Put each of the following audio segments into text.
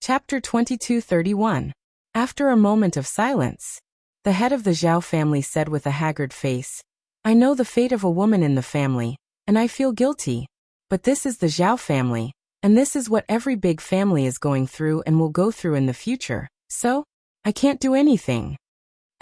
Chapter 2231. After a moment of silence, the head of the Zhao family said with a haggard face, "I know the fate of a woman in the family, and I feel guilty. But this is the Zhao family, and this is what every big family is going through and will go through in the future, so I can't do anything."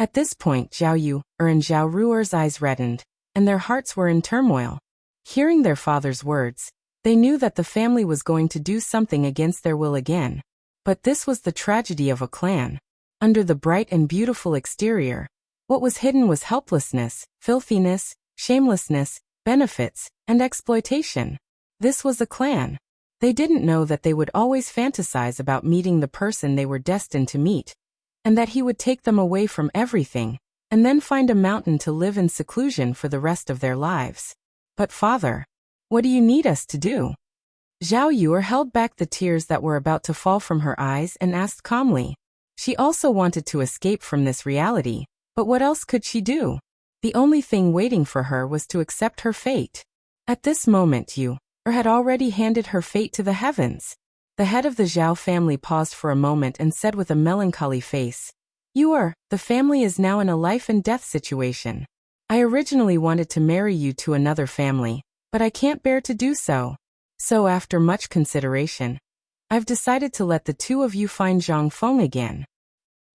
At this point, Zhao Yu and Zhao Ruer's eyes reddened, and their hearts were in turmoil. Hearing their father's words, they knew that the family was going to do something against their will again. But this was the tragedy of a clan. Under the bright and beautiful exterior, what was hidden was helplessness, filthiness, shamelessness, benefits, and exploitation. This was a clan. They didn't know that they would always fantasize about meeting the person they were destined to meet, and that he would take them away from everything, and then find a mountain to live in seclusion for the rest of their lives. "But father, what do you need us to do?" Zhao Yu held back the tears that were about to fall from her eyes and asked calmly. She also wanted to escape from this reality, but what else could she do? The only thing waiting for her was to accept her fate. At this moment Yu had already handed her fate to the heavens. The head of the Zhao family paused for a moment and said with a melancholy face, "The family is now in a life and death situation. I originally wanted to marry you to another family, but I can't bear to do so. So after much consideration, I've decided to let the two of you find Zhang Feng again."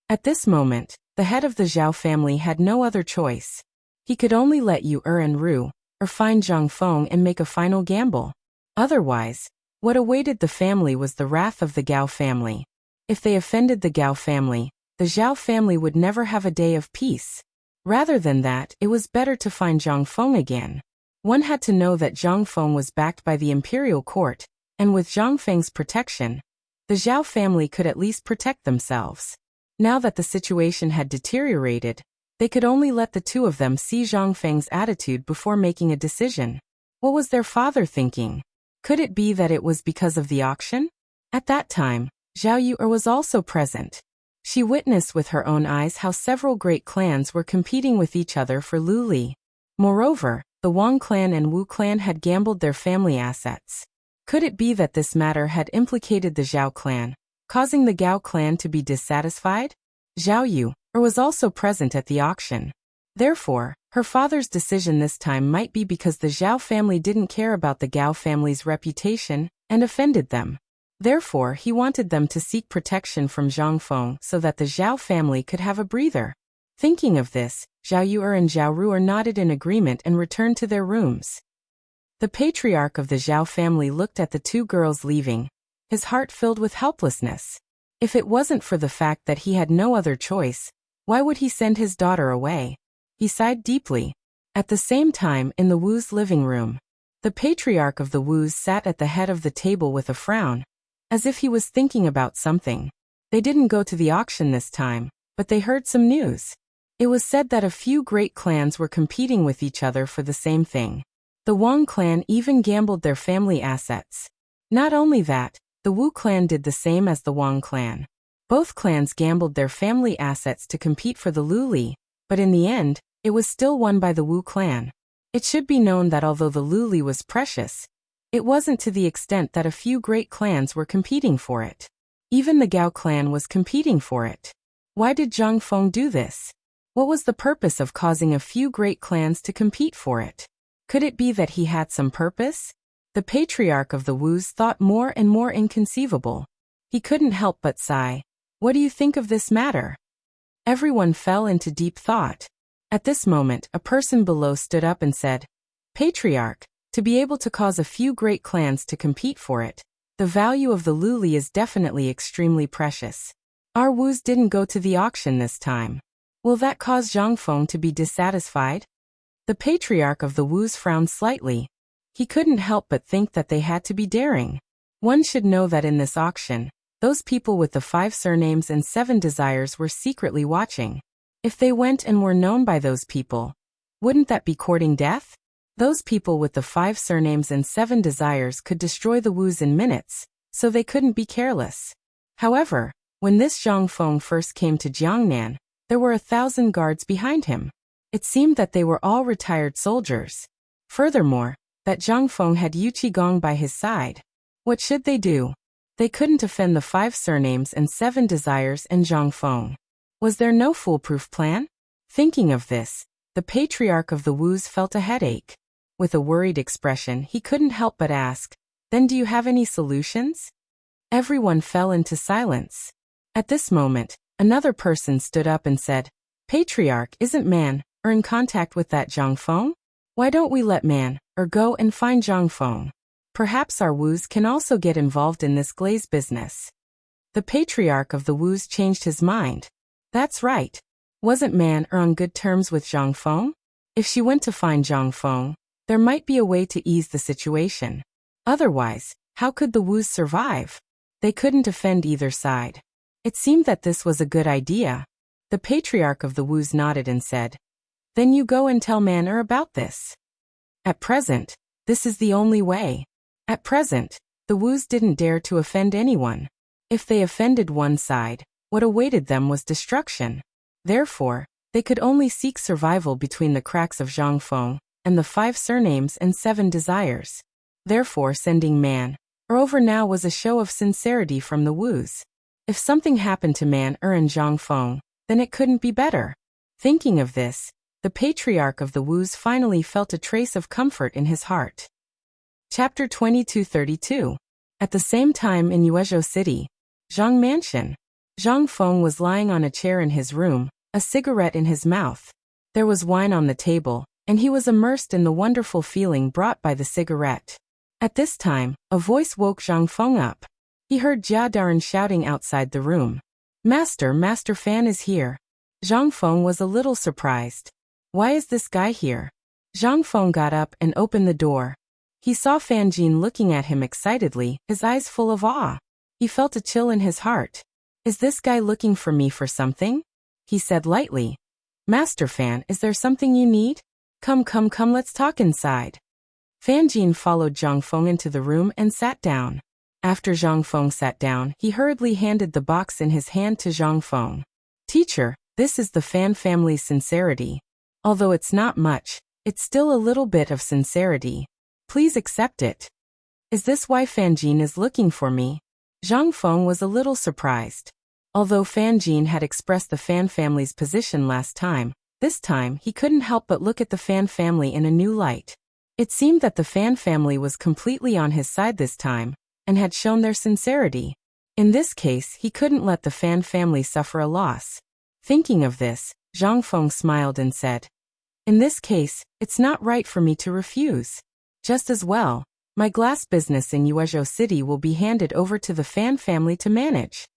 At this moment, the head of the Zhao family had no other choice. He could only let Yu and Ru find Zhang Feng and make a final gamble. Otherwise, what awaited the family was the wrath of the Gao family. If they offended the Gao family, the Zhao family would never have a day of peace. Rather than that, it was better to find Zhang Feng again. One had to know that Zhang Feng was backed by the imperial court, and with Zhang Feng's protection, the Zhao family could at least protect themselves. Now that the situation had deteriorated, they could only let the two of them see Zhang Feng's attitude before making a decision. What was their father thinking? Could it be that it was because of the auction? At that time, Zhao Yu was also present. She witnessed with her own eyes how several great clans were competing with each other for Lu Li. Moreover, the Wang clan and Wu clan had gambled their family assets. Could it be that this matter had implicated the Zhao clan, causing the Gao clan to be dissatisfied? Zhao Yu was also present at the auction. Therefore, her father's decision this time might be because the Zhao family didn't care about the Gao family's reputation and offended them. Therefore, he wanted them to seek protection from Zhang Feng so that the Zhao family could have a breather. Thinking of this, Zhao Yu and Zhao Ruer nodded in agreement and returned to their rooms. The patriarch of the Zhao family looked at the two girls leaving, his heart filled with helplessness. If it wasn't for the fact that he had no other choice, why would he send his daughter away? He sighed deeply. At the same time, in the Wu's living room, the patriarch of the Wu's sat at the head of the table with a frown, as if he was thinking about something. They didn't go to the auction this time, but they heard some news. It was said that a few great clans were competing with each other for the same thing. The Wang clan even gambled their family assets. Not only that, the Wu clan did the same as the Wang clan. Both clans gambled their family assets to compete for the Lu Li, but in the end, it was still won by the Wu clan. It should be known that although the Lu Li was precious, it wasn't to the extent that a few great clans were competing for it. Even the Gao clan was competing for it. Why did Zhang Feng do this? What was the purpose of causing a few great clans to compete for it? Could it be that he had some purpose? The patriarch of the Wu's thought more and more inconceivable. He couldn't help but sigh. What do you think of this matter? Everyone fell into deep thought. At this moment, a person below stood up and said, "Patriarch, to be able to cause a few great clans to compete for it, the value of the Lu Li is definitely extremely precious. Our Wu's didn't go to the auction this time. Will that cause Zhang Feng to be dissatisfied?" The patriarch of the Wu's frowned slightly. He couldn't help but think that they had to be daring. One should know that in this auction, those people with the 5 surnames and 7 desires were secretly watching. If they went and were known by those people, wouldn't that be courting death? Those people with the 5 surnames and 7 desires could destroy the Wu's in minutes, so they couldn't be careless. However, when this Zhang Feng first came to Jiangnan, there were 1,000 guards behind him. It seemed that they were all retired soldiers. Furthermore, that Zhang Feng had Yu Qigong by his side. What should they do? They couldn't offend the 5 surnames and 7 desires and Zhang Feng. Was there no foolproof plan? Thinking of this, the patriarch of the Wus felt a headache. With a worried expression, he couldn't help but ask, "Then do you have any solutions?" Everyone fell into silence. At this moment, another person stood up and said, "Patriarch, isn't Man in contact with that Zhang Feng? Why don't we let Man go and find Zhang Feng? Perhaps our Wus can also get involved in this glaze business." The patriarch of the Wus changed his mind. That's right. Wasn't Man on good terms with Zhang Feng? If she went to find Zhang Feng, there might be a way to ease the situation. Otherwise, how could the Wus survive? They couldn't offend either side. It seemed that this was a good idea. The patriarch of the Wus nodded and said, "Then you go and tell Man about this. At present, this is the only way." At present, the Wus didn't dare to offend anyone. If they offended one side, what awaited them was destruction. Therefore, they could only seek survival between the cracks of Zhang Feng and the 5 surnames and 7 desires. Therefore, sending Man over now was a show of sincerity from the Wus. If something happened to Man and Zhang Feng, then it couldn't be better. Thinking of this, the patriarch of the Wus finally felt a trace of comfort in his heart. Chapter 2232. At the same time in Yuezhou City, Zhang Mansion. Zhang Feng was lying on a chair in his room, a cigarette in his mouth. There was wine on the table, and he was immersed in the wonderful feeling brought by the cigarette. At this time, a voice woke Zhang Feng up. He heard Jia Daren shouting outside the room. Master Fan is here." Zhang Feng was a little surprised. "Why is this guy here?" Zhang Feng got up and opened the door. He saw Fan Jin looking at him excitedly, his eyes full of awe. He felt a chill in his heart. "Is this guy looking for me for something?" he said lightly. "Master Fan, is there something you need? Come, let's talk inside." Fan Jin followed Zhang Feng into the room and sat down. After Zhang Feng sat down, he hurriedly handed the box in his hand to Zhang Feng. "Teacher, this is the Fan family's sincerity. Although it's not much, it's still a little bit of sincerity. Please accept it." "Is this why Fan Jin is looking for me?" Zhang Feng was a little surprised. Although Fan Jin had expressed the Fan family's position last time, this time he couldn't help but look at the Fan family in a new light. It seemed that the Fan family was completely on his side this time, and had shown their sincerity. In this case, he couldn't let the Fan family suffer a loss. Thinking of this, Zhang Feng smiled and said, "In this case, it's not right for me to refuse. Just as well, my glass business in Yuezhou City will be handed over to the Fan family to manage."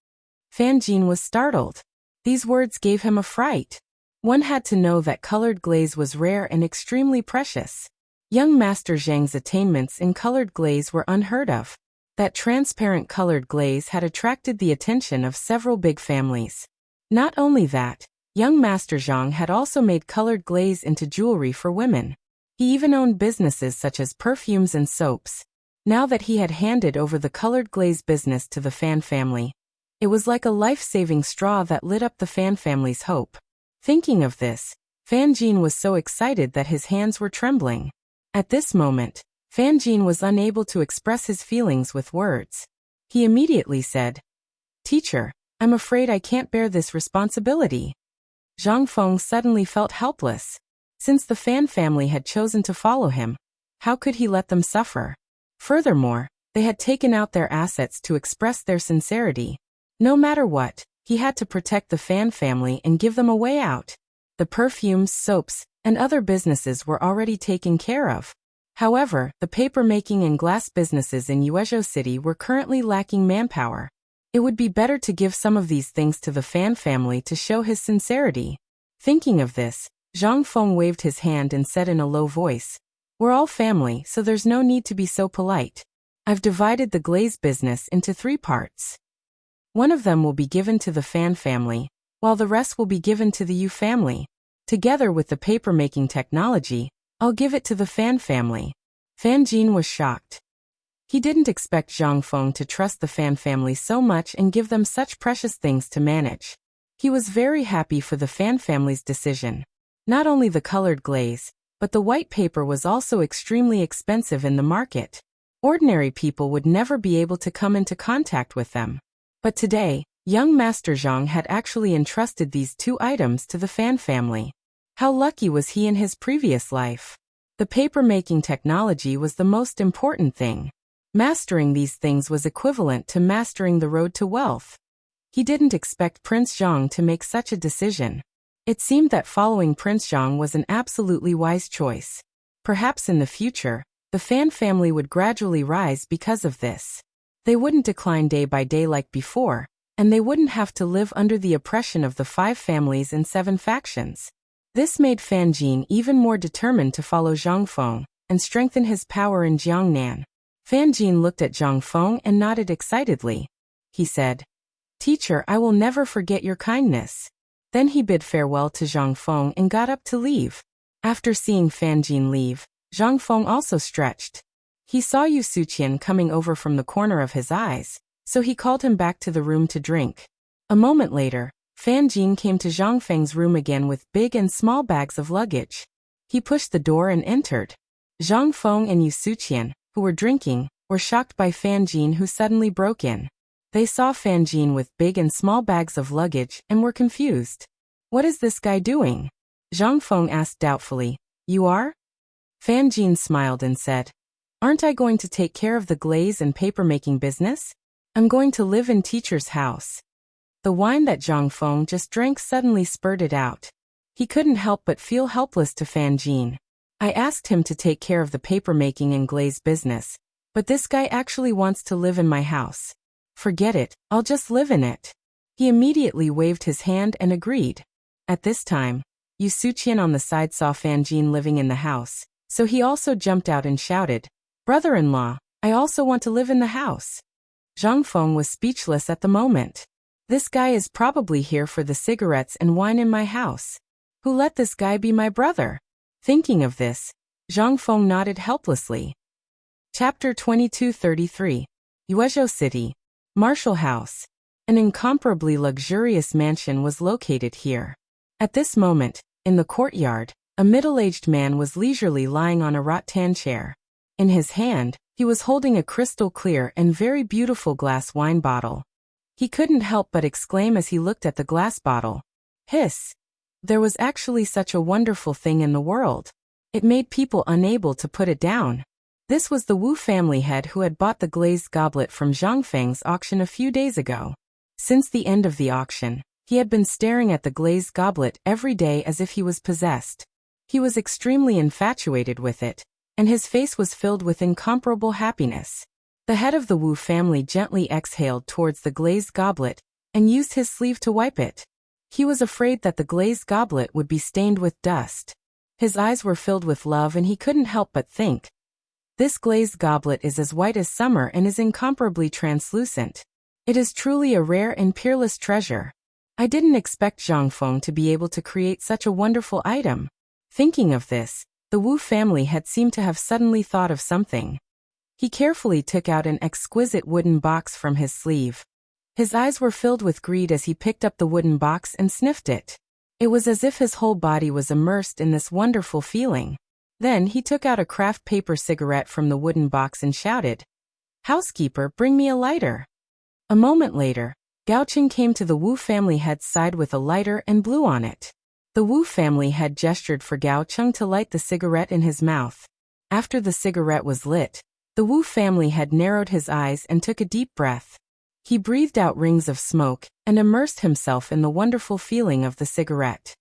Fan Jin was startled. These words gave him a fright. One had to know that colored glaze was rare and extremely precious. Young Master Zhang's attainments in colored glaze were unheard of. That transparent colored glaze had attracted the attention of several big families. Not only that, young Master Zhang had also made colored glaze into jewelry for women. He even owned businesses such as perfumes and soaps. Now that he had handed over the colored glaze business to the Fan family, it was like a life-saving straw that lit up the Fan family's hope. Thinking of this, Fan Jin was so excited that his hands were trembling. At this moment, Fan Jin was unable to express his feelings with words. He immediately said, "Teacher, I'm afraid I can't bear this responsibility." Zhang Feng suddenly felt helpless. Since the Fan family had chosen to follow him, how could he let them suffer? Furthermore, they had taken out their assets to express their sincerity. No matter what, he had to protect the Fan family and give them a way out. The perfumes, soaps, and other businesses were already taken care of. However, the paper-making and glass businesses in Yuezhou City were currently lacking manpower. It would be better to give some of these things to the Fan family to show his sincerity. Thinking of this, Zhang Feng waved his hand and said in a low voice, "We're all family, so there's no need to be so polite. I've divided the glaze business into 3 parts. One of them will be given to the Fan family, while the rest will be given to the Yu family. Together with the paper-making technology, I'll give it to the Fan family." Fan Jin was shocked. He didn't expect Zhang Feng to trust the Fan family so much and give them such precious things to manage. He was very happy for the Fan family's decision. Not only the colored glaze, but the white paper was also extremely expensive in the market. Ordinary people would never be able to come into contact with them. But today, young Master Zhang had actually entrusted these 2 items to the Fan family. How lucky was he in his previous life? The paper-making technology was the most important thing. Mastering these things was equivalent to mastering the road to wealth. He didn't expect Prince Zhang to make such a decision. It seemed that following Prince Zhang was an absolutely wise choice. Perhaps in the future, the Fan family would gradually rise because of this. They wouldn't decline day by day like before, and they wouldn't have to live under the oppression of the 5 families and 7 factions. This made Fan Jin even more determined to follow Zhang Feng and strengthen his power in Jiangnan. Fan Jin looked at Zhang Feng and nodded excitedly. He said, "Teacher, I will never forget your kindness." Then he bid farewell to Zhang Feng and got up to leave. After seeing Fan Jin leave, Zhang Feng also stretched. He saw Yu Suqian coming over from the corner of his eyes, so he called him back to the room to drink. A moment later, Fan Jin came to Zhang Feng's room again with big and small bags of luggage. He pushed the door and entered. Zhang Feng and Yu Suqian, who were drinking, were shocked by Fan Jin, who suddenly broke in. They saw Fan Jin with big and small bags of luggage and were confused. "What is this guy doing?" Zhang Feng asked doubtfully. "You are?" Fan Jin smiled and said, "Aren't I going to take care of the glaze and paper-making business? I'm going to live in teacher's house." The wine that Zhang Feng just drank suddenly spurted out. He couldn't help but feel helpless to Fan Jin. "I asked him to take care of the paper-making and glaze business, but this guy actually wants to live in my house. Forget it, I'll just live in it." He immediately waved his hand and agreed. At this time, Yu Suqian on the side saw Fan Jin living in the house, so he also jumped out and shouted, "Brother-in-law, I also want to live in the house." Zhang Feng was speechless at the moment. "This guy is probably here for the cigarettes and wine in my house. Who let this guy be my brother?" Thinking of this, Zhang Feng nodded helplessly. Chapter 2233. Yuezhou City. Marshall House. An incomparably luxurious mansion was located here. At this moment, in the courtyard, a middle-aged man was leisurely lying on a rattan chair. In his hand, he was holding a crystal-clear and very beautiful glass wine bottle. He couldn't help but exclaim as he looked at the glass bottle. Hiss! There was actually such a wonderful thing in the world. It made people unable to put it down. This was the Wu family head who had bought the glazed goblet from Zhang Feng's auction a few days ago. Since the end of the auction, he had been staring at the glazed goblet every day as if he was possessed. He was extremely infatuated with it, and his face was filled with incomparable happiness. The head of the Wu family gently exhaled towards the glazed goblet and used his sleeve to wipe it. He was afraid that the glazed goblet would be stained with dust. His eyes were filled with love and he couldn't help but think, "This glazed goblet is as white as summer and is incomparably translucent. It is truly a rare and peerless treasure. I didn't expect Zhang Feng to be able to create such a wonderful item." Thinking of this, the Wu family had seemed to have suddenly thought of something. He carefully took out an exquisite wooden box from his sleeve. His eyes were filled with greed as he picked up the wooden box and sniffed it. It was as if his whole body was immersed in this wonderful feeling. Then he took out a craft paper cigarette from the wooden box and shouted, "Housekeeper, bring me a lighter." A moment later, Gao Qing came to the Wu family head's side with a lighter and blew on it. The Wu family head gestured for Gao Qing to light the cigarette in his mouth. After the cigarette was lit, the Wu family head narrowed his eyes and took a deep breath. He breathed out rings of smoke and immersed himself in the wonderful feeling of the cigarette.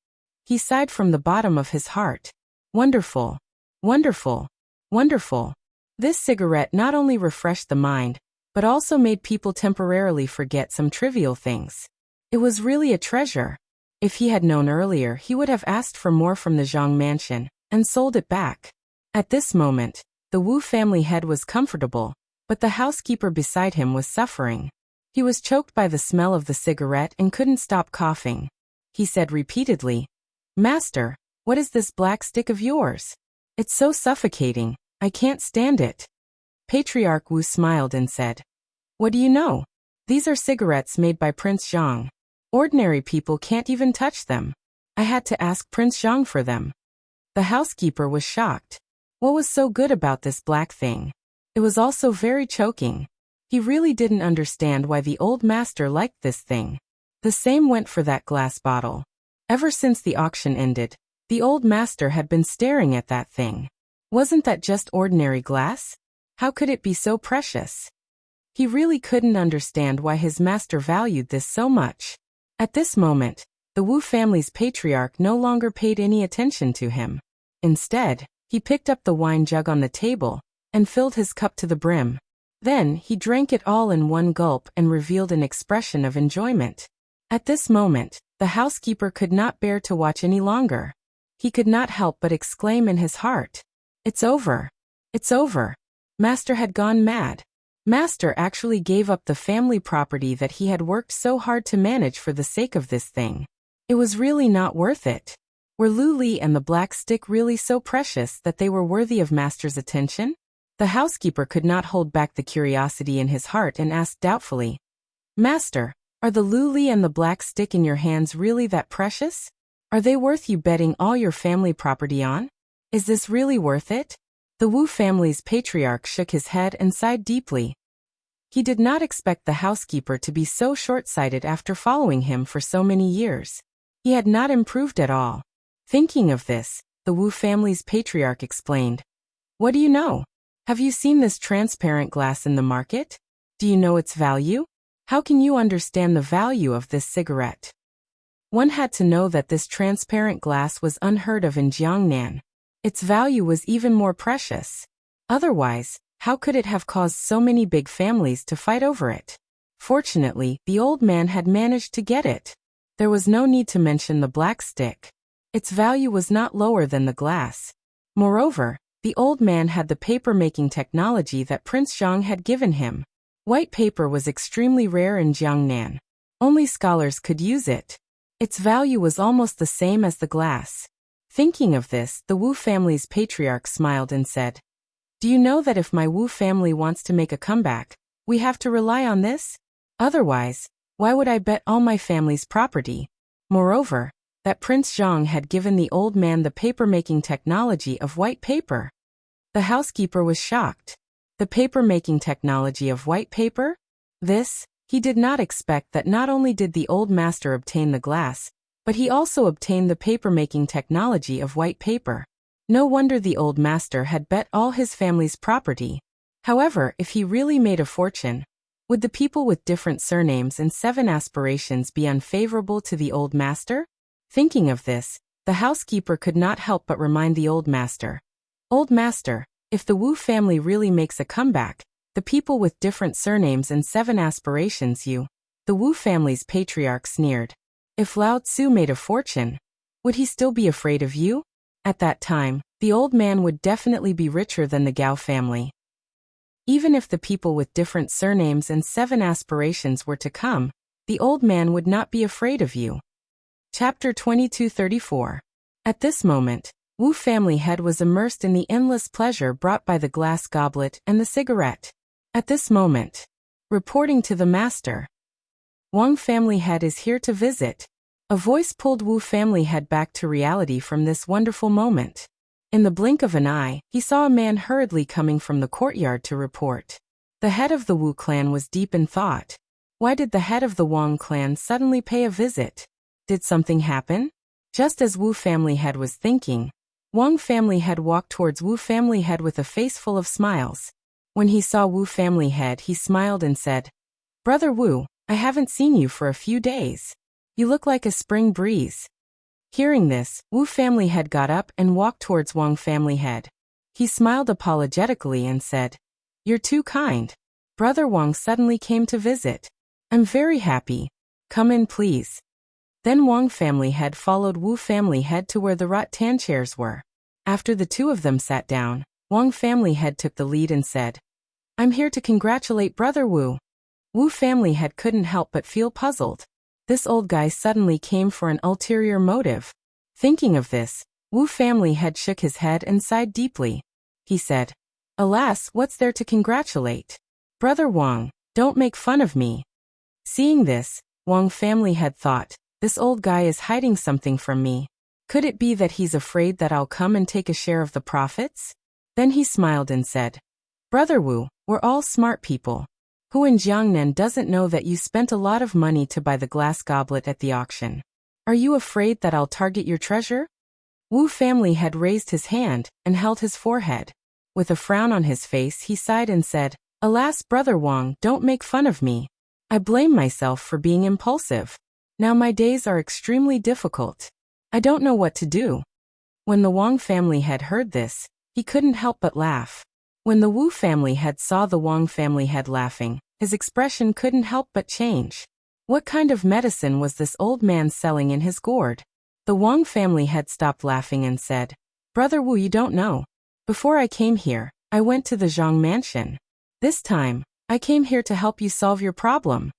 He sighed from the bottom of his heart. Wonderful, wonderful, wonderful. This cigarette not only refreshed the mind, but also made people temporarily forget some trivial things. It was really a treasure. If he had known earlier, he would have asked for more from the Zhang mansion and sold it back. At this moment, the Wu family head was comfortable, but the housekeeper beside him was suffering. He was choked by the smell of the cigarette and couldn't stop coughing. He said repeatedly, "Master, what is this black stick of yours? It's so suffocating, I can't stand it." Patriarch Wu smiled and said, "What do you know? These are cigarettes made by Prince Zhang. Ordinary people can't even touch them. I had to ask Prince Zhang for them." The housekeeper was shocked. What was so good about this black thing? It was also very choking. He really didn't understand why the old master liked this thing. The same went for that glass bottle. Ever since the auction ended, the old master had been staring at that thing. Wasn't that just ordinary glass? How could it be so precious? He really couldn't understand why his master valued this so much. At this moment, the Wu family's patriarch no longer paid any attention to him. Instead, he picked up the wine jug on the table and filled his cup to the brim. Then, he drank it all in one gulp and revealed an expression of enjoyment. At this moment, the housekeeper could not bear to watch any longer. He could not help but exclaim in his heart, "It's over. It's over." Master had gone mad. Master actually gave up the family property that he had worked so hard to manage for the sake of this thing. It was really not worth it. Were Lu Li and the black stick really so precious that they were worthy of Master's attention? The housekeeper could not hold back the curiosity in his heart and asked doubtfully, "Master, are the Lu Li and the black stick in your hands really that precious? Are they worth you betting all your family property on? Is this really worth it?" The Wu family's patriarch shook his head and sighed deeply. He did not expect the housekeeper to be so short-sighted after following him for so many years. He had not improved at all. Thinking of this, the Wu family's patriarch explained, "What do you know? Have you seen this transparent glass in the market? Do you know its value? How can you understand the value of this cigarette?" One had to know that this transparent glass was unheard of in Jiangnan. Its value was even more precious. Otherwise, how could it have caused so many big families to fight over it? Fortunately, the old man had managed to get it. There was no need to mention the black stick. Its value was not lower than the glass. Moreover, the old man had the paper-making technology that Prince Zhang had given him. White paper was extremely rare in Jiangnan. Only scholars could use it. Its value was almost the same as the glass. Thinking of this, the Wu family's patriarch smiled and said, "Do you know that if my Wu family wants to make a comeback, we have to rely on this? Otherwise, why would I bet all my family's property?" Moreover, that Prince Zhang had given the old man the paper-making technology of white paper. The housekeeper was shocked. The paper-making technology of white paper? He did not expect that not only did the old master obtain the glass, but he also obtained the paper-making technology of white paper. No wonder the old master had bet all his family's property. However, if he really made a fortune, would the people with different surnames and 7 aspirations be unfavorable to the old master? Thinking of this, the housekeeper could not help but remind the old master, "Old master, if the Wu family really makes a comeback, the people with different surnames and 7 aspirations The Wu family's patriarch sneered. If Lao Tzu made a fortune, would he still be afraid of you? At that time, the old man would definitely be richer than the Gao family. Even if the people with different surnames and 7 aspirations were to come, the old man would not be afraid of you." Chapter 2234. At this moment, Wu family head was immersed in the endless pleasure brought by the glass goblet and the cigarette. At this moment, reporting to the master, "Wang family head is here to visit." A voice pulled Wu family head back to reality from this wonderful moment. In the blink of an eye, he saw a man hurriedly coming from the courtyard to report. The head of the Wu clan was deep in thought. Why did the head of the Wang clan suddenly pay a visit? Did something happen? Just as Wu family head was thinking, Wang family head walked towards Wu family head with a face full of smiles. When he saw Wu family head, he smiled and said, "Brother Wu, I haven't seen you for a few days. You look like a spring breeze." Hearing this, Wu family head got up and walked towards Wang family head. He smiled apologetically and said, "You're too kind. Brother Wang suddenly came to visit. I'm very happy. Come in, please." Then Wang family head followed Wu family head to where the rattan chairs were. After the two of them sat down, Wang family head took the lead and said, "I'm here to congratulate Brother Wu." Wu family head couldn't help but feel puzzled. This old guy suddenly came for an ulterior motive. Thinking of this, Wu family head shook his head and sighed deeply. He said, "Alas, what's there to congratulate? Brother Wang, don't make fun of me." Seeing this, Wang family head thought, "This old guy is hiding something from me. Could it be that he's afraid that I'll come and take a share of the profits?" Then he smiled and said, Brother Wu, we're all smart people. Who in Jiangnan doesn't know that you spent a lot of money to buy the glass goblet at the auction? Are you afraid that I'll target your treasure? Wu family had raised his hand and held his forehead. With a frown on his face, he sighed and said, Alas, Brother Wang, don't make fun of me. I blame myself for being impulsive. Now my days are extremely difficult. I don't know what to do. When the Wang family had heard this, he couldn't help but laugh. When the Wu family had saw the Wang family had laughing, his expression couldn't help but change. What kind of medicine was this old man selling in his gourd? The Wang family had stopped laughing and said, Brother Wu, you don't know. Before I came here, I went to the Zhang mansion. This time, I came here to help you solve your problem.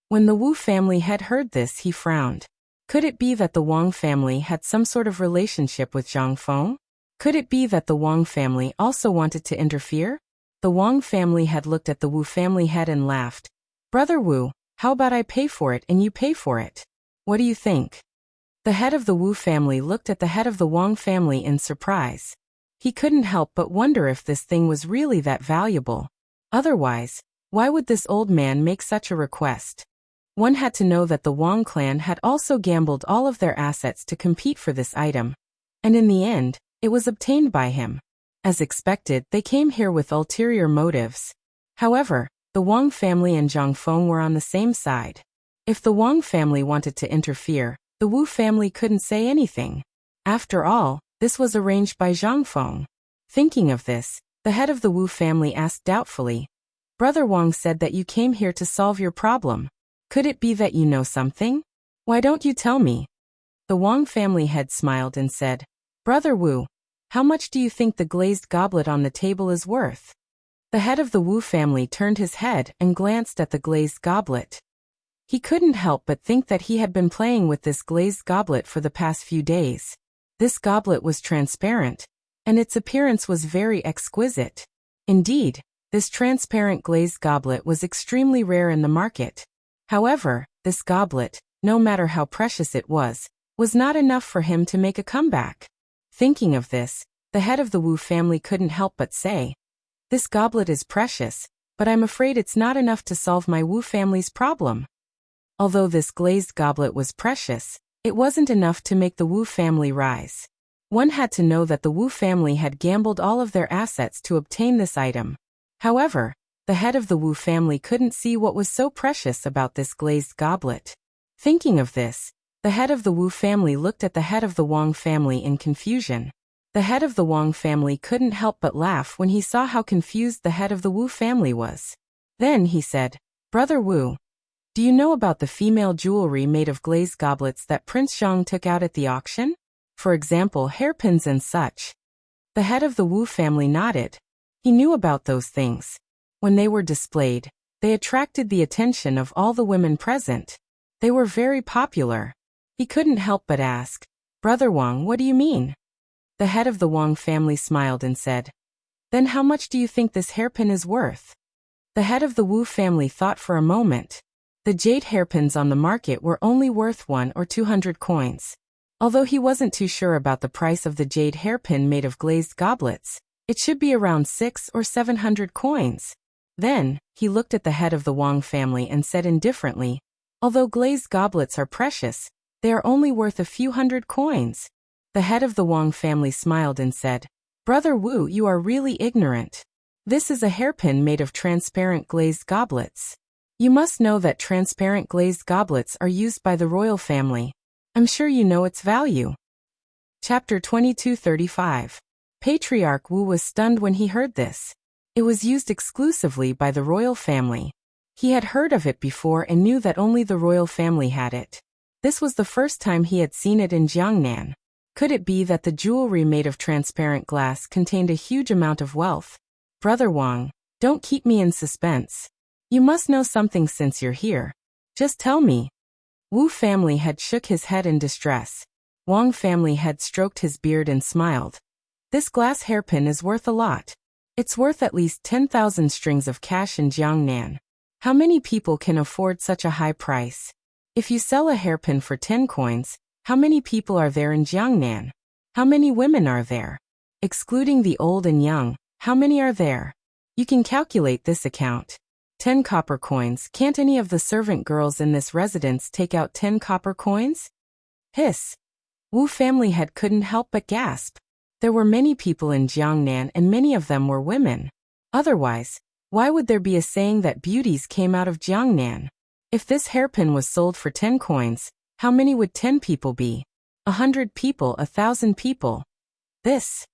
When the Wu family had heard this, he frowned. Could it be that the Wang family had some sort of relationship with Zhang Feng? Could it be that the Wang family also wanted to interfere? The Wang family had looked at the Wu family head and laughed. Brother Wu, how about I pay for it and you pay for it? What do you think? The head of the Wu family looked at the head of the Wang family in surprise. He couldn't help but wonder if this thing was really that valuable. Otherwise, why would this old man make such a request? One had to know that the Wang clan had also gambled all of their assets to compete for this item. And in the end, it was obtained by him. As expected, they came here with ulterior motives. However, the Wang family and Zhang Feng were on the same side. If the Wang family wanted to interfere, the Wu family couldn't say anything. After all, this was arranged by Zhang Feng. Thinking of this, the head of the Wu family asked doubtfully, Brother Wang said that you came here to solve your problem. Could it be that you know something? Why don't you tell me? The Wang family head smiled and said, Brother Wu, how much do you think the glazed goblet on the table is worth? The head of the Wu family turned his head and glanced at the glazed goblet. He couldn't help but think that he had been playing with this glazed goblet for the past few days. This goblet was transparent, and its appearance was very exquisite. Indeed, this transparent glazed goblet was extremely rare in the market. However, this goblet, no matter how precious it was not enough for him to make a comeback. Thinking of this, the head of the Wu family couldn't help but say, This goblet is precious, but I'm afraid it's not enough to solve my Wu family's problem. Although this glazed goblet was precious, it wasn't enough to make the Wu family rise. One had to know that the Wu family had gambled all of their assets to obtain this item. However, the head of the Wu family couldn't see what was so precious about this glazed goblet. Thinking of this, the head of the Wu family looked at the head of the Wang family in confusion. The head of the Wang family couldn't help but laugh when he saw how confused the head of the Wu family was. Then he said, Brother Wu, do you know about the female jewelry made of glazed goblets that Prince Zhang took out at the auction? For example, hairpins and such. The head of the Wu family nodded. He knew about those things. When they were displayed, they attracted the attention of all the women present. They were very popular. He couldn't help but ask, Brother Wang, what do you mean? The head of the Wang family smiled and said, Then how much do you think this hairpin is worth? The head of the Wu family thought for a moment. The jade hairpins on the market were only worth 100 or 200 coins. Although he wasn't too sure about the price of the jade hairpin made of glazed goblets, it should be around 600 or 700 coins. Then, he looked at the head of the Wang family and said indifferently, Although glazed goblets are precious, they are only worth a few hundred coins. The head of the Wang family smiled and said, Brother Wu, you are really ignorant. This is a hairpin made of transparent glazed goblets. You must know that transparent glazed goblets are used by the royal family. I'm sure you know its value. Chapter 2235. Patriarch Wu was stunned when he heard this. It was used exclusively by the royal family. He had heard of it before and knew that only the royal family had it. This was the first time he had seen it in Jiangnan. Could it be that the jewelry made of transparent glass contained a huge amount of wealth? Brother Wang, don't keep me in suspense. You must know something since you're here. Just tell me. Wu family had shook his head in distress. Wang family had stroked his beard and smiled. This glass hairpin is worth a lot. It's worth at least 10,000 strings of cash in Jiangnan. How many people can afford such a high price? If you sell a hairpin for 10 coins, how many people are there in Jiangnan? How many women are there? Excluding the old and young, how many are there? You can calculate this account. 10 copper coins. Can't any of the servant girls in this residence take out 10 copper coins? Hiss. Wu family head couldn't help but gasp. There were many people in Jiangnan and many of them were women. Otherwise, why would there be a saying that beauties came out of Jiangnan? If this hairpin was sold for 10 coins, how many would 10 people be? 100 people, 1,000 people. This.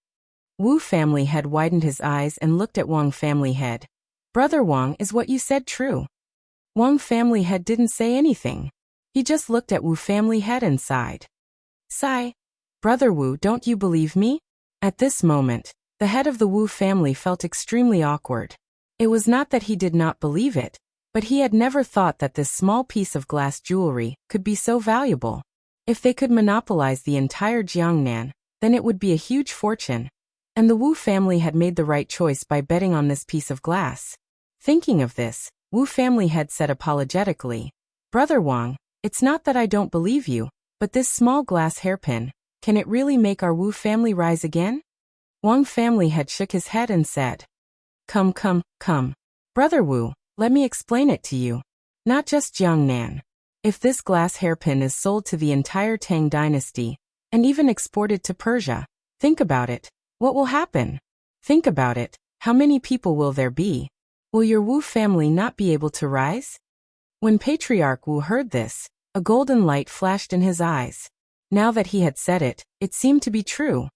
Wu family head widened his eyes and looked at Wang family head. Brother Wang, is what you said true? Wang family head didn't say anything. He just looked at Wu family head and sighed. Sigh. Brother Wu, don't you believe me? At this moment, the head of the Wu family felt extremely awkward. It was not that he did not believe it, but he had never thought that this small piece of glass jewelry could be so valuable. If they could monopolize the entire Jiangnan, then it would be a huge fortune. And the Wu family had made the right choice by betting on this piece of glass. Thinking of this, Wu family had said apologetically, Brother Wang, it's not that I don't believe you, but this small glass hairpin, can it really make our Wu family rise again? Wang family had shook his head and said, Come. Brother Wu, let me explain it to you. Not just Jiangnan. If this glass hairpin is sold to the entire Tang dynasty, and even exported to Persia, think about it. What will happen? Think about it. How many people will there be? Will your Wu family not be able to rise? When Patriarch Wu heard this, a golden light flashed in his eyes. Now that he had said it, it seemed to be true.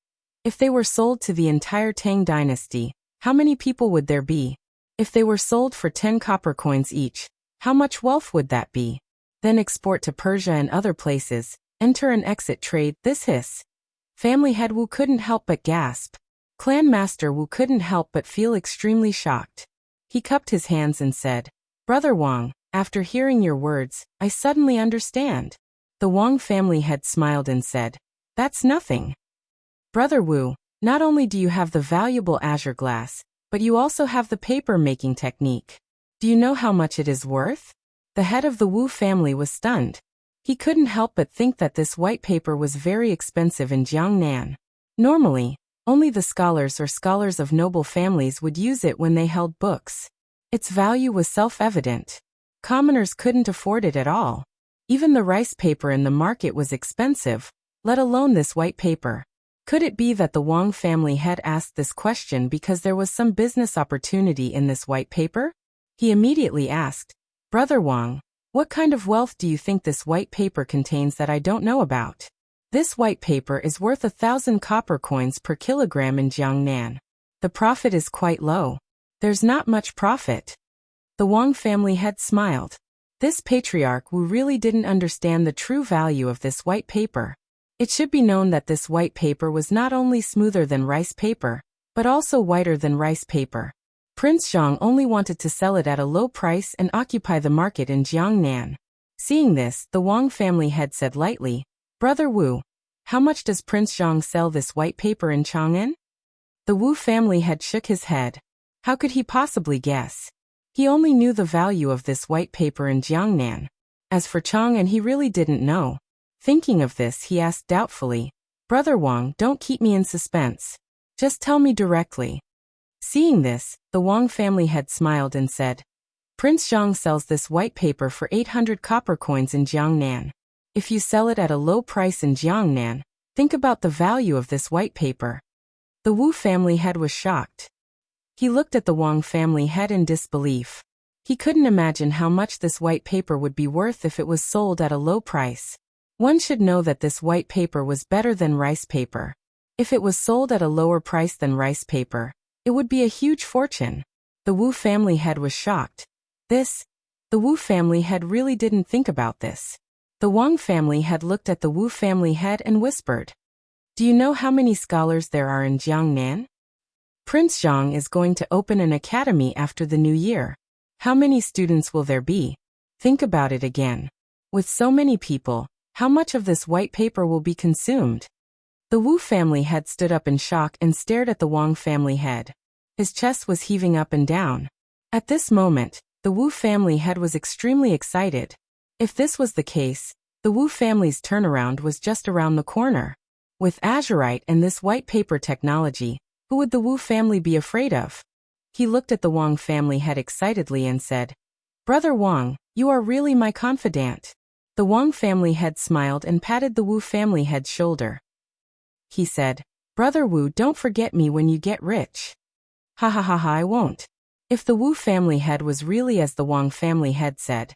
If they were sold to the entire Tang dynasty, how many people would there be? If they were sold for 10 copper coins each, how much wealth would that be? Then export to Persia and other places, enter and exit trade, this hiss. Family head Wu couldn't help but gasp. Clan Master Wu couldn't help but feel extremely shocked. He cupped his hands and said, Brother Wang, after hearing your words, I suddenly understand. The Wang family head smiled and said, That's nothing. Brother Wu, not only do you have the valuable azure glass, but you also have the paper-making technique. Do you know how much it is worth? The head of the Wu family was stunned. He couldn't help but think that this white paper was very expensive in Jiangnan. Normally, only the scholars or scholars of noble families would use it when they held books. Its value was self-evident. Commoners couldn't afford it at all. Even the rice paper in the market was expensive, let alone this white paper. Could it be that the Wang family had asked this question because there was some business opportunity in this white paper? He immediately asked, Brother Wang, what kind of wealth do you think this white paper contains that I don't know about? This white paper is worth 1,000 copper coins per kilogram in Jiangnan. The profit is quite low. There's not much profit. The Wang family head smiled. This patriarch Wu really didn't understand the true value of this white paper. It should be known that this white paper was not only smoother than rice paper, but also whiter than rice paper. Prince Zhang only wanted to sell it at a low price and occupy the market in Jiangnan. Seeing this, the Wang family head said lightly, Brother Wu, how much does Prince Zhang sell this white paper in Chang'an? The Wu family head shook his head. How could he possibly guess? He only knew the value of this white paper in Jiangnan. As for Chang'an, he really didn't know. Thinking of this, he asked doubtfully, Brother Wang, don't keep me in suspense. Just tell me directly. Seeing this, the Wang family head smiled and said, Prince Zhang sells this white paper for 800 copper coins in Jiangnan. If you sell it at a low price in Jiangnan, think about the value of this white paper. The Wu family head was shocked. He looked at the Wang family head in disbelief. He couldn't imagine how much this white paper would be worth if it was sold at a low price. One should know that this white paper was better than rice paper. If it was sold at a lower price than rice paper, it would be a huge fortune. The Wu family head was shocked. The Wu family head really didn't think about this. The Wang family had looked at the Wu family head and whispered, Do you know how many scholars there are in Jiangnan? Prince Zhang is going to open an academy after the new year. How many students will there be? Think about it again. With so many people, how much of this white paper will be consumed? The Wu family head stood up in shock and stared at the Wang family head. His chest was heaving up and down. At this moment, the Wu family head was extremely excited. If this was the case, the Wu family's turnaround was just around the corner. With azurite and this white paper technology, who would the Wu family be afraid of? He looked at the Wang family head excitedly and said, "Brother Wang, you are really my confidant." The Wang family head smiled and patted the Wu family head's shoulder. He said, "Brother Wu, don't forget me when you get rich." "Ha ha ha ha, I won't." If the Wu family head was really as the Wang family head said,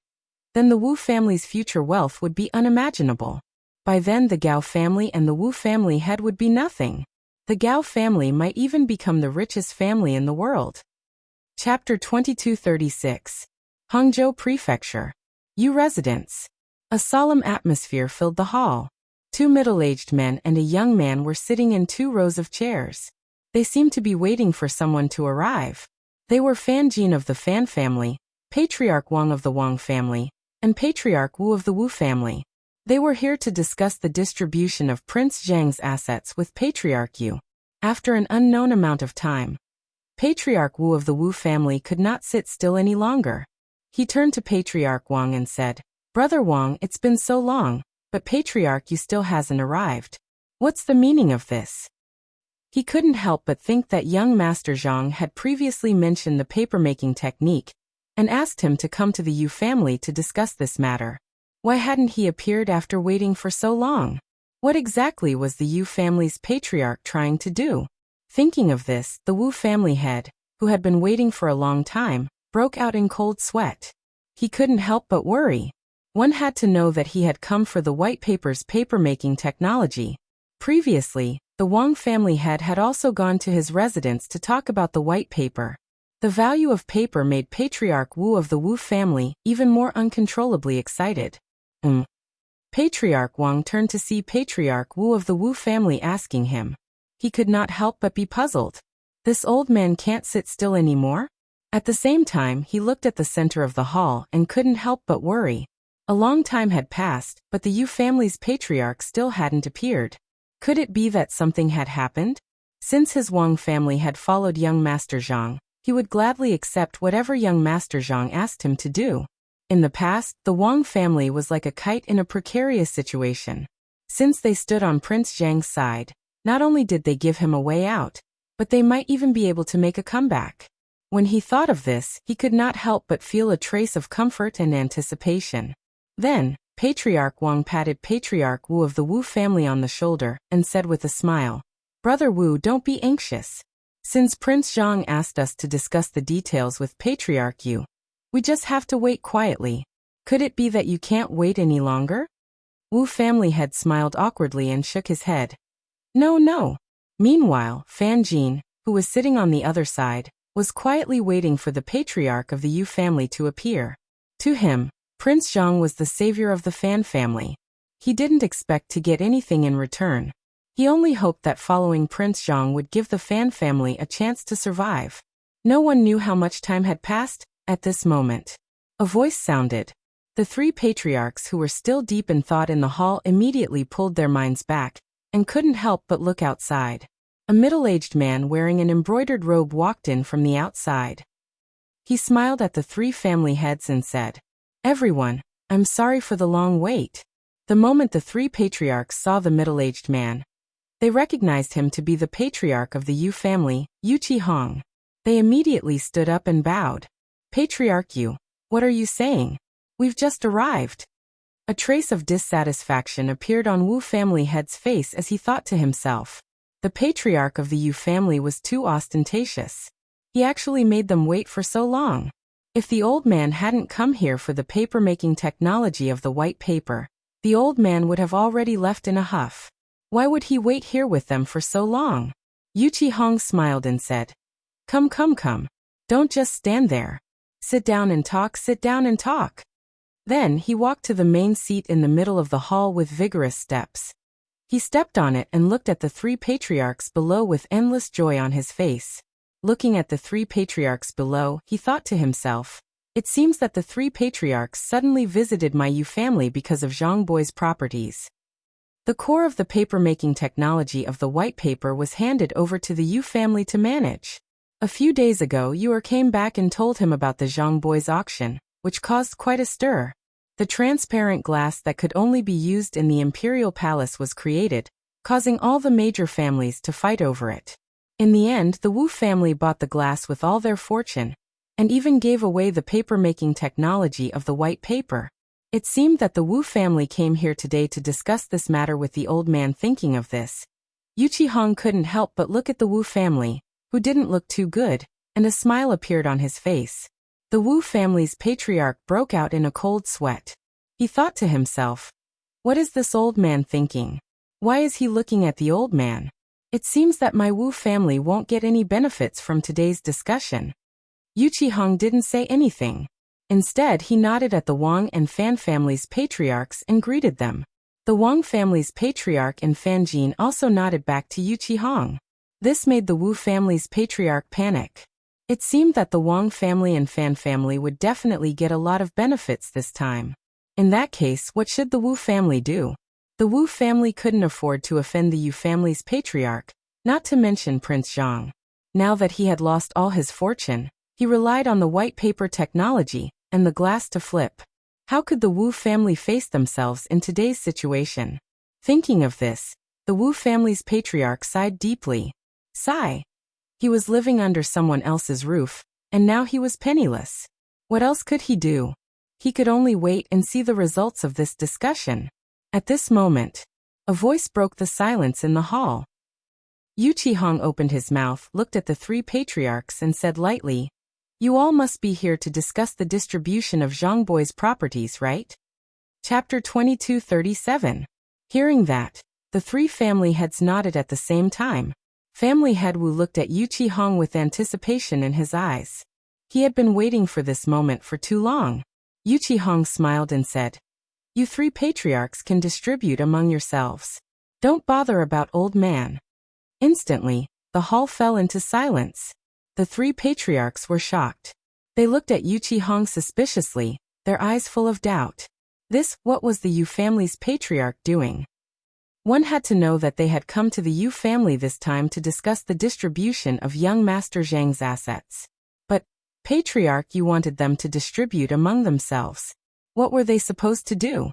then the Wu family's future wealth would be unimaginable. By then the Gao family and the Wu family head would be nothing. The Gao family might even become the richest family in the world. Chapter 2236. Hangzhou Prefecture. Yu Residence. A solemn atmosphere filled the hall. Two middle-aged men and a young man were sitting in 2 rows of chairs. They seemed to be waiting for someone to arrive. They were Fan Jin of the Fan family, Patriarch Wang of the Wang family, and Patriarch Wu of the Wu family. They were here to discuss the distribution of Prince Zhang's assets with Patriarch Yu. After an unknown amount of time, Patriarch Wu of the Wu family could not sit still any longer. He turned to Patriarch Wang and said, "Brother Wang, it's been so long, but Patriarch Yu still hasn't arrived. What's the meaning of this?" He couldn't help but think that young Master Zhang had previously mentioned the papermaking technique and asked him to come to the Yu family to discuss this matter. Why hadn't he appeared after waiting for so long? What exactly was the Yu family's patriarch trying to do? Thinking of this, the Wu family head, who had been waiting for a long time, broke out in cold sweat. He couldn't help but worry. One had to know that he had come for the white paper's papermaking technology. Previously, the Wang family head had also gone to his residence to talk about the white paper. The value of paper made Patriarch Wu of the Wu family even more uncontrollably excited. Patriarch Wang turned to see Patriarch Wu of the Wu family asking him. He could not help but be puzzled. This old man can't sit still anymore? At the same time, he looked at the center of the hall and couldn't help but worry. A long time had passed, but the Yu family's patriarch still hadn't appeared. Could it be that something had happened? Since his Wang family had followed young Master Zhang, he would gladly accept whatever young Master Zhang asked him to do. In the past, the Wang family was like a kite in a precarious situation. Since they stood on Prince Zhang's side, not only did they give him a way out, but they might even be able to make a comeback. When he thought of this, he could not help but feel a trace of comfort and anticipation. Then, Patriarch Wang patted Patriarch Wu of the Wu family on the shoulder and said with a smile, "Brother Wu, don't be anxious. Since Prince Zhang asked us to discuss the details with Patriarch Yu, we just have to wait quietly. Could it be that you can't wait any longer?" Wu family head smiled awkwardly and shook his head. No. Meanwhile, Fan Jin, who was sitting on the other side, was quietly waiting for the patriarch of the Yu family to appear. To him, Prince Zhang was the savior of the Fan family. He didn't expect to get anything in return. He only hoped that following Prince Zhang would give the Fan family a chance to survive. No one knew how much time had passed at this moment. A voice sounded. The 3 patriarchs who were still deep in thought in the hall immediately pulled their minds back and couldn't help but look outside. A middle-aged man wearing an embroidered robe walked in from the outside. He smiled at the 3 family heads and said, "Everyone, I'm sorry for the long wait." The moment the 3 patriarchs saw the middle-aged man, they recognized him to be the patriarch of the Yu family, Yu Qihong. They immediately stood up and bowed. "Patriarch Yu, what are you saying? We've just arrived." A trace of dissatisfaction appeared on Wu family head's face as he thought to himself. The patriarch of the Yu family was too ostentatious. He actually made them wait for so long. If the old man hadn't come here for the paper-making technology of the white paper, the old man would have already left in a huff. Why would he wait here with them for so long? Yu Qihong smiled and said, Come. Don't just stand there. Sit down and talk. Then he walked to the main seat in the middle of the hall with vigorous steps. He stepped on it and looked at the 3 patriarchs below with endless joy on his face. Looking at the 3 patriarchs below, he thought to himself, it seems that the 3 patriarchs suddenly visited my Yu family because of Zhang Boi's properties. The core of the paper-making technology of the white paper was handed over to the Yu family to manage. A few days ago, Yu came back and told him about the Zhang Boi's auction, which caused quite a stir. The transparent glass that could only be used in the imperial palace was created, causing all the major families to fight over it. In the end, the Wu family bought the glass with all their fortune, and even gave away the paper-making technology of the white paper. It seemed that the Wu family came here today to discuss this matter with the old man. Thinking of this, Yu Qihong couldn't help but look at the Wu family, who didn't look too good, and a smile appeared on his face. The Wu family's patriarch broke out in a cold sweat. He thought to himself, "What is this old man thinking? Why is he looking at the old man? It seems that my Wu family won't get any benefits from today's discussion." Yu Qihong didn't say anything. Instead, he nodded at the Wang and Fan family's patriarchs and greeted them. The Wang family's patriarch and Fan Jin also nodded back to Yu Qihong. This made the Wu family's patriarch panic. It seemed that the Wang family and Fan family would definitely get a lot of benefits this time. In that case, what should the Wu family do? The Wu family couldn't afford to offend the Yu family's patriarch, not to mention Prince Zhang. Now that he had lost all his fortune, he relied on the white paper technology and the glass to flip. How could the Wu family face themselves in today's situation? Thinking of this, the Wu family's patriarch sighed deeply. Sigh. He was living under someone else's roof, and now he was penniless. What else could he do? He could only wait and see the results of this discussion. At this moment, a voice broke the silence in the hall. Yu Qihong opened his mouth, looked at the three patriarchs and said lightly, "You all must be here to discuss the distribution of Zhang Boi's properties, right?" Chapter 2237. Hearing that, the three family heads nodded at the same time. Family head Wu looked at Yu Qihong with anticipation in his eyes. He had been waiting for this moment for too long. Yu Qihong smiled and said, "You three patriarchs can distribute among yourselves. Don't bother about old man." Instantly, the hall fell into silence. The three patriarchs were shocked. They looked at Yu Qihong suspiciously, their eyes full of doubt. What was the Yu family's patriarch doing? One had to know that they had come to the Yu family this time to discuss the distribution of young Master Zhang's assets. But, patriarch, you wanted them to distribute among themselves. What were they supposed to do?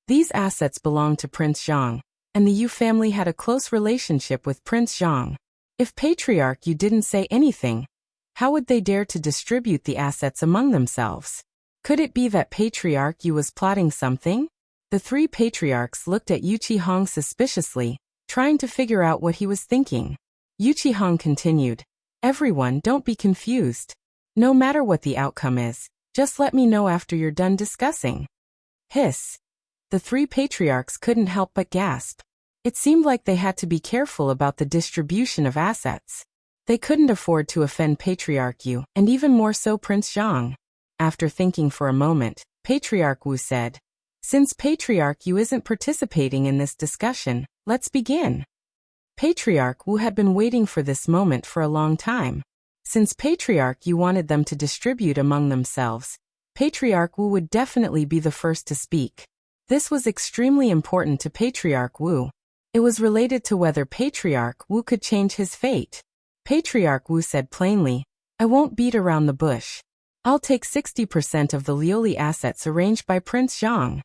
These assets belonged to Prince Zhang, and the Yu family had a close relationship with Prince Zhang. If patriarch you didn't say anything, how would they dare to distribute the assets among themselves? Could it be that patriarch you was plotting something? The three patriarchs looked at Yu Qihong suspiciously, trying to figure out what he was thinking. Yu Qihong continued, "Everyone, don't be confused. No matter what the outcome is, just let me know after you're done discussing." Hiss. The three patriarchs couldn't help but gasp. It seemed like they had to be careful about the distribution of assets. They couldn't afford to offend Patriarch Yu, and even more so Prince Zhang. After thinking for a moment, Patriarch Wu said, "Since Patriarch Yu isn't participating in this discussion, let's begin." Patriarch Wu had been waiting for this moment for a long time. Since Patriarch Yu wanted them to distribute among themselves, Patriarch Wu would definitely be the first to speak. This was extremely important to Patriarch Wu. It was related to whether Patriarch Wu could change his fate. Patriarch Wu said plainly, "I won't beat around the bush. I'll take 60% of the Lioli assets arranged by Prince Zhang."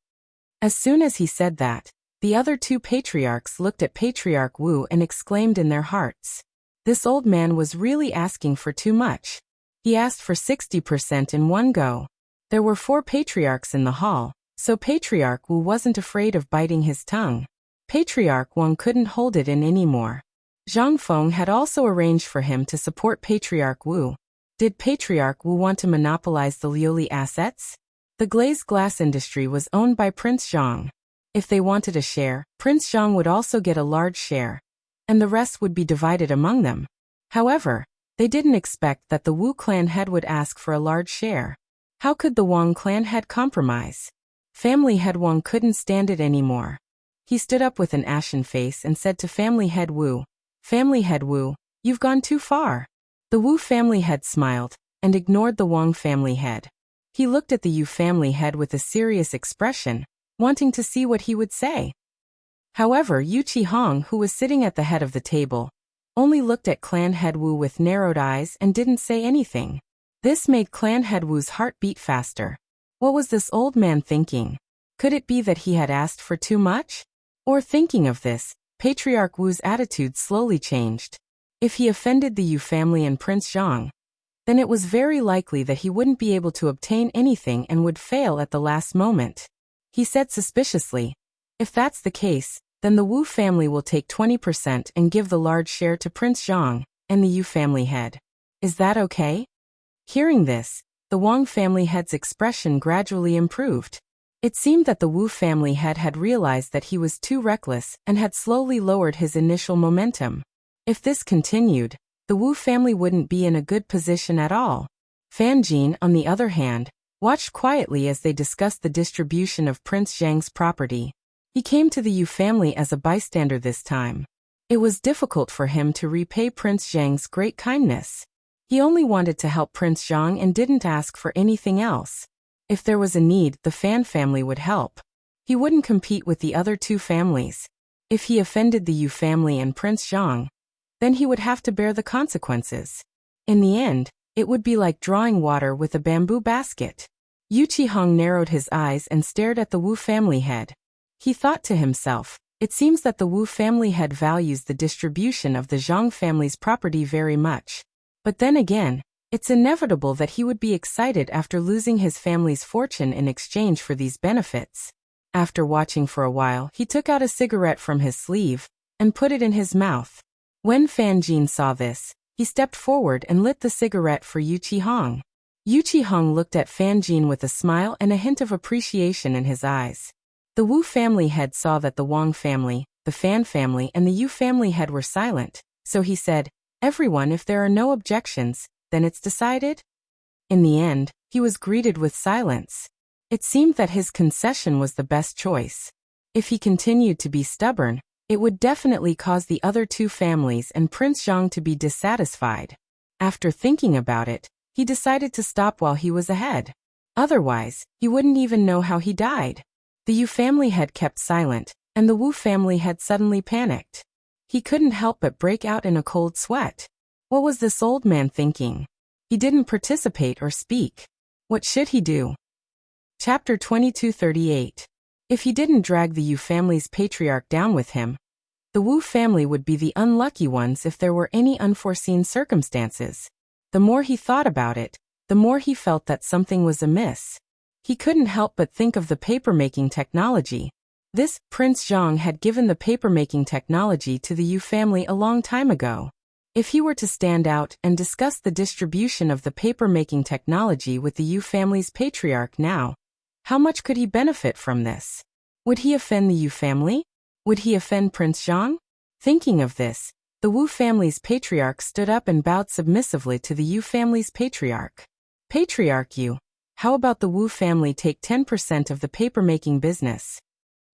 As soon as he said that, the other two patriarchs looked at Patriarch Wu and exclaimed in their hearts, "This old man was really asking for too much. He asked for 60% in one go." There were 4 patriarchs in the hall, so Patriarch Wu wasn't afraid of biting his tongue. Patriarch Wang couldn't hold it in anymore. Zhang Feng had also arranged for him to support Patriarch Wu. Did Patriarch Wu want to monopolize the Lioli assets? The glazed glass industry was owned by Prince Zhang. If they wanted a share, Prince Zhang would also get a large share, and the rest would be divided among them. However, they didn't expect that the Wu clan head would ask for a large share. How could the Wang clan head compromise? Family head Wang couldn't stand it anymore. He stood up with an ashen face and said to Family head Wu, "Family head Wu, you've gone too far." The Wu family head smiled and ignored the Wang family head. He looked at the Yu family head with a serious expression, wanting to see what he would say. However, Yu Qihong, who was sitting at the head of the table, only looked at clan head Wu with narrowed eyes and didn't say anything. This made clan head Wu's heart beat faster. What was this old man thinking? Could it be that he had asked for too much? Or thinking of this, Patriarch Wu's attitude slowly changed. If he offended the Yu family and Prince Zhang, then it was very likely that he wouldn't be able to obtain anything and would fail at the last moment. He said suspiciously, "If that's the case, then the Wu family will take 20% and give the large share to Prince Zhang and the Yu family head. Is that okay?" Hearing this, the Wang family head's expression gradually improved. It seemed that the Wu family head had realized that he was too reckless and had slowly lowered his initial momentum. If this continued, the Wu family wouldn't be in a good position at all. Fan Jin, on the other hand, watched quietly as they discussed the distribution of Prince Zhang's property. He came to the Yu family as a bystander this time. It was difficult for him to repay Prince Zhang's great kindness. He only wanted to help Prince Zhang and didn't ask for anything else. If there was a need, the Fan family would help. He wouldn't compete with the other two families. If he offended the Yu family and Prince Zhang, then he would have to bear the consequences. In the end, it would be like drawing water with a bamboo basket. Yu Qihong narrowed his eyes and stared at the Wu family head. He thought to himself, it seems that the Wu family head values the distribution of the Zhang family's property very much. But then again, it's inevitable that he would be excited after losing his family's fortune in exchange for these benefits. After watching for a while, he took out a cigarette from his sleeve and put it in his mouth. When Fan Jin saw this, he stepped forward and lit the cigarette for Yu Qihong. Yu Qihong looked at Fan Jin with a smile and a hint of appreciation in his eyes. The Wu family head saw that the Wang family, the Fan family and the Yu family head were silent, so he said, "Everyone, if there are no objections, then it's decided?" In the end, he was greeted with silence. It seemed that his concession was the best choice. If he continued to be stubborn, it would definitely cause the other two families and Prince Zhang to be dissatisfied. After thinking about it, he decided to stop while he was ahead. Otherwise, he wouldn't even know how he died. The Yu family head kept silent, and the Wu family head suddenly panicked. He couldn't help but break out in a cold sweat. What was this old man thinking? He didn't participate or speak. What should he do? Chapter 2238. If he didn't drag the Yu family's patriarch down with him, the Wu family would be the unlucky ones if there were any unforeseen circumstances. The more he thought about it, the more he felt that something was amiss. He couldn't help but think of the paper-making technology. This Prince Zhang had given the paper-making technology to the Yu family a long time ago. If he were to stand out and discuss the distribution of the paper-making technology with the Yu family's patriarch now, how much could he benefit from this? Would he offend the Yu family? Would he offend Prince Zhang? Thinking of this, the Wu family's patriarch stood up and bowed submissively to the Yu family's patriarch. "Patriarch Yu, how about the Wu family take 10% of the paper-making business?"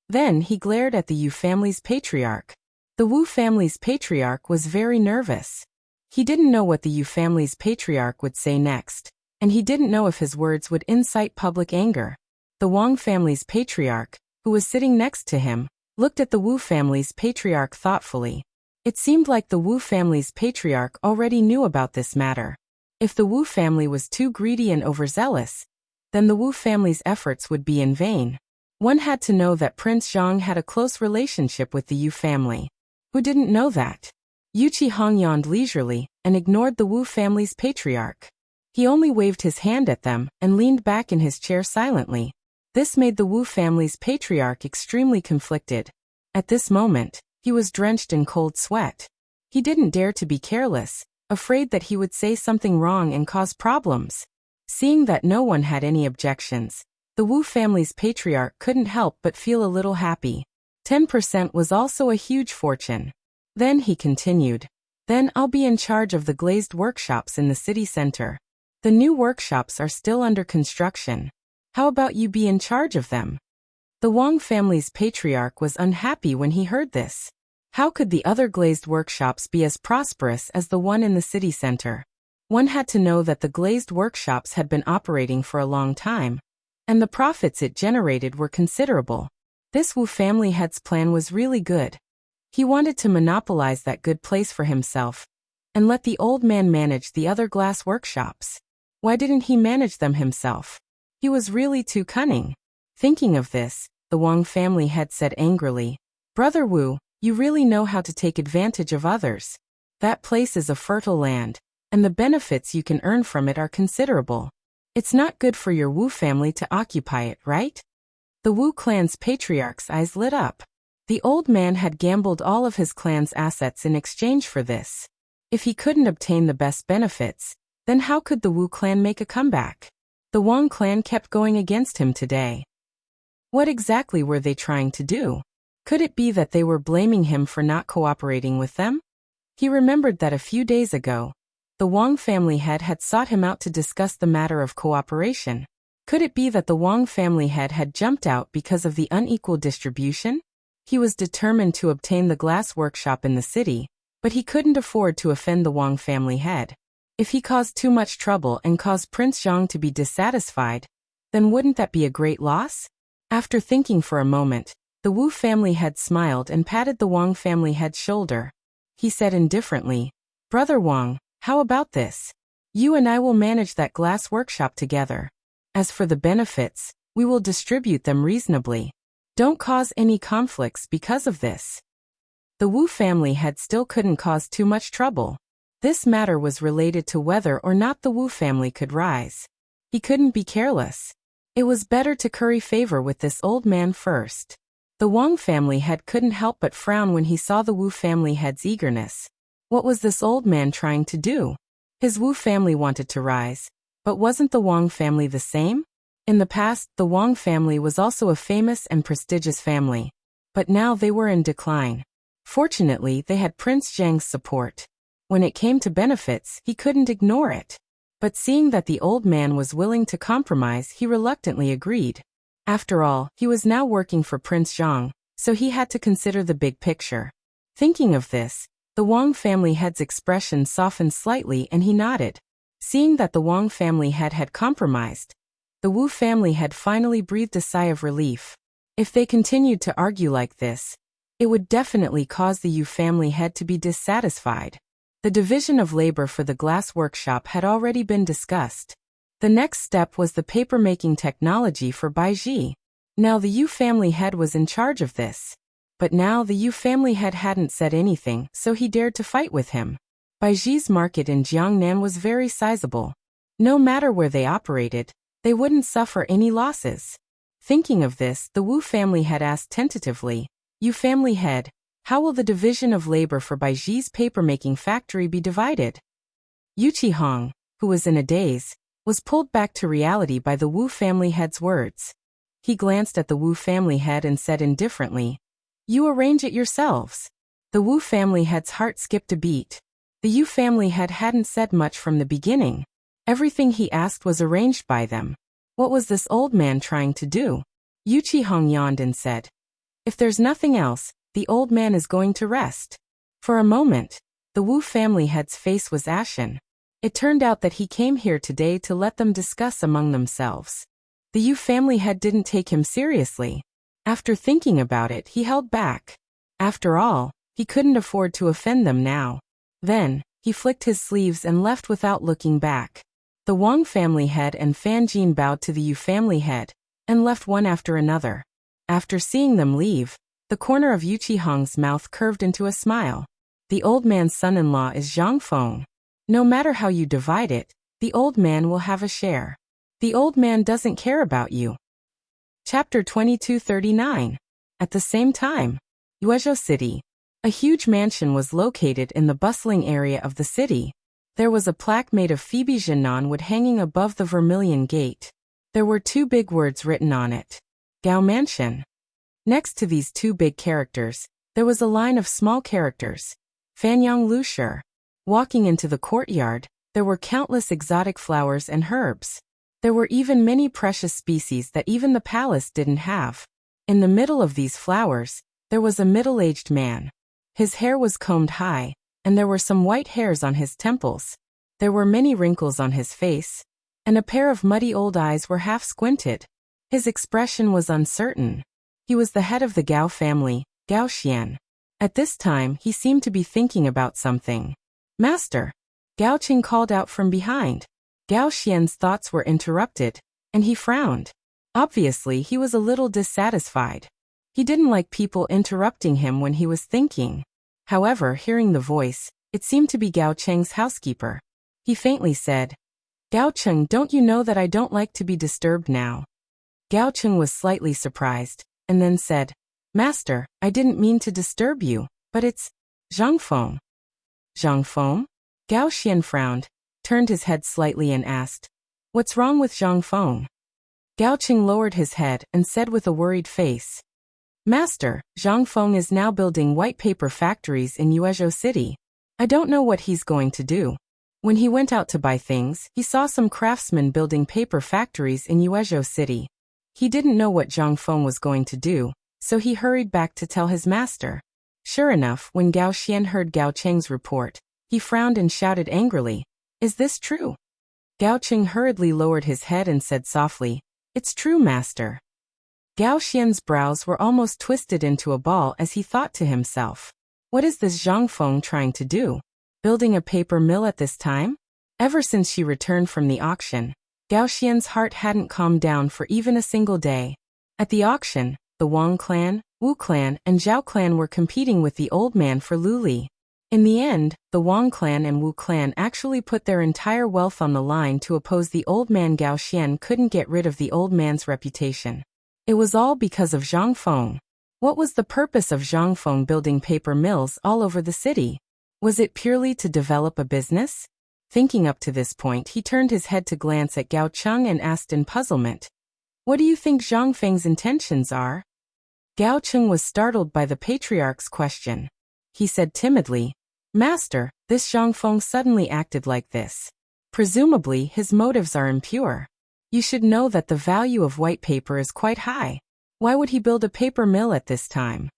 Then he glared at the Yu family's patriarch. The Wu family's patriarch was very nervous. He didn't know what the Yu family's patriarch would say next, and he didn't know if his words would incite public anger. The Wang family's patriarch, who was sitting next to him, looked at the Wu family's patriarch thoughtfully. It seemed like the Wu family's patriarch already knew about this matter. If the Wu family was too greedy and overzealous, then the Wu family's efforts would be in vain. One had to know that Prince Zhang had a close relationship with the Yu family. Who didn't know that? Yu Qihong yawned leisurely and ignored the Wu family's patriarch. He only waved his hand at them and leaned back in his chair silently. This made the Wu family's patriarch extremely conflicted. At this moment, he was drenched in cold sweat. He didn't dare to be careless, afraid that he would say something wrong and cause problems. Seeing that no one had any objections, the Wu family's patriarch couldn't help but feel a little happy. 10% was also a huge fortune. Then he continued, "Then I'll be in charge of the glazed workshops in the city center. The new workshops are still under construction. How about you be in charge of them?" The Wang family's patriarch was unhappy when he heard this. How could the other glazed workshops be as prosperous as the one in the city center? One had to know that the glazed workshops had been operating for a long time, and the profits it generated were considerable. This Wu family head's plan was really good. He wanted to monopolize that good place for himself, and let the old man manage the other glass workshops. Why didn't he manage them himself? He was really too cunning. Thinking of this, the Wang family head said angrily, "Brother Wu, you really know how to take advantage of others. That place is a fertile land, and the benefits you can earn from it are considerable. It's not good for your Wu family to occupy it, right? The Wu clan's patriarch's eyes lit up. The old man had gambled all of his clan's assets in exchange for this. If he couldn't obtain the best benefits, then how could the Wu clan make a comeback? The Wang clan kept going against him today. What exactly were they trying to do? Could it be that they were blaming him for not cooperating with them? He remembered that a few days ago, the Wang family head had sought him out to discuss the matter of cooperation. Could it be that the Wang family head had jumped out because of the unequal distribution? He was determined to obtain the glass workshop in the city, but he couldn't afford to offend the Wang family head. If he caused too much trouble and caused Prince Zhang to be dissatisfied, then wouldn't that be a great loss? After thinking for a moment, the Wu family head smiled and patted the Wang family head's shoulder. He said indifferently, "Brother Wang, how about this? You and I will manage that glass workshop together. As for the benefits, we will distribute them reasonably. Don't cause any conflicts because of this." The Wu family head still couldn't cause too much trouble. This matter was related to whether or not the Wu family could rise. He couldn't be careless. It was better to curry favor with this old man first. The Wang family head couldn't help but frown when he saw the Wu family head's eagerness. What was this old man trying to do? His Wu family wanted to rise, but wasn't the Wang family the same? In the past, the Wang family was also a famous and prestigious family, but now they were in decline. Fortunately, they had Prince Zhang's support. When it came to benefits, he couldn't ignore it. But seeing that the old man was willing to compromise, he reluctantly agreed. After all, he was now working for Prince Zhang, so he had to consider the big picture. Thinking of this, the Wang family head's expression softened slightly and he nodded. Seeing that the Wang family head had compromised, the Wu family had finally breathed a sigh of relief. If they continued to argue like this, it would definitely cause the Yu family head to be dissatisfied. The division of labor for the glass workshop had already been discussed. The next step was the paper-making technology for Baiji. Now the Yu family head was in charge of this. But now the Yu family head hadn't said anything, so he dared to fight with him. Baiji's market in Jiangnan was very sizable. No matter where they operated, they wouldn't suffer any losses. Thinking of this, the Wu family head asked tentatively, "Yu family head, how will the division of labor for Baiji's paper-making factory be divided?" Yu Qihong, who was in a daze, was pulled back to reality by the Wu family head's words. He glanced at the Wu family head and said indifferently, "You arrange it yourselves." The Wu family head's heart skipped a beat. The Yu family head hadn't said much from the beginning. Everything he asked was arranged by them. What was this old man trying to do? Yu Qihong yawned and said, "If there's nothing else, the old man is going to rest." For a moment, the Wu family head's face was ashen. It turned out that he came here today to let them discuss among themselves. The Yu family head didn't take him seriously. After thinking about it, he held back. After all, he couldn't afford to offend them now. Then, he flicked his sleeves and left without looking back. The Wang family head and Fan Jin bowed to the Yu family head, and left one after another. After seeing them leave, the corner of Yu Qihong's mouth curved into a smile. The old man's son-in-law is Zhang Feng. No matter how you divide it, the old man will have a share. The old man doesn't care about you. Chapter 2239. At the same time, Yuezhou City. A huge mansion was located in the bustling area of the city. There was a plaque made of Phoebe Jinan wood hanging above the Vermilion Gate. There were two big words written on it. Gao Mansion. Next to these two big characters, there was a line of small characters. Fanyang Lushi. Walking into the courtyard, there were countless exotic flowers and herbs. There were even many precious species that even the palace didn't have. In the middle of these flowers, there was a middle-aged man. His hair was combed high, and there were some white hairs on his temples. There were many wrinkles on his face, and a pair of muddy old eyes were half squinted. His expression was uncertain. He was the head of the Gao family, Gao Xian. At this time, he seemed to be thinking about something. "Master!" Gao Qing called out from behind. Gao Xian's thoughts were interrupted, and he frowned. Obviously, he was a little dissatisfied. He didn't like people interrupting him when he was thinking. However, hearing the voice, It seemed to be Gao Cheng's housekeeper. He faintly said, "Gao Cheng, don't you know that I don't like to be disturbed now?" Gao Cheng was slightly surprised, and then said, "Master, I didn't mean to disturb you, but it's Zhang Feng." Zhang Feng? Gao Xian frowned, turned his head slightly and asked, "What's wrong with Zhang Feng?" Gao Cheng lowered his head and said with a worried face, "Master, Zhang Feng is now building white paper factories in Yuezhou City. I don't know what he's going to do. When he went out to buy things, he saw some craftsmen building paper factories in Yuezhou City. He didn't know what Zhang Feng was going to do, so he hurried back to tell his master." Sure enough, when Gao Xian heard Gao Cheng's report, he frowned and shouted angrily, "Is this true?" Gao Cheng hurriedly lowered his head and said softly, "It's true, master." Gao Xian's brows were almost twisted into a ball as he thought to himself, "What is this Zhang Feng trying to do? Building a paper mill at this time?" Ever since she returned from the auction, Gao Xian's heart hadn't calmed down for even a single day. At the auction, the Wang clan, Wu clan, and Zhao clan were competing with the old man for Lu Li. In the end, the Wang clan and Wu clan actually put their entire wealth on the line to oppose the old man. Gao Xian couldn't get rid of the old man's reputation. It was all because of Zhang Feng. What was the purpose of Zhang Feng building paper mills all over the city? Was it purely to develop a business? Thinking up to this point, he turned his head to glance at Gao Cheng and asked in puzzlement, "What do you think Zhang Feng's intentions are?" Gao Cheng was startled by the patriarch's question. He said timidly, "Master, this Zhang Feng suddenly acted like this. Presumably, his motives are impure. You should know that the value of white paper is quite high. Why would he build a paper mill at this time?"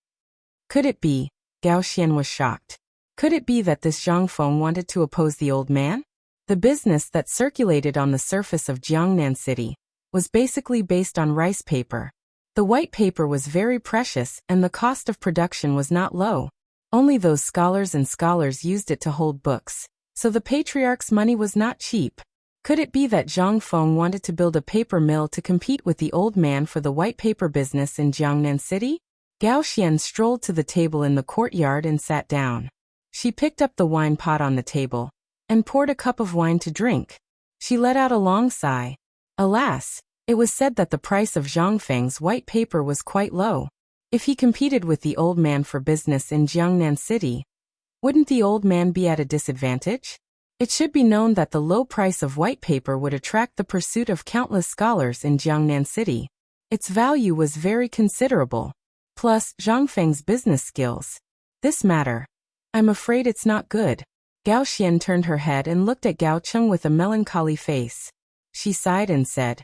Could it be? Gao Xian was shocked. Could it be that this Zhang Feng wanted to oppose the old man? The business that circulated on the surface of Jiangnan City was basically based on rice paper. The white paper was very precious and the cost of production was not low. Only those scholars used it to hold books, so the patriarch's money was not cheap. Could it be that Zhang Feng wanted to build a paper mill to compete with the old man for the white paper business in Jiangnan City? Gao Xian strolled to the table in the courtyard and sat down. She picked up the wine pot on the table and poured a cup of wine to drink. She let out a long sigh. Alas, it was said that the price of Zhang Feng's white paper was quite low. If he competed with the old man for business in Jiangnan City, wouldn't the old man be at a disadvantage? It should be known that the low price of white paper would attract the pursuit of countless scholars in Jiangnan City. Its value was very considerable. Plus, Zhang Feng's business skills. This matter. I'm afraid it's not good. Gao Xian turned her head and looked at Gao Cheng with a melancholy face. She sighed and said,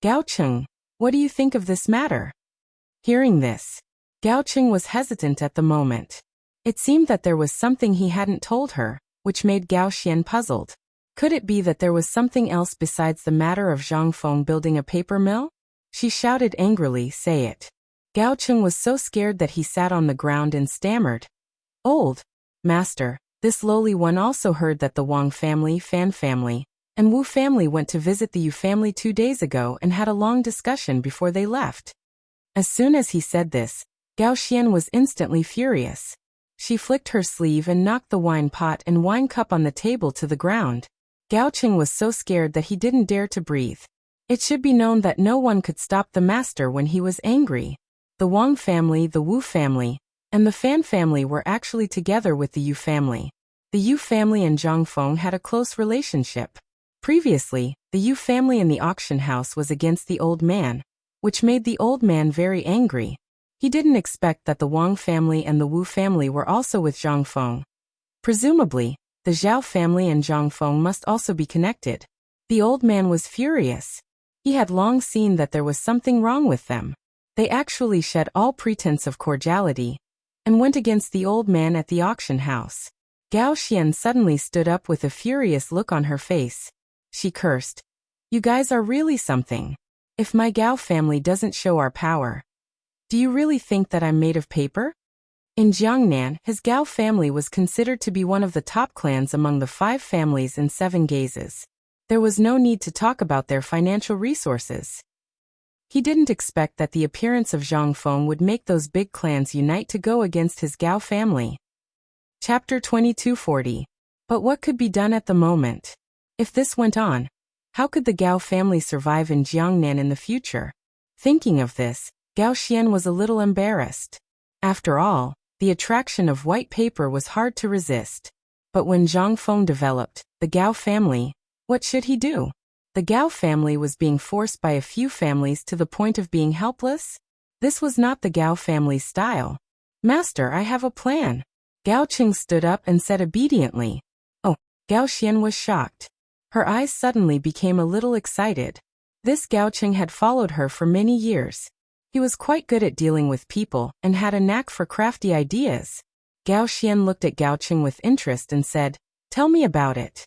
"Gao Cheng, what do you think of this matter?" Hearing this, Gao Cheng was hesitant at the moment. It seemed that there was something he hadn't told her, which made Gao Xian puzzled. Could it be that there was something else besides the matter of Zhang Feng building a paper mill? She shouted angrily, "Say it." Gao Cheng was so scared that he sat on the ground and stammered, "Old Master, this lowly one also heard that the Wang family, Fan family, and Wu family went to visit the Yu family 2 days ago and had a long discussion before they left." As soon as he said this, Gao Xian was instantly furious. She flicked her sleeve and knocked the wine pot and wine cup on the table to the ground. Gao Cheng was so scared that he didn't dare to breathe. It should be known that no one could stop the master when he was angry. The Wang family, the Wu family, and the Fan family were actually together with the Yu family. The Yu family and Zhang Feng had a close relationship. Previously, the Yu family in the auction house was against the old man, which made the old man very angry. He didn't expect that the Wang family and the Wu family were also with Zhang Feng. Presumably, the Zhao family and Zhang Feng must also be connected. The old man was furious. He had long seen that there was something wrong with them. They actually shed all pretense of cordiality and went against the old man at the auction house. Gao Xian suddenly stood up with a furious look on her face. She cursed, "You guys are really something. If my Gao family doesn't show our power, do you really think that I'm made of paper?" In Jiangnan, his Gao family was considered to be one of the top clans among the 5 families in 7 gazes. There was no need to talk about their financial resources. He didn't expect that the appearance of Zhang Feng would make those big clans unite to go against his Gao family. Chapter 2240. But what could be done at the moment? If this went on, how could the Gao family survive in Jiangnan in the future? Thinking of this, Gao Xian was a little embarrassed. After all, the attraction of white paper was hard to resist. But when Zhang Feng developed the Gao family, what should he do? The Gao family was being forced by a few families to the point of being helpless. This was not the Gao family's style. Master, I have a plan. Gao Qing stood up and said obediently. Oh, Gao Xian was shocked. Her eyes suddenly became a little excited. This Gao Qing had followed her for many years. He was quite good at dealing with people and had a knack for crafty ideas. Gao Xian looked at Gao Qing with interest and said, "Tell me about it."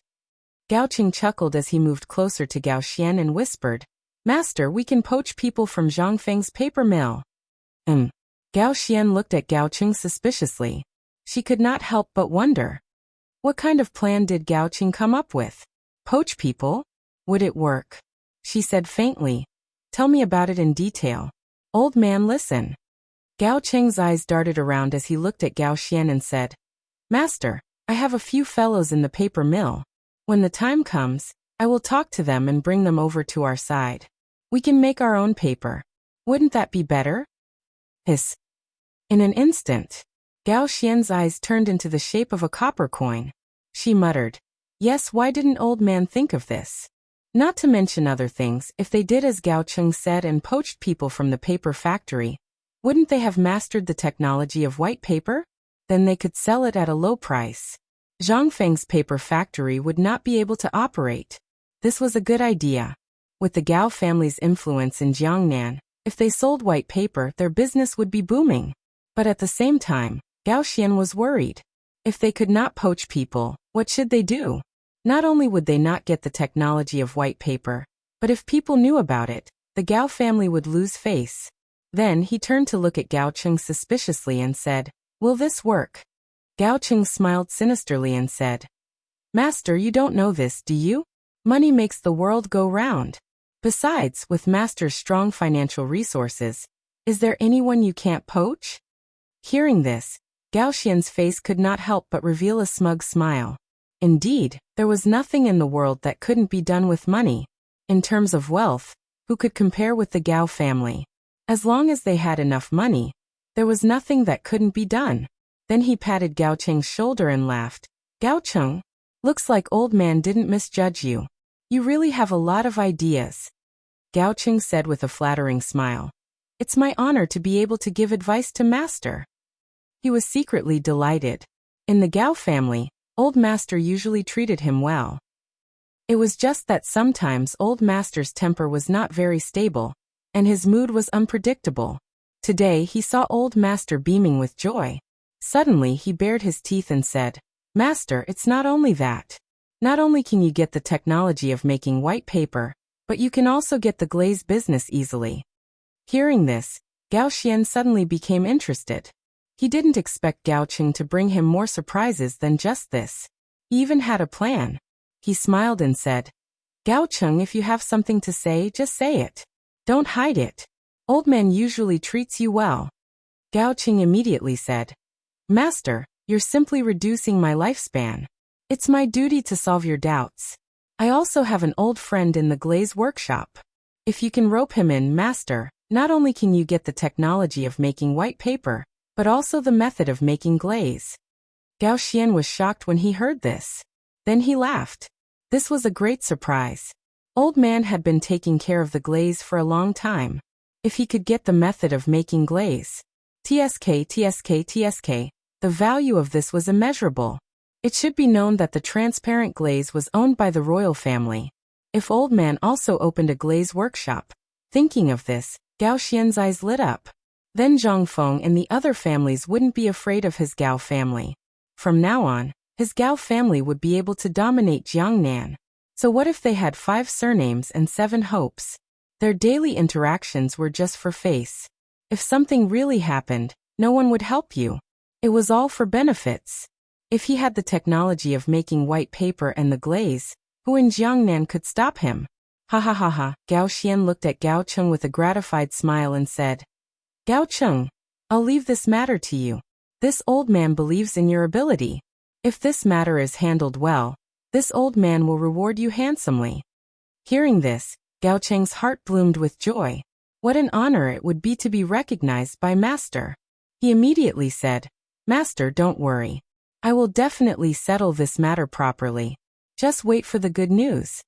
Gao Qing chuckled as he moved closer to Gao Xian and whispered, "Master, we can poach people from Zhang Feng's paper mill." Gao Xian looked at Gao Qing suspiciously. She could not help but wonder. What kind of plan did Gao Qing come up with? Poach people? Would it work? She said faintly, "Tell me about it in detail." Old man, listen. Gao Qing's eyes darted around as he looked at Gao Xian and said, "Master, I have a few fellows in the paper mill. When the time comes, I will talk to them and bring them over to our side. We can make our own paper. Wouldn't that be better?" Hiss. In an instant, Gao Xian's eyes turned into the shape of a copper coin. She muttered, "Yes, why didn't old man think of this? Not to mention other things, if they did as Gao Qing said and poached people from the paper factory, wouldn't they have mastered the technology of white paper? Then they could sell it at a low price. Zhang Feng's paper factory would not be able to operate. This was a good idea. With the Gao family's influence in Jiangnan, if they sold white paper, their business would be booming. But at the same time, Gao Xian was worried. If they could not poach people, what should they do? Not only would they not get the technology of white paper, but if people knew about it, the Gao family would lose face. Then he turned to look at Gao Qing suspiciously and said, "Will this work?" Gao Qing smiled sinisterly and said, "Master, you don't know this, do you? Money makes the world go round. Besides, with Master's strong financial resources, is there anyone you can't poach?" Hearing this, Gao Xian's face could not help but reveal a smug smile. Indeed, there was nothing in the world that couldn't be done with money. In terms of wealth, who could compare with the Gao family? As long as they had enough money, there was nothing that couldn't be done. Then he patted Gao Qing's shoulder and laughed. "Gao Qing, looks like old man didn't misjudge you. You really have a lot of ideas." Gao Qing said with a flattering smile, "It's my honor to be able to give advice to Master." He was secretly delighted. In the Gao family, old Master usually treated him well. It was just that sometimes old Master's temper was not very stable, and his mood was unpredictable. Today he saw old Master beaming with joy. Suddenly he bared his teeth and said, "Master, it's not only that. Not only can you get the technology of making white paper, but you can also get the glaze business easily." Hearing this, Gao Xian suddenly became interested. He didn't expect Gao Qing to bring him more surprises than just this. He even had a plan. He smiled and said, "Gao Qing, if you have something to say, just say it. Don't hide it. Old man usually treats you well." Gao Qing immediately said, "Master, you're simply reducing my lifespan. It's my duty to solve your doubts. I also have an old friend in the glaze workshop. If you can rope him in, Master, not only can you get the technology of making white paper, but also the method of making glaze." Gao Xian was shocked when he heard this. Then he laughed. This was a great surprise. Old man had been taking care of the glaze for a long time. If he could get the method of making glaze, TSK, the value of this was immeasurable. It should be known that the transparent glaze was owned by the royal family. If old man also opened a glaze workshop. Thinking of this, Gao Xian's eyes lit up. Then Zhang Feng and the other families wouldn't be afraid of his Gao family. From now on, his Gao family would be able to dominate Jiangnan. So what if they had 5 surnames and 7 hopes? Their daily interactions were just for face. If something really happened, no one would help you. It was all for benefits. If he had the technology of making white paper and the glaze, who in Jiangnan could stop him? Ha ha ha ha. Gao Xian looked at Gao Qing with a gratified smile and said, "Gao Qing, I'll leave this matter to you. This old man believes in your ability. If this matter is handled well, this old man will reward you handsomely. Hearing this, Gao Cheng's heart bloomed with joy. What an honor it would be to be recognized by Master. He immediately said, Master, don't worry. I will definitely settle this matter properly. Just wait for the good news.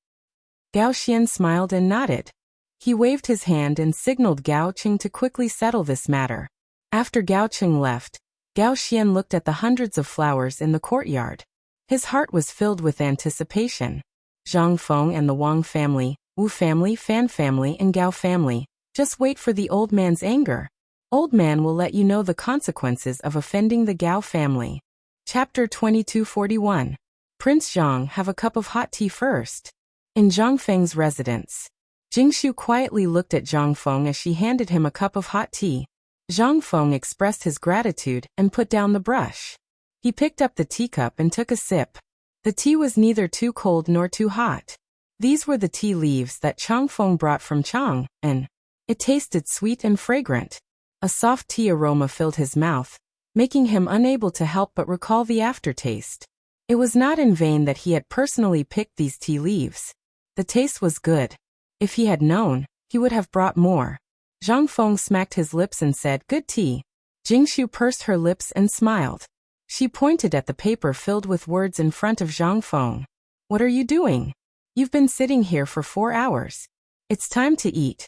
Gao Xian smiled and nodded. He waved his hand and signaled Gao Cheng to quickly settle this matter. After Gao Cheng left, Gao Xian looked at the hundreds of flowers in the courtyard. His heart was filled with anticipation. Zhang Feng and the Wang family, Wu family, Fan family and Gao family. Just wait for the old man's anger. Old man will let you know the consequences of offending the Gao family. Chapter 2241. Prince Zhang, have a cup of hot tea first. In Zhang Feng's residence, Jingshu quietly looked at Zhang Feng as she handed him a cup of hot tea. Zhang Feng expressed his gratitude and put down the brush. He picked up the teacup and took a sip. The tea was neither too cold nor too hot. These were the tea leaves that Chang Feng brought from Chang, and it tasted sweet and fragrant. A soft tea aroma filled his mouth, making him unable to help but recall the aftertaste. It was not in vain that he had personally picked these tea leaves. The taste was good. If he had known, he would have brought more. Zhang Feng smacked his lips and said, Good tea. Jingshu pursed her lips and smiled. She pointed at the paper filled with words in front of Zhang Feng. What are you doing? You've been sitting here for 4 hours. It's time to eat.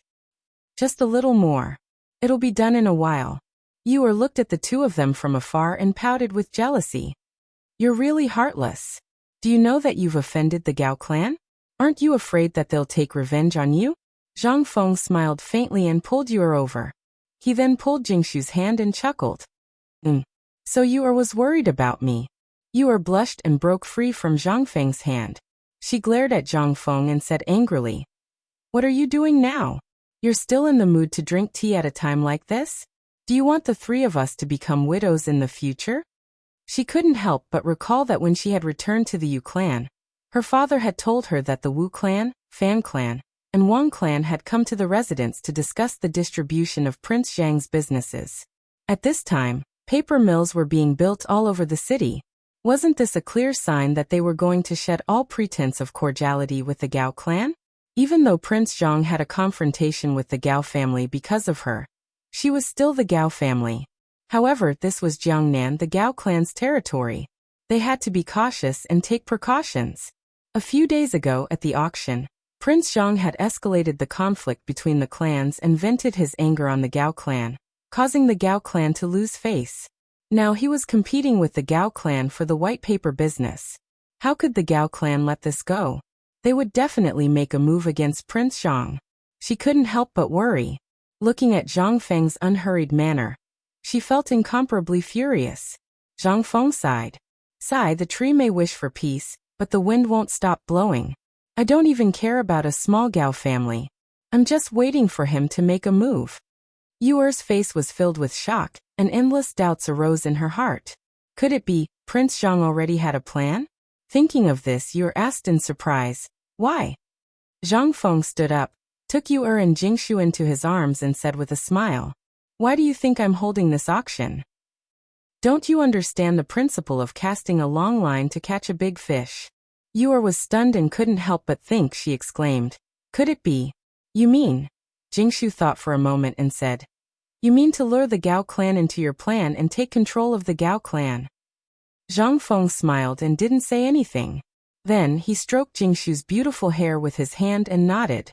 Just a little more. It'll be done in a while. Yu'er looked at the two of them from afar and pouted with jealousy. You're really heartless. Do you know that you've offended the Gao clan? Aren't you afraid that they'll take revenge on you? Zhang Feng smiled faintly and pulled Yu'er over. He then pulled Jingshu's hand and chuckled. So Yu'er was worried about me. Yu'er blushed and broke free from Zhang Feng's hand. She glared at Zhang Feng and said angrily, What are you doing now? You're still in the mood to drink tea at a time like this? Do you want the three of us to become widows in the future? She couldn't help but recall that when she had returned to the Yu clan, her father had told her that the Wu clan, Fan clan, and Wang clan had come to the residence to discuss the distribution of Prince Zhang's businesses. At this time, paper mills were being built all over the city. Wasn't this a clear sign that they were going to shed all pretense of cordiality with the Gao clan? Even though Prince Zhang had a confrontation with the Gao family because of her, she was still the Gao family. However, this was Jiangnan, the Gao clan's territory. They had to be cautious and take precautions. A few days ago at the auction, Prince Zhang had escalated the conflict between the clans and vented his anger on the Gao clan, causing the Gao clan to lose face. Now he was competing with the Gao clan for the white paper business. How could the Gao clan let this go? They would definitely make a move against Prince Zhang. She couldn't help but worry. Looking at Zhang Feng's unhurried manner, she felt incomparably furious. Zhang Feng sighed. Sigh, the tree may wish for peace, but the wind won't stop blowing. I don't even care about a small Gao family. I'm just waiting for him to make a move. Yu'er's face was filled with shock, and endless doubts arose in her heart. Could it be, Prince Zhang already had a plan? Thinking of this, Yu'er asked in surprise, Why? Zhang Feng stood up, took Yu'er and Jingshu into his arms and said with a smile, Why do you think I'm holding this auction? Don't you understand the principle of casting a long line to catch a big fish? Yu'er was stunned and couldn't help but think. She exclaimed, Could it be? You mean? Jingshu thought for a moment and said, You mean to lure the Gao clan into your plan and take control of the Gao clan? Zhang Feng smiled and didn't say anything. Then he stroked Jingshu's beautiful hair with his hand and nodded.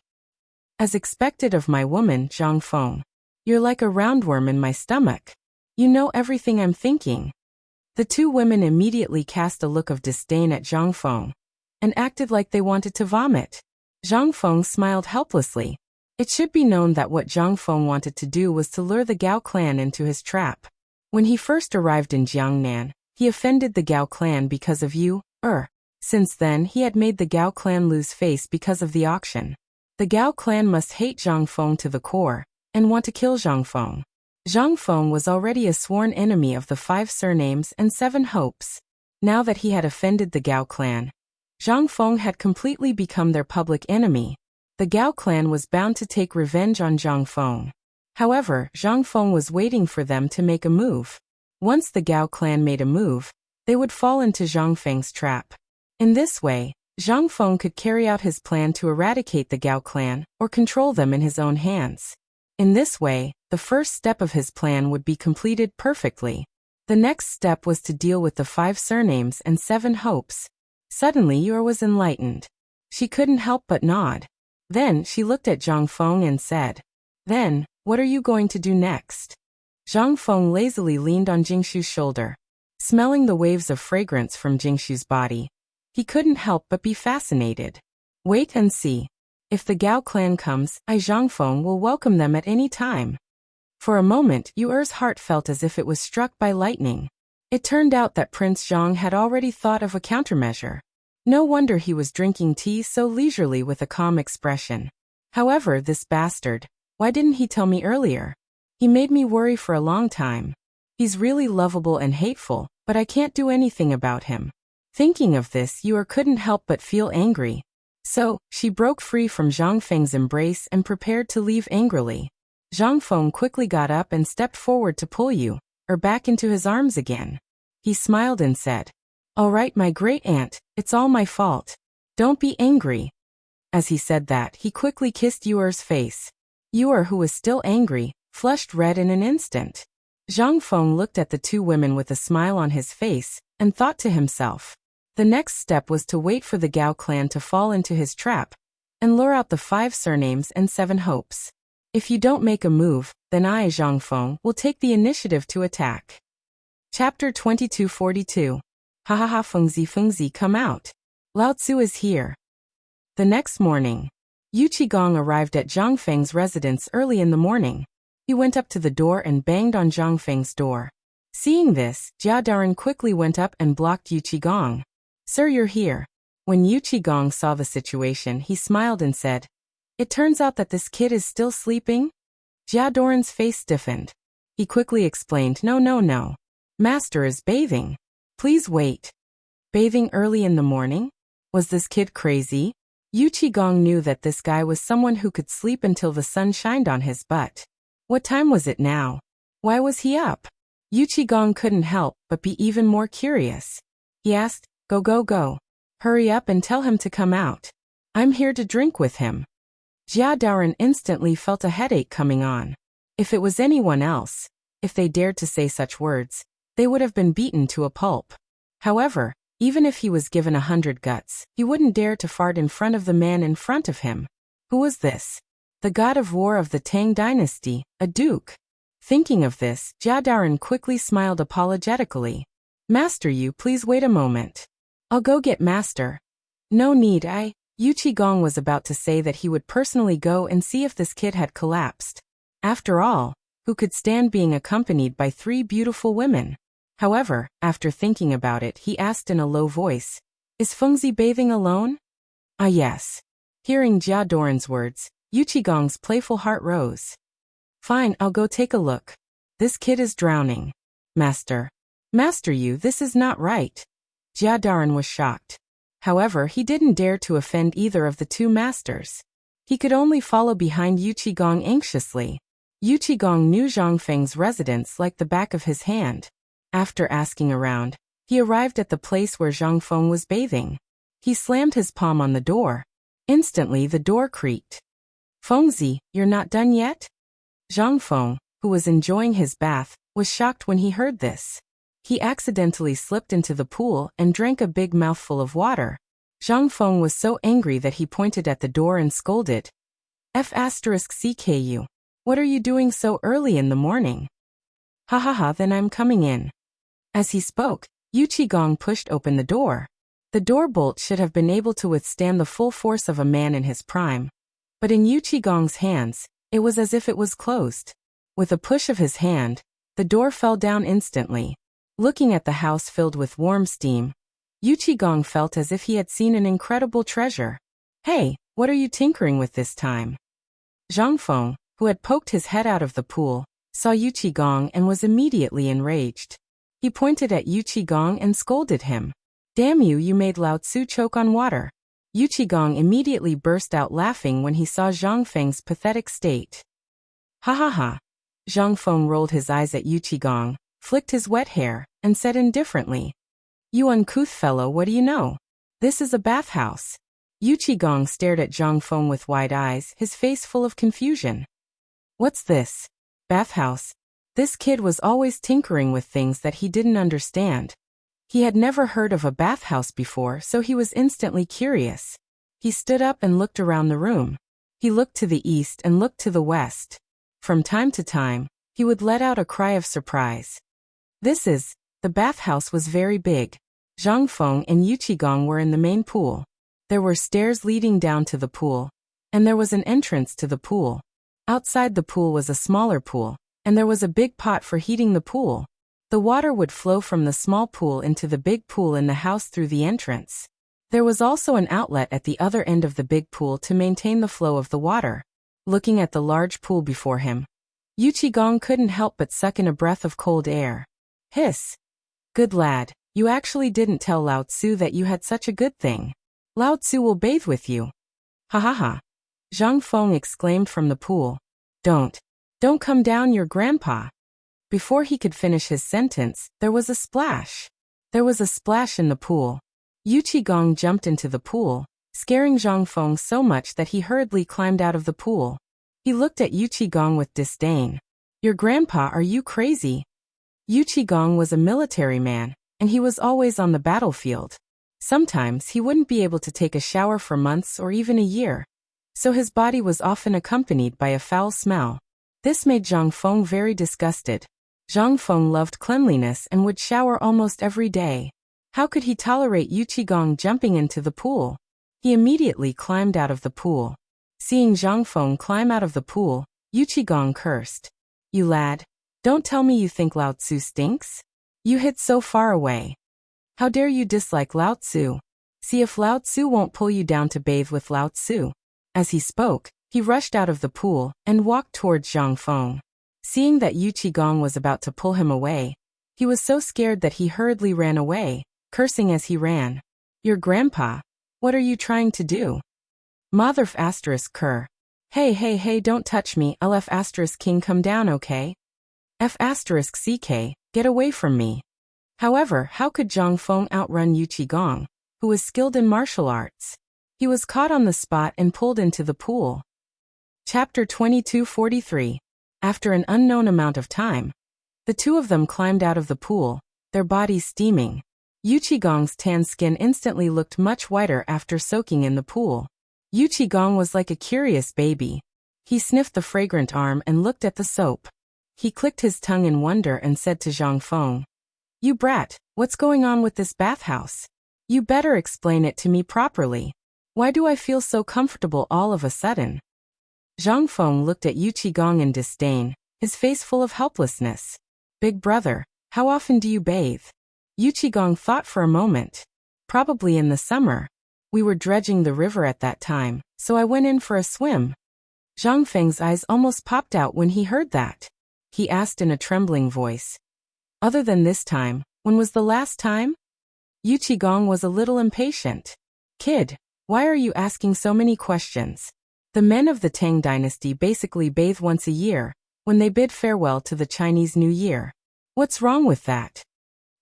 As expected of my woman, Zhang Feng. You're like a roundworm in my stomach. You know everything I'm thinking. The two women immediately cast a look of disdain at Zhang Feng and acted like they wanted to vomit. Zhang Feng smiled helplessly. It should be known that what Zhang Feng wanted to do was to lure the Gao clan into his trap. When he first arrived in Jiangnan, he offended the Gao clan because of Yu'er. Since then, he had made the Gao clan lose face because of the auction. The Gao clan must hate Zhang Feng to the core and want to kill Zhang Feng. Zhang Feng was already a sworn enemy of the 5 surnames and 7 hopes. Now that he had offended the Gao clan, Zhang Feng had completely become their public enemy. The Gao clan was bound to take revenge on Zhang Feng. However, Zhang Feng was waiting for them to make a move. Once the Gao clan made a move, they would fall into Zhang Feng's trap. In this way, Zhang Feng could carry out his plan to eradicate the Gao clan or control them in his own hands. In this way, the first step of his plan would be completed perfectly. The next step was to deal with the 5 surnames and 7 hopes. Suddenly Yor was enlightened. She couldn't help but nod. Then she looked at Zhang Feng and said, "Then, what are you going to do next?" Zhang Feng lazily leaned on Jingshu's shoulder, smelling the waves of fragrance from Jingshu's body. He couldn't help but be fascinated. Wait and see. If the Gao clan comes, I Zhang Feng will welcome them at any time. For a moment, Yuer's heart felt as if it was struck by lightning. It turned out that Prince Zhang had already thought of a countermeasure. No wonder he was drinking tea so leisurely with a calm expression. However, this bastard, why didn't he tell me earlier? He made me worry for a long time. He's really lovable and hateful, but I can't do anything about him. Thinking of this, Yuer couldn't help but feel angry. So, she broke free from Zhang Feng's embrace and prepared to leave angrily. Zhang Feng quickly got up and stepped forward to pull Yuer back into his arms again. He smiled and said, "All right, my great aunt, it's all my fault. Don't be angry." As he said that, he quickly kissed Yuer's face. Yuer, who was still angry, flushed red in an instant. Zhang Feng looked at the 2 women with a smile on his face and thought to himself. The next step was to wait for the Gao clan to fall into his trap and lure out the 5 surnames and 7 hopes. If you don't make a move, then I, Zhang Feng, will take the initiative to attack. Chapter 2242. Hahaha, Fengzi, come out. Lao Tzu is here. The next morning, Yu Qigong arrived at Zhang Feng's residence early in the morning. He went up to the door and banged on Zhang Feng's door. Seeing this, Jia Daren quickly went up and blocked Yu Qigong. "Sir, you're here." When Yu Qigong saw the situation, he smiled and said, "It turns out that this kid is still sleeping?" Jia Daren's face stiffened. He quickly explained, No. Master is bathing. Please wait." Bathing early in the morning? Was this kid crazy? Yu Qigong knew that this guy was someone who could sleep until the sun shined on his butt. What time was it now? Why was he up? Yu Qigong couldn't help but be even more curious. He asked, Go. Hurry up and tell him to come out. I'm here to drink with him." Jia Daren instantly felt a headache coming on. If it was anyone else, if they dared to say such words, they would have been beaten to a pulp. However, even if he was given 100 guts, he wouldn't dare to fart in front of the man in front of him. Who was this? The god of war of the Tang dynasty, a duke. Thinking of this, Jia Daren quickly smiled apologetically. "Master, you please wait a moment. I'll go get Master." "No need, Yu Qigong was about to say that he would personally go and see if this kid had collapsed. After all, who could stand being accompanied by 3 beautiful women? However, after thinking about it, he asked in a low voice, "Is Fengzi bathing alone?" "Ah, yes." Hearing Jia Daren's words, Yu Qigong's playful heart rose. "Fine, I'll go take a look. This kid is drowning." Master, you, this is not right." Jia Daren was shocked. However, he didn't dare to offend either of the 2 masters. He could only follow behind Yu Qigong anxiously. Yu Qigong knew Zhang Feng's residence like the back of his hand. After asking around, he arrived at the place where Zhang Feng was bathing. He slammed his palm on the door. Instantly, the door creaked. "Fengzi, you're not done yet?" Zhang Feng, who was enjoying his bath, was shocked when he heard this. He accidentally slipped into the pool and drank a big mouthful of water. Zhang Feng was so angry that he pointed at the door and scolded. "F***CKU. What are you doing so early in the morning?" "Ha, then I'm coming in." As he spoke, Yu Qigong pushed open the door. The door bolt should have been able to withstand the full force of a man in his prime. But in Yu Qigong's hands, it was as if it was closed. With a push of his hand, the door fell down instantly. Looking at the house filled with warm steam, Yu Qigong felt as if he had seen an incredible treasure. "Hey, what are you tinkering with this time?" Zhang Feng, who had poked his head out of the pool, saw Yu Qigong and was immediately enraged. He pointed at Yu Qigong and scolded him. "Damn you, you made Lao Tzu choke on water." Yu Qigong immediately burst out laughing when he saw Zhang Feng's pathetic state. Ha. Zhang Feng rolled his eyes at Yu Qigong, flicked his wet hair, and said indifferently, You uncouth fellow, what do you know? This is a bathhouse. Yu Qigong stared at Zhang Feng with wide eyes, his face full of confusion. What's this? Bathhouse? This kid was always tinkering with things that he didn't understand. He had never heard of a bathhouse before, so he was instantly curious. He stood up and looked around the room. He looked to the east and looked to the west. From time to time, he would let out a cry of surprise. The bathhouse was very big. Zhang Feng and Yu Qigong were in the main pool. There were stairs leading down to the pool, and there was an entrance to the pool. Outside the pool was a smaller pool, and there was a big pot for heating the pool. The water would flow from the small pool into the big pool in the house through the entrance. There was also an outlet at the other end of the big pool to maintain the flow of the water. Looking at the large pool before him, Yu Qigong couldn't help but suck in a breath of cold air. Hiss. Good lad, you actually didn't tell Lao Tzu that you had such a good thing. Lao Tzu will bathe with you. Ha ha ha. Zhang Feng exclaimed from the pool. Don't come down, your grandpa. Before he could finish his sentence, there was a splash. There was a splash in the pool. Yu Qigong jumped into the pool, scaring Zhang Feng so much that he hurriedly climbed out of the pool. He looked at Yu Qigong with disdain. Your grandpa, are you crazy? Yu Qigong was a military man, and he was always on the battlefield. Sometimes he wouldn't be able to take a shower for months or even a year. So his body was often accompanied by a foul smell. This made Zhang Feng very disgusted. Zhang Feng loved cleanliness and would shower almost every day. How could he tolerate Yu Qigong jumping into the pool? He immediately climbed out of the pool. Seeing Zhang Feng climb out of the pool, Yu Qigong cursed. You lad, don't tell me you think Lao Tzu stinks? You hid so far away. How dare you dislike Lao Tzu? See if Lao Tzu won't pull you down to bathe with Lao Tzu. As he spoke, he rushed out of the pool and walked towards Zhang Feng. Seeing that Yu Qigong was about to pull him away, he was so scared that he hurriedly ran away, cursing as he ran. Your grandpa? What are you trying to do? Motherf asterisk cur. Hey, don't touch me, LF asterisk king, come down, okay? F asterisk CK, get away from me. However, how could Zhang Feng outrun Yu Qigong, who was skilled in martial arts? He was caught on the spot and pulled into the pool. Chapter 2243. After an unknown amount of time, the two of them climbed out of the pool, their bodies steaming. Yu Qigong's tan skin instantly looked much whiter after soaking in the pool. Yu Qigong was like a curious baby. He sniffed the fragrant arm and looked at the soap. He clicked his tongue in wonder and said to Zhang Feng, You brat, what's going on with this bathhouse? You better explain it to me properly. Why do I feel so comfortable all of a sudden? Zhang Feng looked at Yu Qigong in disdain, his face full of helplessness. Big brother, how often do you bathe? Yu Qigong thought for a moment. Probably in the summer. We were dredging the river at that time, so I went in for a swim. Zhang Feng's eyes almost popped out when he heard that. He asked in a trembling voice. Other than this time, when was the last time? Yu Qigong was a little impatient. Kid, why are you asking so many questions? The men of the Tang dynasty basically bathe once a year, when they bid farewell to the Chinese New Year. What's wrong with that?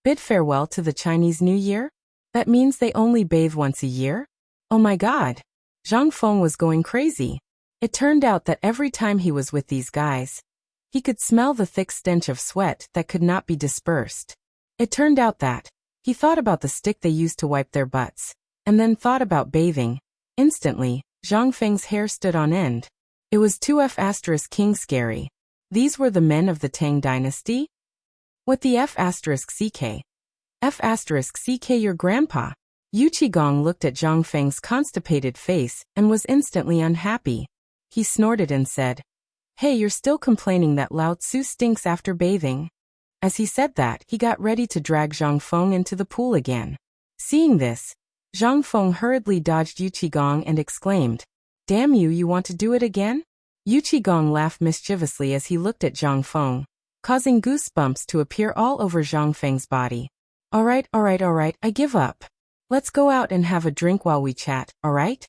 Bid farewell to the Chinese New Year? That means they only bathe once a year? Oh my god. Zhang Feng was going crazy. It turned out that every time he was with these guys, he could smell the thick stench of sweat that could not be dispersed. It turned out that he thought about the stick they used to wipe their butts, and then thought about bathing. Instantly, Zhang Feng's hair stood on end. It was too F asterisk king scary. These were the men of the Tang dynasty? What the F asterisk CK? F asterisk CK, your grandpa? Yu Qigong looked at Zhang Feng's constipated face and was instantly unhappy. He snorted and said, Hey, you're still complaining that Lao Tzu stinks after bathing? As he said that, he got ready to drag Zhang Feng into the pool again. Seeing this, Zhang Feng hurriedly dodged Yu Qigong and exclaimed, Damn you, you want to do it again? Yu Qigong laughed mischievously as he looked at Zhang Feng, causing goosebumps to appear all over Zhang Feng's body. Alright, I give up. Let's go out and have a drink while we chat, alright?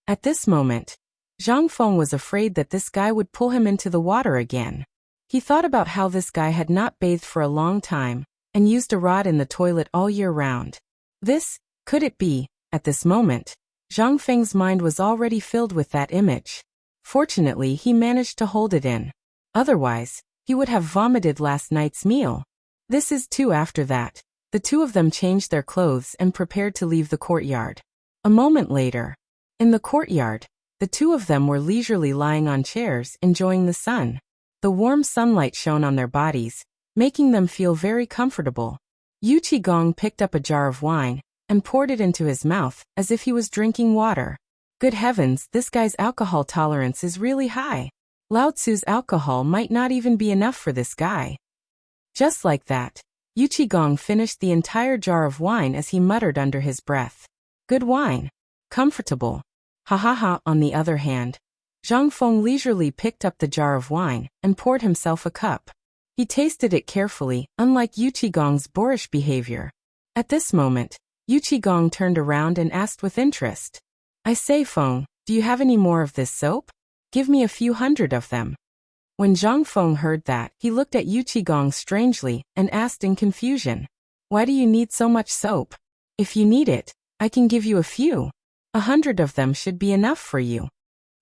At this moment, Zhang Feng was afraid that this guy would pull him into the water again. He thought about how this guy had not bathed for a long time, and used a rod in the toilet all year round. Could it be? At this moment, Zhang Feng's mind was already filled with that image. Fortunately, he managed to hold it in. Otherwise, he would have vomited last night's meal. This is too. After that, the two of them changed their clothes and prepared to leave the courtyard. A moment later, in the courtyard, the two of them were leisurely lying on chairs enjoying the sun. The warm sunlight shone on their bodies, making them feel very comfortable. Yu Qigong picked up a jar of wine and poured it into his mouth as if he was drinking water. Good heavens, this guy's alcohol tolerance is really high. Lao Tzu's alcohol might not even be enough for this guy. Just like that, Yu Qigong finished the entire jar of wine as he muttered under his breath. Good wine. Comfortable. Ha ha ha. On the other hand, Zhang Feng leisurely picked up the jar of wine and poured himself a cup. He tasted it carefully, unlike Yu Qigong's boorish behavior. At this moment, Yu Qigong turned around and asked with interest. I say, Feng, do you have any more of this soap? Give me a few hundred of them. When Zhang Feng heard that, he looked at Yu Qigong strangely and asked in confusion. Why do you need so much soap? If you need it, I can give you a few. 100 of them should be enough for you.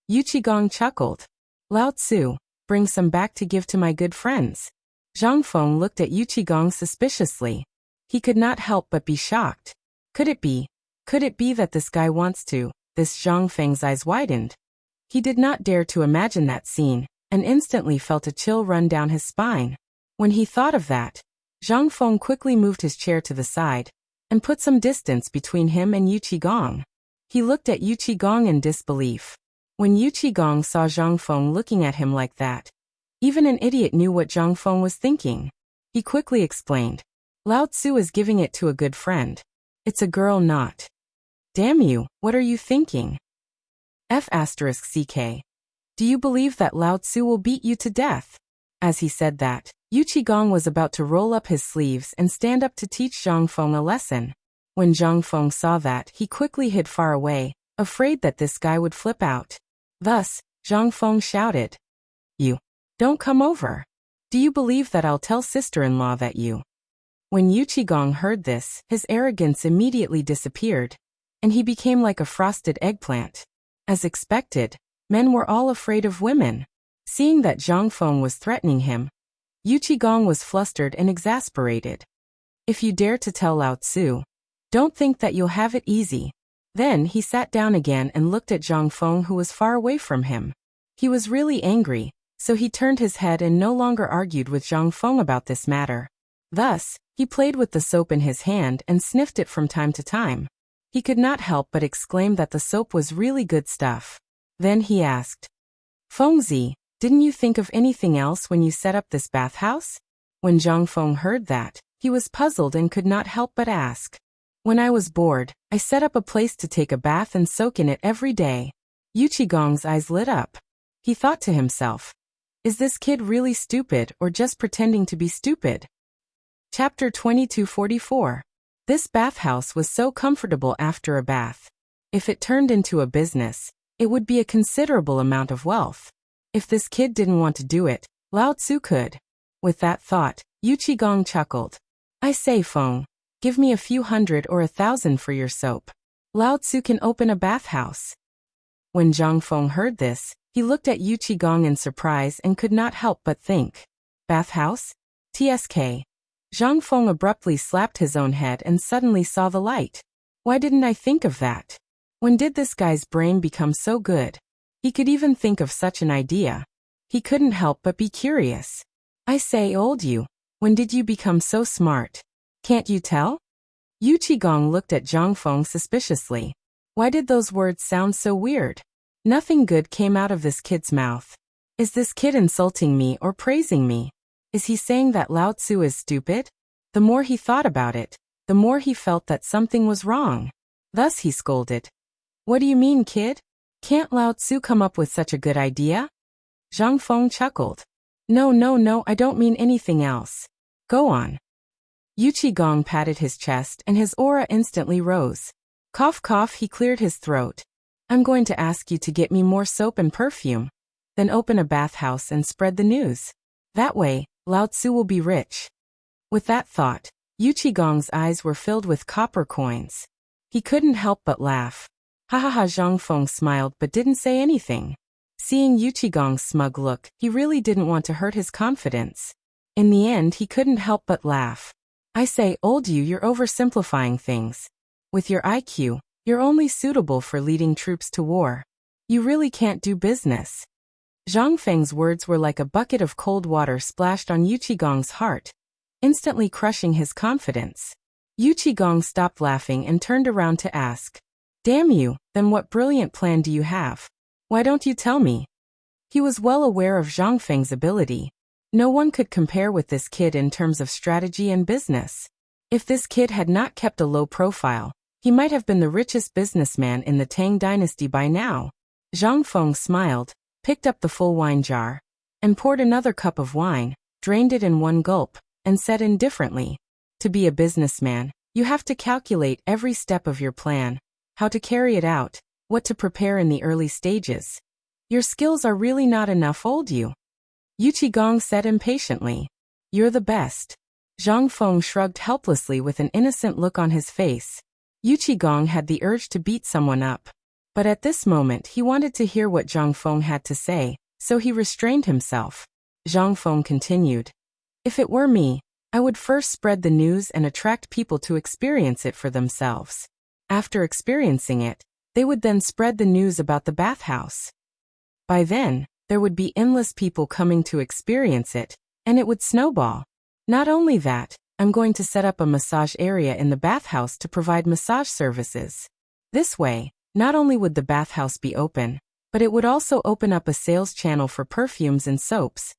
Yu Qigong chuckled. Lao Tzu, bring some back to give to my good friends. Zhang Feng looked at Yu Qigong suspiciously. He could not help but be shocked. Could it be that this guy wants to? This Zhang Feng's eyes widened. He did not dare to imagine that scene, and instantly felt a chill run down his spine. When he thought of that, Zhang Feng quickly moved his chair to the side, and put some distance between him and Yu Qigong. He looked at Yu Qigong in disbelief. When Yu Qigong saw Zhang Feng looking at him like that, even an idiot knew what Zhang Feng was thinking. He quickly explained. Lao Tzu is giving it to a good friend. It's a girl, not. Damn you, what are you thinking? F***ck. Do you believe that Lao Tzu will beat you to death? As he said that, Yu Qigong was about to roll up his sleeves and stand up to teach Zhang Feng a lesson. When Zhang Feng saw that, he quickly hid far away, afraid that this guy would flip out. Thus, Zhang Feng shouted. You. Don't come over. Do you believe that I'll tell sister-in-law that you? When Yu Qigong heard this, his arrogance immediately disappeared, and he became like a frosted eggplant. As expected, men were all afraid of women. Seeing that Zhang Feng was threatening him, Yu Qigong was flustered and exasperated. If you dare to tell Lao Tzu, don't think that you'll have it easy. Then he sat down again and looked at Zhang Feng, who was far away from him. He was really angry, so he turned his head and no longer argued with Zhang Feng about this matter. Thus, he played with the soap in his hand and sniffed it from time to time. He could not help but exclaim that the soap was really good stuff. Then he asked, Fengzi, didn't you think of anything else when you set up this bathhouse? When Zhang Feng heard that, he was puzzled and could not help but ask. When I was bored, I set up a place to take a bath and soak in it every day. Yu Qigong's eyes lit up. He thought to himself, is this kid really stupid or just pretending to be stupid? Chapter 2244. This bathhouse was so comfortable after a bath. If it turned into a business, it would be a considerable amount of wealth. If this kid didn't want to do it, Lao Tzu could. With that thought, Yu Qigong chuckled. I say, Feng, give me a few hundred or 1,000 for your soap. Lao Tzu can open a bathhouse. When Zhang Feng heard this, he looked at Yu Qigong in surprise and could not help but think. Bathhouse? TSK. Zhang Feng abruptly slapped his own head and suddenly saw the light. Why didn't I think of that? When did this guy's brain become so good? He could even think of such an idea. He couldn't help but be curious. I say, old you, when did you become so smart? Can't you tell? Yu Qigong looked at Zhang Feng suspiciously. Why did those words sound so weird? Nothing good came out of this kid's mouth. Is this kid insulting me or praising me? Is he saying that Lao Tzu is stupid? The more he thought about it, the more he felt that something was wrong. Thus he scolded. What do you mean, kid? Can't Lao Tzu come up with such a good idea? Zhang Feng chuckled. No, I don't mean anything else. Go on. Yu Qigong patted his chest and his aura instantly rose. Cough cough, he cleared his throat. I'm going to ask you to get me more soap and perfume. Then open a bathhouse and spread the news. That way, Lao Tzu will be rich. With that thought, Gong's eyes were filled with copper coins. He couldn't help but laugh. Ha ha ha. Zhang Feng smiled but didn't say anything. Seeing Gong's smug look, he really didn't want to hurt his confidence. In the end, he couldn't help but laugh. I say, old you're oversimplifying things. With your IQ, you're only suitable for leading troops to war. You really can't do business. Zhang Feng's words were like a bucket of cold water splashed on Gong's heart, instantly crushing his confidence. Gong stopped laughing and turned around to ask, "Damn you, then what brilliant plan do you have? Why don't you tell me?" He was well aware of Zhang Feng's ability. No one could compare with this kid in terms of strategy and business. If this kid had not kept a low profile, he might have been the richest businessman in the Tang dynasty by now. Zhang Feng smiled, picked up the full wine jar, and poured another cup of wine, drained it in one gulp, and said indifferently, "To be a businessman, you have to calculate every step of your plan, how to carry it out, what to prepare in the early stages. Your skills are really not enough, old you." Gong said impatiently, "You're the best." Zhang Feng shrugged helplessly with an innocent look on his face. Gong had the urge to beat someone up. But at this moment he wanted to hear what Zhang Feng had to say, so he restrained himself. Zhang Feng continued, "If it were me, I would first spread the news and attract people to experience it for themselves. After experiencing it, they would then spread the news about the bathhouse. By then, there would be endless people coming to experience it, and it would snowball. Not only that, I'm going to set up a massage area in the bathhouse to provide massage services. This way, not only would the bathhouse be open, but it would also open up a sales channel for perfumes and soaps."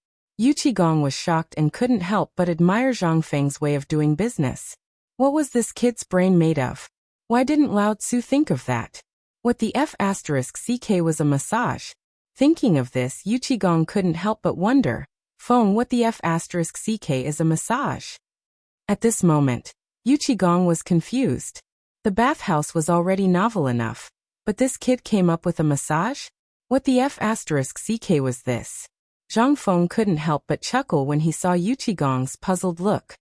Gong was shocked and couldn't help but admire Zhang Feng's way of doing business. What was this kid's brain made of? Why didn't Lao Tzu think of that? What the F***ck was a massage? Thinking of this, Gong couldn't help but wonder, "Feng, what the F***ck is a massage?" At this moment, Gong was confused. The bathhouse was already novel enough, but this kid came up with a massage? What the F***ck was this? Zhang Feng couldn't help but chuckle when he saw Gong's puzzled look.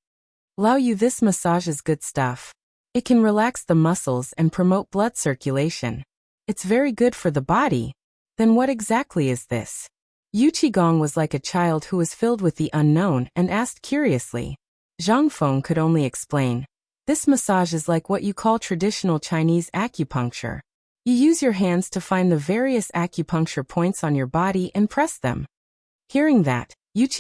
"Lao Yu, this massage is good stuff. It can relax the muscles and promote blood circulation. It's very good for the body. Then what exactly is this?" Gong was like a child who was filled with the unknown and asked curiously. Zhang Feng could only explain, "This massage is like what you call traditional Chinese acupuncture. You use your hands to find the various acupuncture points on your body and press them." Hearing that,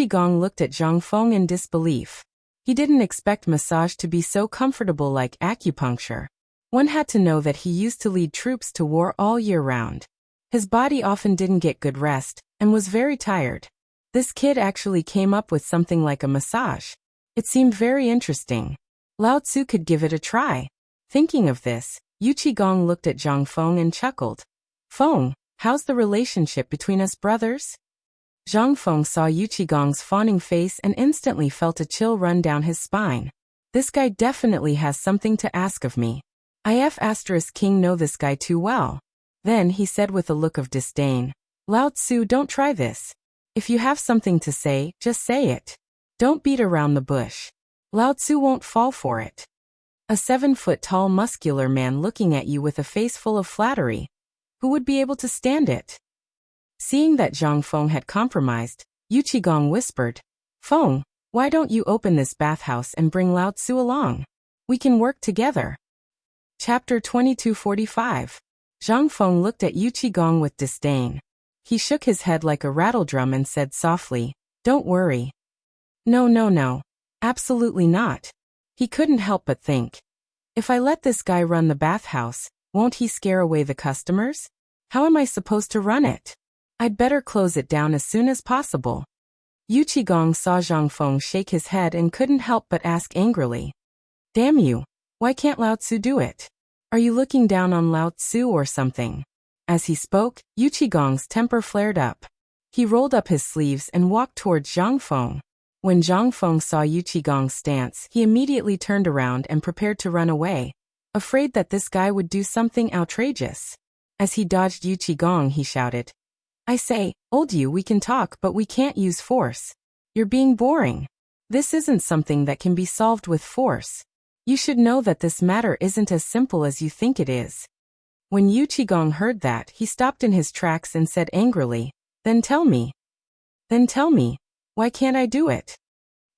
Gong looked at Zhang Feng in disbelief. He didn't expect massage to be so comfortable like acupuncture. One had to know that he used to lead troops to war all year round. His body often didn't get good rest, and was very tired. This kid actually came up with something like a massage. It seemed very interesting. Lao Tzu could give it a try. Thinking of this, Gong looked at Zhang Feng and chuckled. "Feng, how's the relationship between us brothers?" Zhang Feng saw Gong's fawning face and instantly felt a chill run down his spine. This guy definitely has something to ask of me. King know this guy too well. Then he said with a look of disdain, "Lao Tzu, don't try this. If you have something to say, just say it. Don't beat around the bush. Lao Tzu won't fall for it." A 7-foot-tall muscular man looking at you with a face full of flattery. Who would be able to stand it? Seeing that Zhang Feng had compromised, Gong whispered, "Feng, why don't you open this bathhouse and bring Lao Tzu along? We can work together." Chapter 2245. Zhang Feng looked at Gong with disdain. He shook his head like a rattledrum and said softly, "Don't worry. No. Absolutely not." He couldn't help but think, if I let this guy run the bathhouse, won't he scare away the customers? How am I supposed to run it? I'd better close it down as soon as possible. Gong saw Zhang Feng shake his head and couldn't help but ask angrily, "Damn you, why can't Lao Tzu do it? Are you looking down on Lao Tzu or something?" As he spoke, Gong's temper flared up. He rolled up his sleeves and walked towards Zhang Feng. When Zhang Feng saw Gong's stance, he immediately turned around and prepared to run away, afraid that this guy would do something outrageous. As he dodged Gong, he shouted, "I say, old you, we can talk but we can't use force. You're being boring. This isn't something that can be solved with force. You should know that this matter isn't as simple as you think it is. When Yu Qigong heard that, he stopped in his tracks and said angrily, Then tell me. Why can't I do it?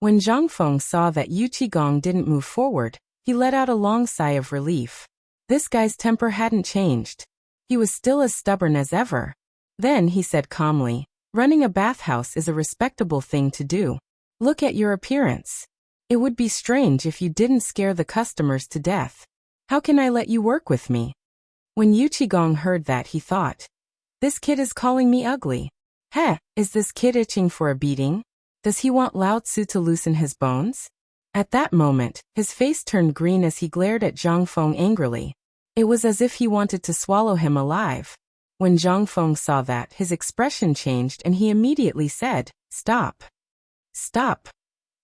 When Zhang Feng saw that Yu Qigong didn't move forward, he let out a long sigh of relief. This guy's temper hadn't changed. He was still as stubborn as ever. Then he said calmly, Running a bathhouse is a respectable thing to do. Look at your appearance. It would be strange if you didn't scare the customers to death. How can I let you work with me? When Yu Qigong heard that, he thought, This kid is calling me ugly. Heh, is this kid itching for a beating? Does he want Lao Tzu to loosen his bones? At that moment, his face turned green as he glared at Zhang Feng angrily. It was as if he wanted to swallow him alive. When Zhang Feng saw that, his expression changed and he immediately said, Stop. Stop.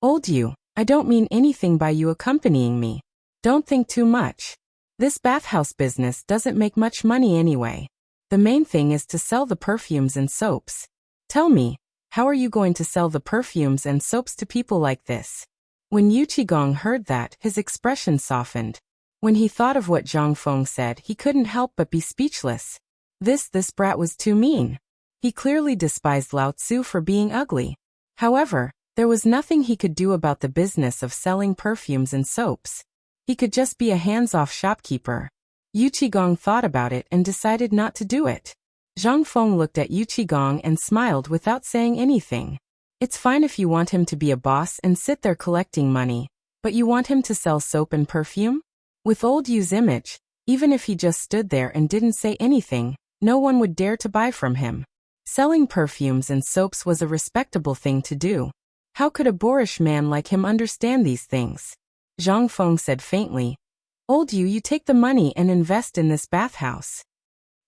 Old Yu, I don't mean anything by you accompanying me. Don't think too much. This bathhouse business doesn't make much money anyway. The main thing is to sell the perfumes and soaps. Tell me, how are you going to sell the perfumes and soaps to people like this? When Yu Qigong heard that, his expression softened. When he thought of what Zhang Feng said, he couldn't help but be speechless. This brat was too mean. He clearly despised Lao Tzu for being ugly. However, there was nothing he could do about the business of selling perfumes and soaps. He could just be a hands-off shopkeeper. Yu Qigong thought about it and decided not to do it. Zhang Feng looked at Yu Qigong and smiled without saying anything. It's fine if you want him to be a boss and sit there collecting money, but you want him to sell soap and perfume? With old Yu's image, even if he just stood there and didn't say anything, no one would dare to buy from him. Selling perfumes and soaps was a respectable thing to do. How could a boorish man like him understand these things? Zhang Feng said faintly, Old Yu, you take the money and invest in this bathhouse.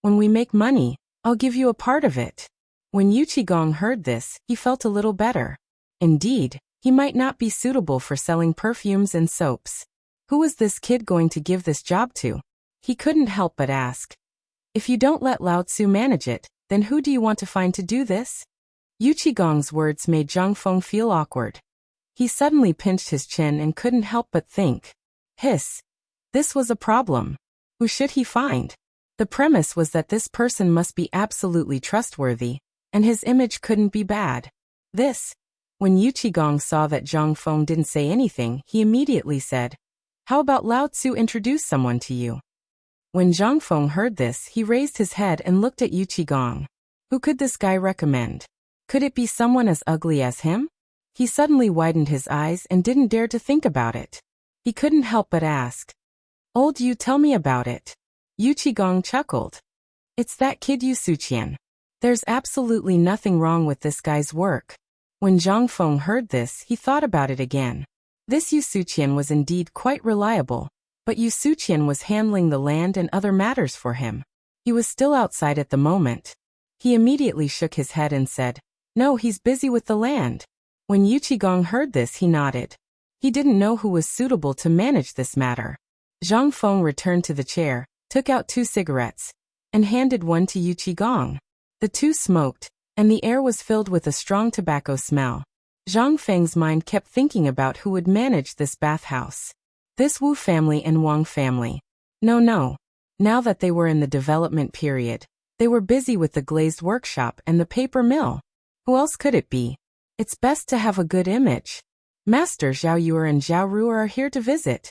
When we make money, I'll give you a part of it. When Yu Qigong heard this, he felt a little better. Indeed, he might not be suitable for selling perfumes and soaps. Who was this kid going to give this job to? He couldn't help but ask. If you don't let Lao Tzu manage it, then who do you want to find to do this? Yu Qigong's words made Zhang Feng feel awkward. He suddenly pinched his chin and couldn't help but think. Hiss. This was a problem. Who should he find? The premise was that this person must be absolutely trustworthy, and his image couldn't be bad. When Yu Qigong saw that Zhang Feng didn't say anything, he immediately said, How about Lao Tzu introduce someone to you? When Zhang Feng heard this, he raised his head and looked at Yu Qigong. Who could this guy recommend? Could it be someone as ugly as him? He suddenly widened his eyes and didn't dare to think about it. He couldn't help but ask. Old Yu, tell me about it. Yu Qigong chuckled. It's that kid Yu Suqian. There's absolutely nothing wrong with this guy's work. When Zhang Feng heard this, he thought about it again. This Yu Suqian was indeed quite reliable, but Yu Suqian was handling the land and other matters for him. He was still outside at the moment. He immediately shook his head and said, No, he's busy with the land. When Yu Qigong heard this, he nodded. He didn't know who was suitable to manage this matter. Zhang Feng returned to the chair, took out 2 cigarettes, and handed one to Yu Qigong. The two smoked, and the air was filled with a strong tobacco smell. Zhang Feng's mind kept thinking about who would manage this bathhouse. This Wu family and Wang family. No. Now that they were in the development period, they were busy with the glazed workshop and the paper mill. Who else could it be? It's best to have a good image. Master Zhao Yuer and Zhao Ruer are here to visit.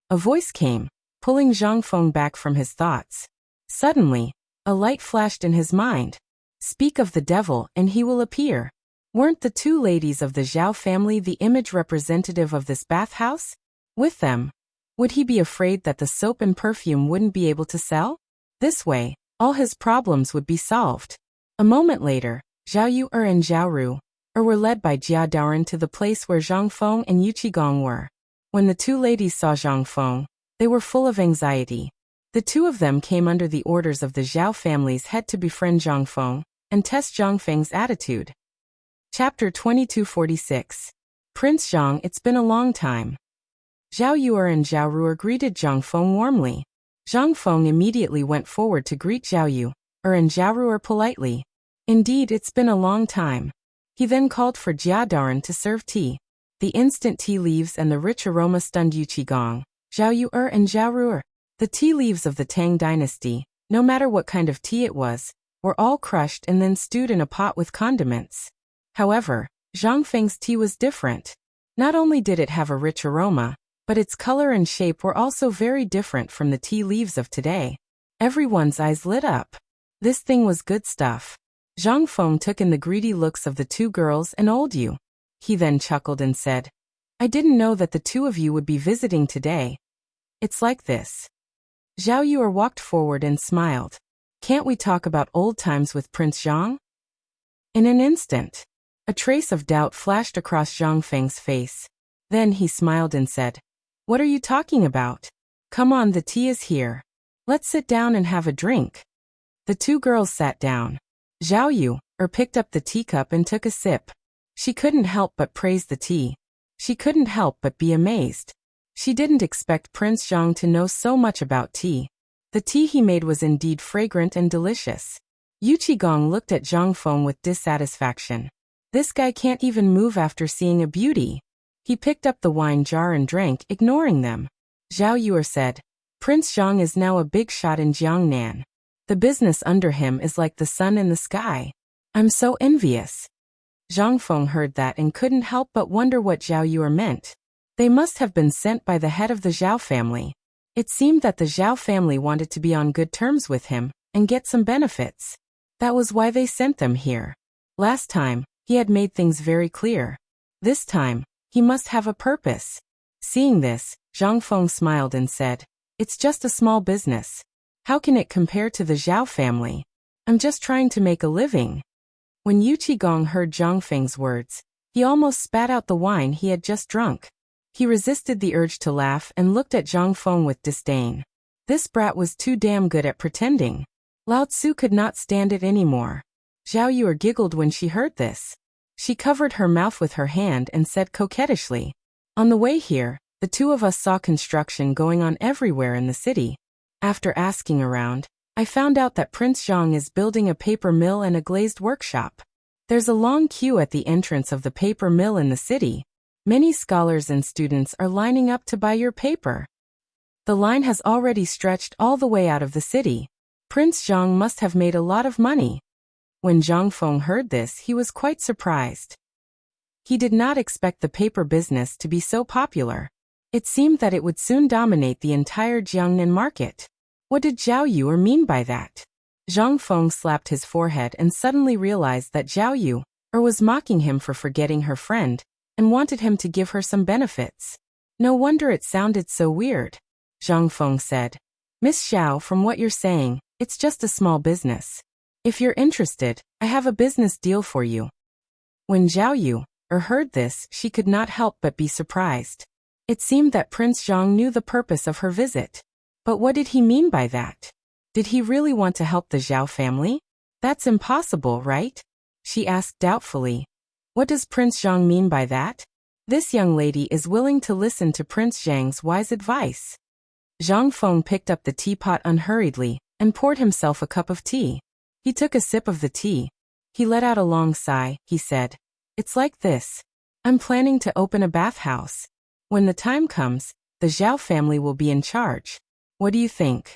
A voice came, pulling Zhang Feng back from his thoughts. Suddenly, a light flashed in his mind. Speak of the devil and he will appear. Weren't the 2 ladies of the Zhao family the image representative of this bathhouse? With them, would he be afraid that the soap and perfume wouldn't be able to sell? This way, all his problems would be solved. A moment later, Zhao Yuer and Zhao Ruer were led by Jia Daoren to the place where Zhang Feng and Yu Qigong were. When the 2 ladies saw Zhang Feng, they were full of anxiety. The 2 of them came under the orders of the Zhao family's head to befriend Zhang Feng and test Zhang Feng's attitude. Chapter 2246. Prince Zhang, it's been a long time. Zhao Yuer and Zhao Ruer greeted Zhang Feng warmly. Zhang Feng immediately went forward to greet Zhao Yuer and Zhao Ruer politely. Indeed, it's been a long time. He then called for Jia Daoren to serve tea. The instant tea leaves and the rich aroma stunned Yu Qigong. Zhao Yu and Zhao Ru. The tea leaves of the Tang dynasty, no matter what kind of tea it was, were all crushed and then stewed in a pot with condiments. However, Zhang Feng's tea was different. Not only did it have a rich aroma, but its color and shape were also very different from the tea leaves of today. Everyone's eyes lit up. This thing was good stuff. Zhang Feng took in the greedy looks of the two girls and old Yu. He then chuckled and said, I didn't know that the two of you would be visiting today. It's like this. Zhao Yu walked forward and smiled. Can't we talk about old times with Prince Zhang? In an instant, a trace of doubt flashed across Zhang Feng's face. Then he smiled and said, What are you talking about? Come on, the tea is here. Let's sit down and have a drink. The two girls sat down. Zhao Yu picked up the teacup and took a sip. She couldn't help but praise the tea. She couldn't help but be amazed. She didn't expect Prince Zhang to know so much about tea. The tea he made was indeed fragrant and delicious. Yu Qigong looked at Zhang Feng with dissatisfaction. This guy can't even move after seeing a beauty. He picked up the wine jar and drank, ignoring them. Zhao Yu said, Prince Zhang is now a big shot in Jiangnan. The business under him is like the sun in the sky. I'm so envious. Zhang Feng heard that and couldn't help but wonder what Zhao Yu meant. They must have been sent by the head of the Zhao family. It seemed that the Zhao family wanted to be on good terms with him and get some benefits. That was why they sent them here. Last time, he had made things very clear. This time, he must have a purpose. Seeing this, Zhang Feng smiled and said, It's just a small business. How can it compare to the Zhao family? I'm just trying to make a living. When Yu Qigong heard Zhang Feng's words, he almost spat out the wine he had just drunk. He resisted the urge to laugh and looked at Zhang Feng with disdain. This brat was too damn good at pretending. Lao Tzu could not stand it anymore. Zhao Yu giggled when she heard this. She covered her mouth with her hand and said coquettishly, On the way here, the two of us saw construction going on everywhere in the city. After asking around, I found out that Prince Zhang is building a paper mill and a glazed workshop. There's a long queue at the entrance of the paper mill in the city. Many scholars and students are lining up to buy your paper. The line has already stretched all the way out of the city. Prince Zhang must have made a lot of money. When Zhang Feng heard this, he was quite surprised. He did not expect the paper business to be so popular. It seemed that it would soon dominate the entire Jiangnan market. What did Zhao Yu mean by that? Zhang Feng slapped his forehead and suddenly realized that Zhao Yu was mocking him for forgetting her friend and wanted him to give her some benefits. No wonder it sounded so weird. Zhang Feng said, Miss Xiao, from what you're saying, it's just a small business. If you're interested, I have a business deal for you. When Zhao Yu heard this, she could not help but be surprised. It seemed that Prince Zhang knew the purpose of her visit. But what did he mean by that? Did he really want to help the Zhao family? That's impossible, right? She asked doubtfully. What does Prince Zhang mean by that? This young lady is willing to listen to Prince Zhang's wise advice. Zhang Feng picked up the teapot unhurriedly and poured himself a cup of tea. He took a sip of the tea. He let out a long sigh. He said, It's like this. I'm planning to open a bathhouse. When the time comes, the Zhao family will be in charge. What do you think?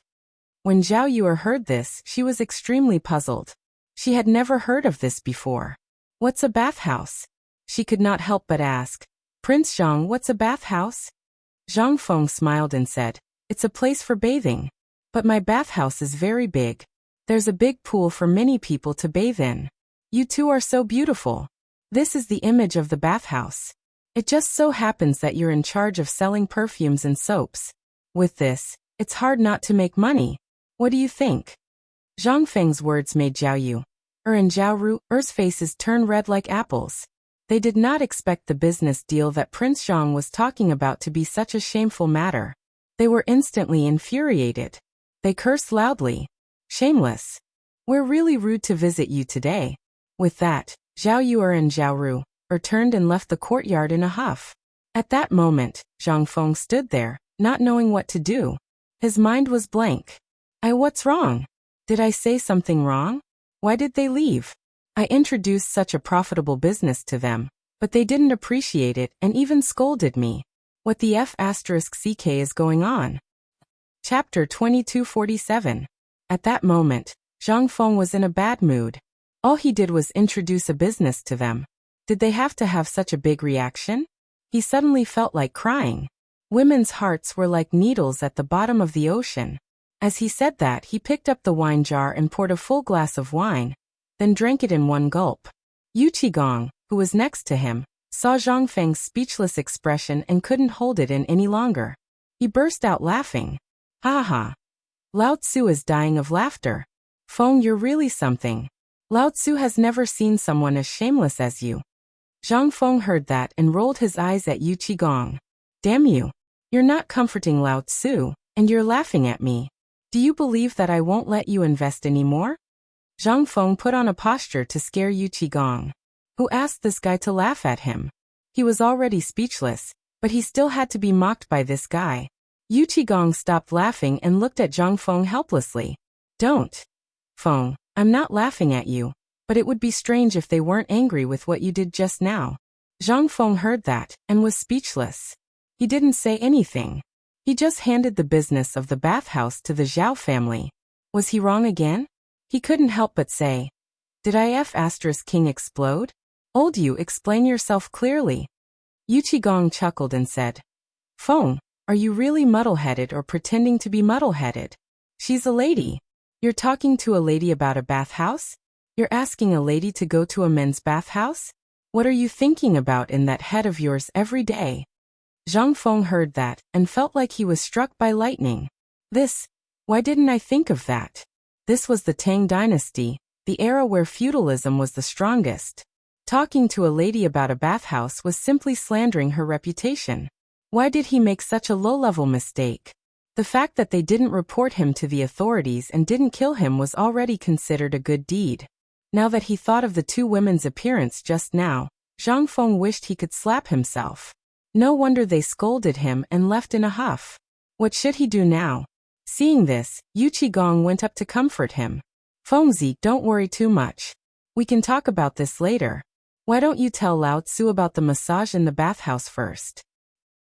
When Zhao Yu heard this, she was extremely puzzled. She had never heard of this before. What's a bathhouse? She could not help but ask. Prince Zhang, what's a bathhouse? Zhang Feng smiled and said, It's a place for bathing. But my bathhouse is very big. There's a big pool for many people to bathe in. You two are so beautiful. This is the image of the bathhouse. It just so happens that you're in charge of selling perfumes and soaps. With this, it's hard not to make money. What do you think? Zhang Feng's words made Zhao Yu and Zhao Ru's faces turn red like apples. They did not expect the business deal that Prince Zhang was talking about to be such a shameful matter. They were instantly infuriated. They cursed loudly. Shameless. We're really rude to visit you today. With that, Zhao Yu and Zhao Ru turned and left the courtyard in a huff. At that moment, Zhang Feng stood there, not knowing what to do. His mind was blank. What's wrong? Did I say something wrong? Why did they leave? I introduced such a profitable business to them, but they didn't appreciate it and even scolded me. What the F***ck is going on? Chapter 2247. At that moment, Zhang Feng was in a bad mood. All he did was introduce a business to them. Did they have to have such a big reaction? He suddenly felt like crying. Women's hearts were like needles at the bottom of the ocean. As he said that, he picked up the wine jar and poured a full glass of wine, then drank it in one gulp. Yu Qigong, who was next to him, saw Zhang Feng's speechless expression and couldn't hold it in any longer. He burst out laughing. Ha ha. Lao Tzu is dying of laughter. Feng, you're really something. Lao Tzu has never seen someone as shameless as you. Zhang Feng heard that and rolled his eyes at Yu Qigong. Damn you. You're not comforting Lao Tzu, and you're laughing at me. Do you believe that I won't let you invest anymore? Zhang Feng put on a posture to scare Yu Qigong. Who asked this guy to laugh at him? He was already speechless, but he still had to be mocked by this guy. Yu Qigong stopped laughing and looked at Zhang Feng helplessly. Don't. Feng, I'm not laughing at you, but it would be strange if they weren't angry with what you did just now. Zhang Feng heard that and was speechless. He didn't say anything. He just handed the business of the bathhouse to the Zhao family. Was he wrong again? He couldn't help but say, Did King explode? Old you, explain yourself clearly. Yu Qigong chuckled and said, Feng, are you really muddle-headed or pretending to be muddle-headed? She's a lady. You're talking to a lady about a bathhouse? You're asking a lady to go to a men's bathhouse? What are you thinking about in that head of yours every day? Zhang Feng heard that and felt like he was struck by lightning. Why didn't I think of that? This was the Tang dynasty, the era where feudalism was the strongest. Talking to a lady about a bathhouse was simply slandering her reputation. Why did he make such a low-level mistake? The fact that they didn't report him to the authorities and didn't kill him was already considered a good deed. Now that he thought of the two women's appearance just now, Zhang Feng wished he could slap himself. No wonder they scolded him and left in a huff. What should he do now? Seeing this, Yu Qigong went up to comfort him. Fengzi, don't worry too much. We can talk about this later. Why don't you tell Lao Tzu about the massage in the bathhouse first?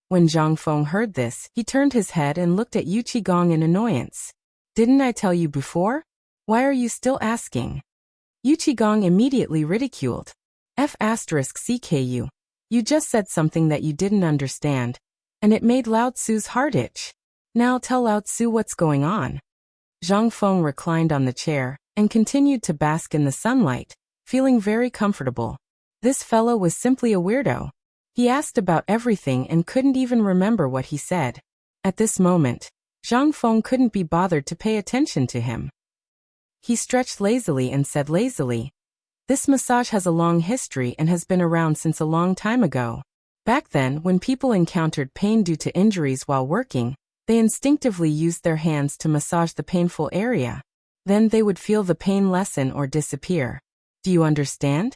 When Zhang Feng heard this, he turned his head and looked at Yu Qigong in annoyance. Didn't I tell you before? Why are you still asking? Yu Qigong immediately ridiculed. F***ck. You just said something that you didn't understand, and it made Lao Tzu's heart itch. Now tell Lao Tzu what's going on. Zhang Feng reclined on the chair and continued to bask in the sunlight, feeling very comfortable. This fellow was simply a weirdo. He asked about everything and couldn't even remember what he said. At this moment, Zhang Feng couldn't be bothered to pay attention to him. He stretched lazily and said lazily, This massage has a long history and has been around since a long time ago. Back then, when people encountered pain due to injuries while working, they instinctively used their hands to massage the painful area. Then they would feel the pain lessen or disappear. Do you understand?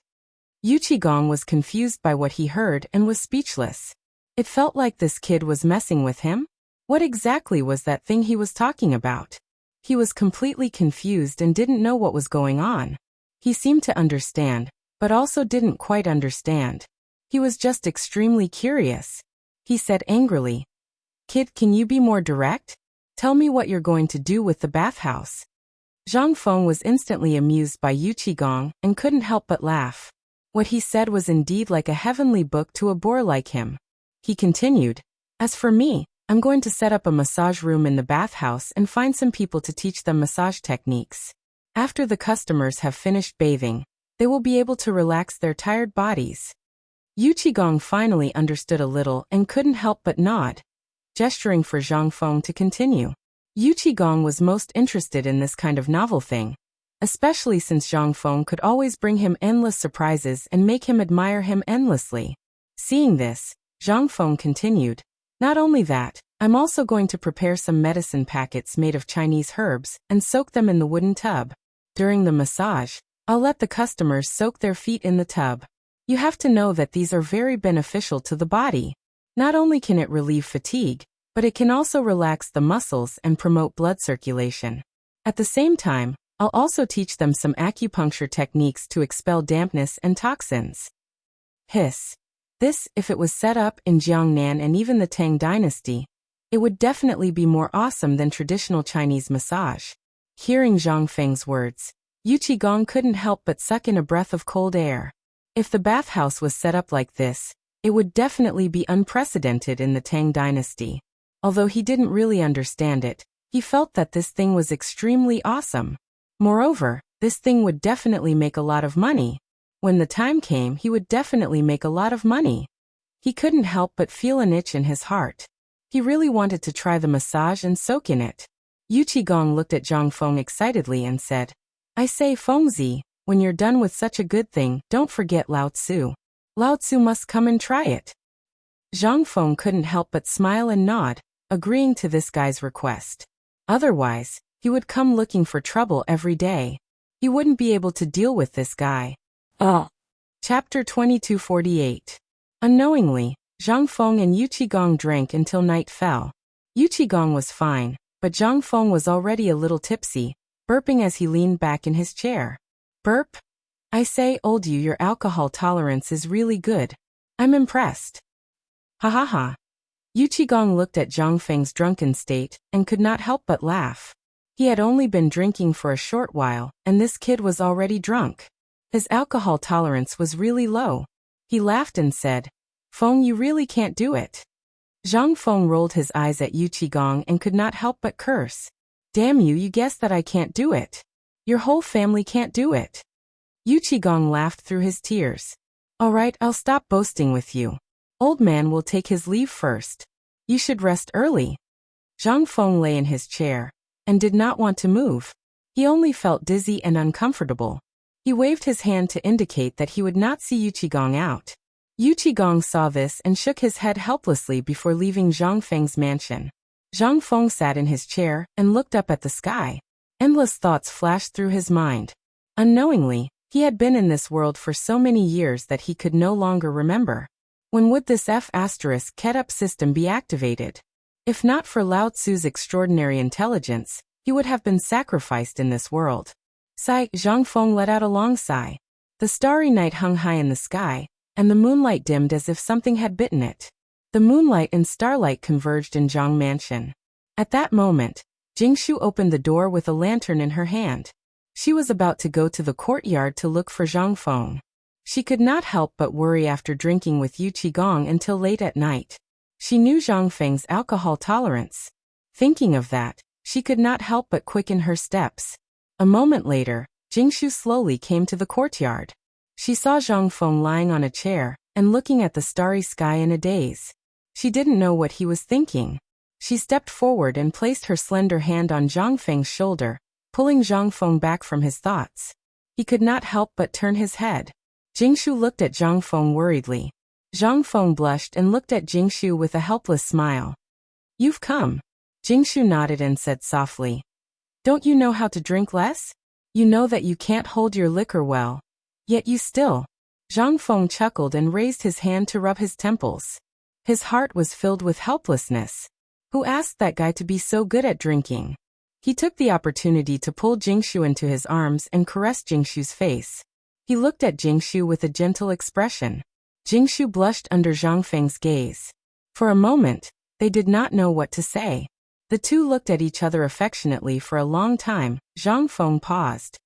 Yu Qigong was confused by what he heard and was speechless. It felt like this kid was messing with him. What exactly was that thing he was talking about? He was completely confused and didn't know what was going on. He seemed to understand, but also didn't quite understand. He was just extremely curious. He said angrily, Kid, can you be more direct? Tell me what you're going to do with the bathhouse. Zhang Feng was instantly amused by Yu Qigong and couldn't help but laugh. What he said was indeed like a heavenly book to a boor like him. He continued, As for me, I'm going to set up a massage room in the bathhouse and find some people to teach them massage techniques. After the customers have finished bathing, they will be able to relax their tired bodies. Yu Qigong finally understood a little and couldn't help but nod, gesturing for Zhang Feng to continue. Yu Qigong was most interested in this kind of novel thing, especially since Zhang Feng could always bring him endless surprises and make him admire him endlessly. Seeing this, Zhang Feng continued, Not only that, I'm also going to prepare some medicine packets made of Chinese herbs and soak them in the wooden tub. During the massage, I'll let the customers soak their feet in the tub. You have to know that these are very beneficial to the body. Not only can it relieve fatigue, but it can also relax the muscles and promote blood circulation. At the same time, I'll also teach them some acupuncture techniques to expel dampness and toxins. Hiss. This, if it was set up in Jiangnan and even the Tang dynasty, it would definitely be more awesome than traditional Chinese massage. Hearing Zhang Feng's words, Yu Qigong couldn't help but suck in a breath of cold air. If the bathhouse was set up like this, it would definitely be unprecedented in the Tang dynasty. Although he didn't really understand it, he felt that this thing was extremely awesome. Moreover, this thing would definitely make a lot of money. When the time came, he would definitely make a lot of money. He couldn't help but feel an itch in his heart. He really wanted to try the massage and soak in it. Yu Qigong looked at Zhang Feng excitedly and said, I say, Fengzi, when you're done with such a good thing, don't forget Lao Tzu. Lao Tzu must come and try it. Zhang Feng couldn't help but smile and nod, agreeing to this guy's request. Otherwise, he would come looking for trouble every day. He wouldn't be able to deal with this guy. Chapter 2248. Unknowingly, Zhang Feng and Yu Qigong drank until night fell. Yu Qigong was fine, but Zhang Feng was already a little tipsy, burping as he leaned back in his chair. Burp? I say, old you, your alcohol tolerance is really good. I'm impressed. Ha ha ha. Yu Qigong looked at Zhang Feng's drunken state and could not help but laugh. He had only been drinking for a short while, and this kid was already drunk. His alcohol tolerance was really low. He laughed and said, Feng, you really can't do it. Zhang Feng rolled his eyes at Yu Qigong and could not help but curse. Damn you, you guess that I can't do it. Your whole family can't do it. Yu Qigong laughed through his tears. All right, I'll stop boasting with you. Old man will take his leave first. You should rest early. Zhang Feng lay in his chair and did not want to move. He only felt dizzy and uncomfortable. He waved his hand to indicate that he would not see Yu Qigong out. Yu Qigong saw this and shook his head helplessly before leaving Zhang Feng's mansion. Zhang Feng sat in his chair and looked up at the sky. Endless thoughts flashed through his mind. Unknowingly, he had been in this world for so many years that he could no longer remember. When would this F***Ketup system be activated? If not for Lao Tzu's extraordinary intelligence, he would have been sacrificed in this world. Sigh, Zhang Feng let out a long sigh. The starry night hung high in the sky, and the moonlight dimmed as if something had bitten it. The moonlight and starlight converged in Zhang Mansion. At that moment, Jingshu opened the door with a lantern in her hand. She was about to go to the courtyard to look for Zhang Feng. She could not help but worry after drinking with Yu Qigong until late at night. She knew Zhang Feng's alcohol tolerance. Thinking of that, she could not help but quicken her steps. A moment later, Jingshu slowly came to the courtyard. She saw Zhang Feng lying on a chair and looking at the starry sky in a daze. She didn't know what he was thinking. She stepped forward and placed her slender hand on Zhang Feng's shoulder, pulling Zhang Feng back from his thoughts. He could not help but turn his head. Jingshu looked at Zhang Feng worriedly. Zhang Feng blushed and looked at Jingshu with a helpless smile. You've come. Jingshu nodded and said softly. Don't you know how to drink less? You know that you can't hold your liquor well. Yet you still. Zhang Feng chuckled and raised his hand to rub his temples. His heart was filled with helplessness. Who asked that guy to be so good at drinking? He took the opportunity to pull Jingshu into his arms and caress Jingshu's face. He looked at Jingshu with a gentle expression. Jingshu blushed under Zhang Feng's gaze. For a moment, they did not know what to say. The two looked at each other affectionately for a long time. Zhang Feng paused.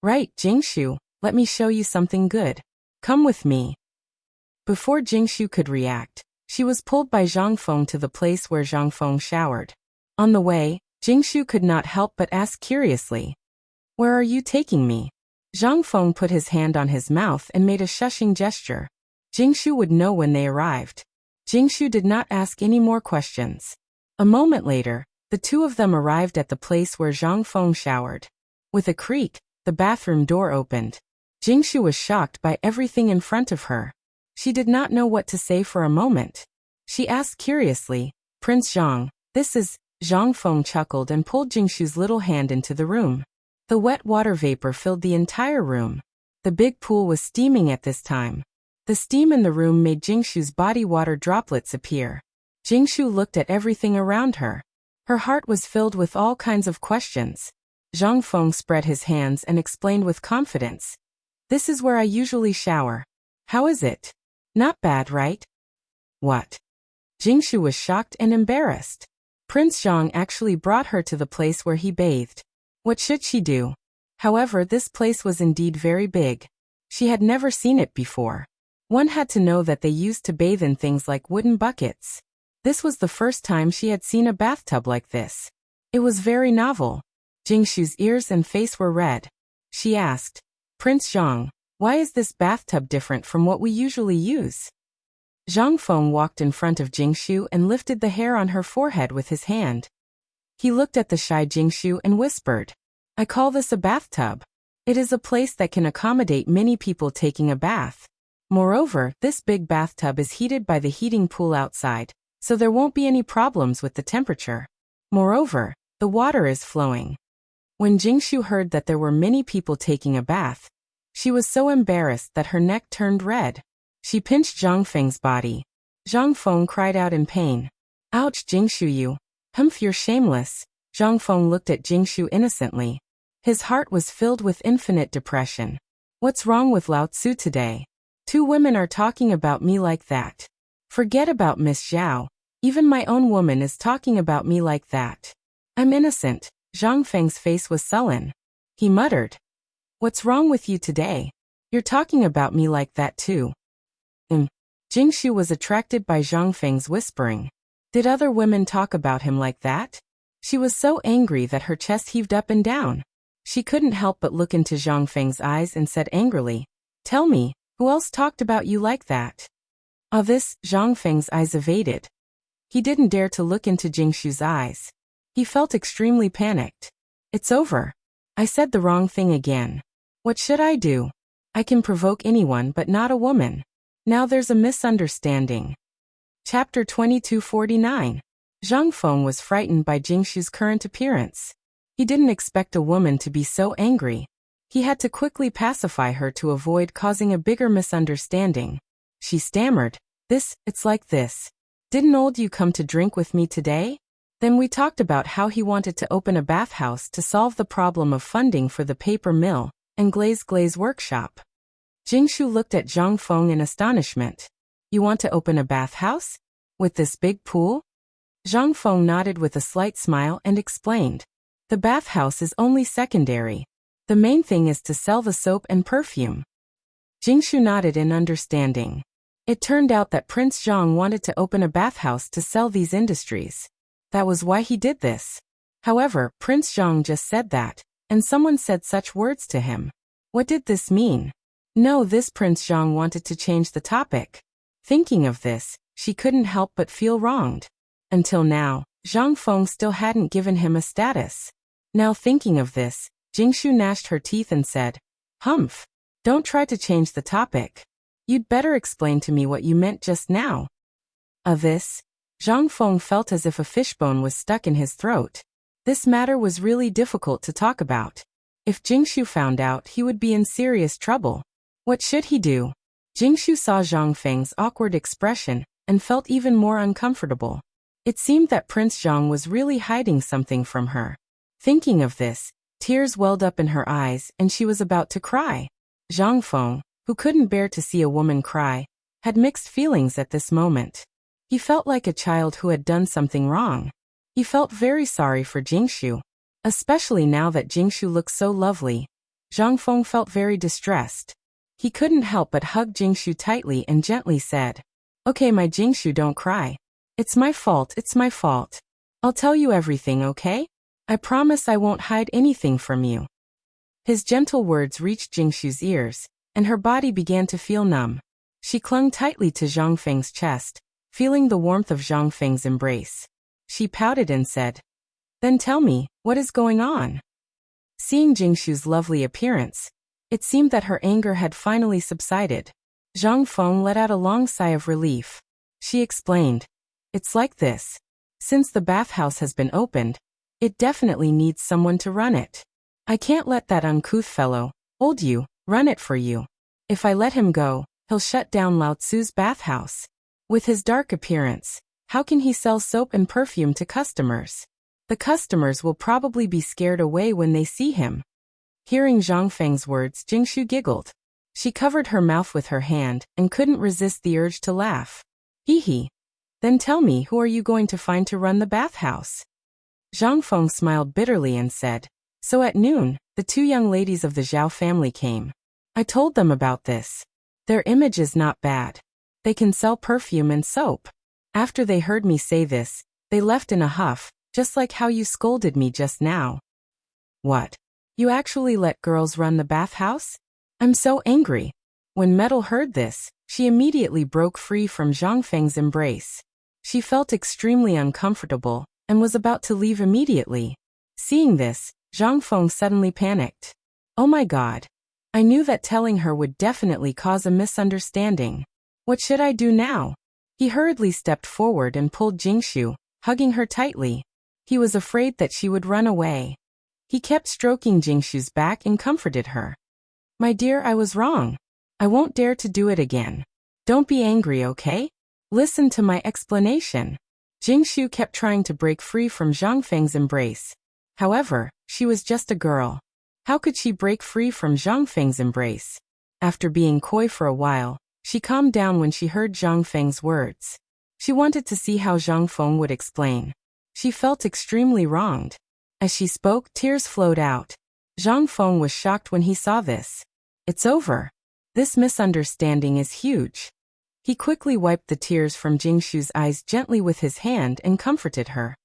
Right, Jingshu, let me show you something good. Come with me. Before Jingshu could react, she was pulled by Zhang Feng to the place where Zhang Feng showered. On the way, Jingshu could not help but ask curiously. Where are you taking me? Zhang Feng put his hand on his mouth and made a shushing gesture. Jingshu would know when they arrived. Jingshu did not ask any more questions. A moment later, the two of them arrived at the place where Zhang Feng showered. With a creak, the bathroom door opened. Jingshu was shocked by everything in front of her. She did not know what to say for a moment. She asked curiously, Prince Zhang, this is... Zhang Feng chuckled and pulled Jingshu's little hand into the room. The wet water vapor filled the entire room. The big pool was steaming at this time. The steam in the room made Jingshu's body water droplets appear. Jingshu looked at everything around her. Her heart was filled with all kinds of questions. Zhang Feng spread his hands and explained with confidence. This is where I usually shower. How is it? Not bad, right? What? Jingshu was shocked and embarrassed. Prince Zhang actually brought her to the place where he bathed. What should she do? However, this place was indeed very big. She had never seen it before. One had to know that they used to bathe in things like wooden buckets. This was the first time she had seen a bathtub like this. It was very novel. Jingshu's ears and face were red. She asked, Prince Zhang, why is this bathtub different from what we usually use? Zhang Feng walked in front of Jingshu and lifted the hair on her forehead with his hand. He looked at the shy Jingshu and whispered, I call this a bathtub. It is a place that can accommodate many people taking a bath. Moreover, this big bathtub is heated by the heating pool outside, so there won't be any problems with the temperature. Moreover, the water is flowing. When Jingshu heard that there were many people taking a bath, she was so embarrassed that her neck turned red. She pinched Zhang Feng's body. Zhang Feng cried out in pain. Ouch, Jingshu, you. Humph, you're shameless. Zhang Feng looked at Jingshu innocently. His heart was filled with infinite depression. What's wrong with Lao Tzu today? Two women are talking about me like that. Forget about Miss Zhao. Even my own woman is talking about me like that. I'm innocent. Zhang Feng's face was sullen. He muttered. What's wrong with you today? You're talking about me like that too. Jingshu was attracted by Zhang Feng's whispering. Did other women talk about him like that? She was so angry that her chest heaved up and down. She couldn't help but look into Zhang Feng's eyes and said angrily, Tell me, who else talked about you like that? Of this, Zhang Feng's eyes evaded. He didn't dare to look into Jingshu's eyes. He felt extremely panicked. It's over. I said the wrong thing again. What should I do? I can provoke anyone but not a woman. Now there's a misunderstanding. Chapter 2249. Zhang Feng was frightened by Jingshu's current appearance. He didn't expect a woman to be so angry. He had to quickly pacify her to avoid causing a bigger misunderstanding. She stammered, It's like this. Didn't old you come to drink with me today? Then we talked about how he wanted to open a bathhouse to solve the problem of funding for the paper mill and glaze workshop. Jingshu looked at Zhang Feng in astonishment. You want to open a bathhouse? With this big pool? Zhang Feng nodded with a slight smile and explained. The bathhouse is only secondary. The main thing is to sell the soap and perfume. Jingshu nodded in understanding. It turned out that Prince Zhang wanted to open a bathhouse to sell these industries. That was why he did this. However, Prince Zhang just said that, and someone said such words to him. What did this mean? No, this Prince Zhang wanted to change the topic. Thinking of this, she couldn't help but feel wronged. Until now, Zhang Feng still hadn't given him a status. Now thinking of this, Jingshu gnashed her teeth and said, Humph! Don't try to change the topic. You'd better explain to me what you meant just now. Of this, Zhang Feng felt as if a fishbone was stuck in his throat. This matter was really difficult to talk about. If Jingshu found out, he would be in serious trouble. What should he do? Jingshu saw Zhang Feng's awkward expression and felt even more uncomfortable. It seemed that Prince Zhang was really hiding something from her. Thinking of this, tears welled up in her eyes and she was about to cry. Zhang Feng, who couldn't bear to see a woman cry, had mixed feelings at this moment. He felt like a child who had done something wrong. He felt very sorry for Jingshu, especially now that Jingshu looked so lovely. Zhang Feng felt very distressed. He couldn't help but hug Jingshu tightly and gently said, Okay, my Jingshu, don't cry. It's my fault. I'll tell you everything, okay? I promise I won't hide anything from you. His gentle words reached Jingshu's ears, and her body began to feel numb. She clung tightly to Zhang Feng's chest, feeling the warmth of Zhang Feng's embrace. She pouted and said, Then tell me, what is going on? Seeing Jingshu's lovely appearance, it seemed that her anger had finally subsided. Zhang Feng let out a long sigh of relief. She explained, It's like this. Since the bathhouse has been opened, it definitely needs someone to run it. I can't let that uncouth fellow, old you, run it for you. If I let him go, he'll shut down Lao Tzu's bathhouse. With his dark appearance, how can he sell soap and perfume to customers? The customers will probably be scared away when they see him. Hearing Zhang Feng's words, Jingshu giggled. She covered her mouth with her hand and couldn't resist the urge to laugh. Hee hee. Then tell me, who are you going to find to run the bathhouse? Zhang Feng smiled bitterly and said. So at noon, the two young ladies of the Zhao family came. I told them about this. Their image is not bad. They can sell perfume and soap. After they heard me say this, they left in a huff, just like how you scolded me just now. What? You actually let girls run the bathhouse? I'm so angry. When Metal heard this, she immediately broke free from Zhang Feng's embrace. She felt extremely uncomfortable and was about to leave immediately. Seeing this, Zhang Feng suddenly panicked. Oh my god. I knew that telling her would definitely cause a misunderstanding. What should I do now? He hurriedly stepped forward and pulled Jingshu, hugging her tightly. He was afraid that she would run away. He kept stroking Jingshu's back and comforted her. My dear, I was wrong. I won't dare to do it again. Don't be angry, okay? Listen to my explanation. Jingshu kept trying to break free from Zhang Feng's embrace. However, she was just a girl. How could she break free from Zhang Feng's embrace? After being coy for a while, she calmed down when she heard Zhang Feng's words. She wanted to see how Zhang Feng would explain. She felt extremely wronged. As she spoke, tears flowed out. Zhang Feng was shocked when he saw this. It's over. This misunderstanding is huge. He quickly wiped the tears from Jingshu's eyes gently with his hand and comforted her.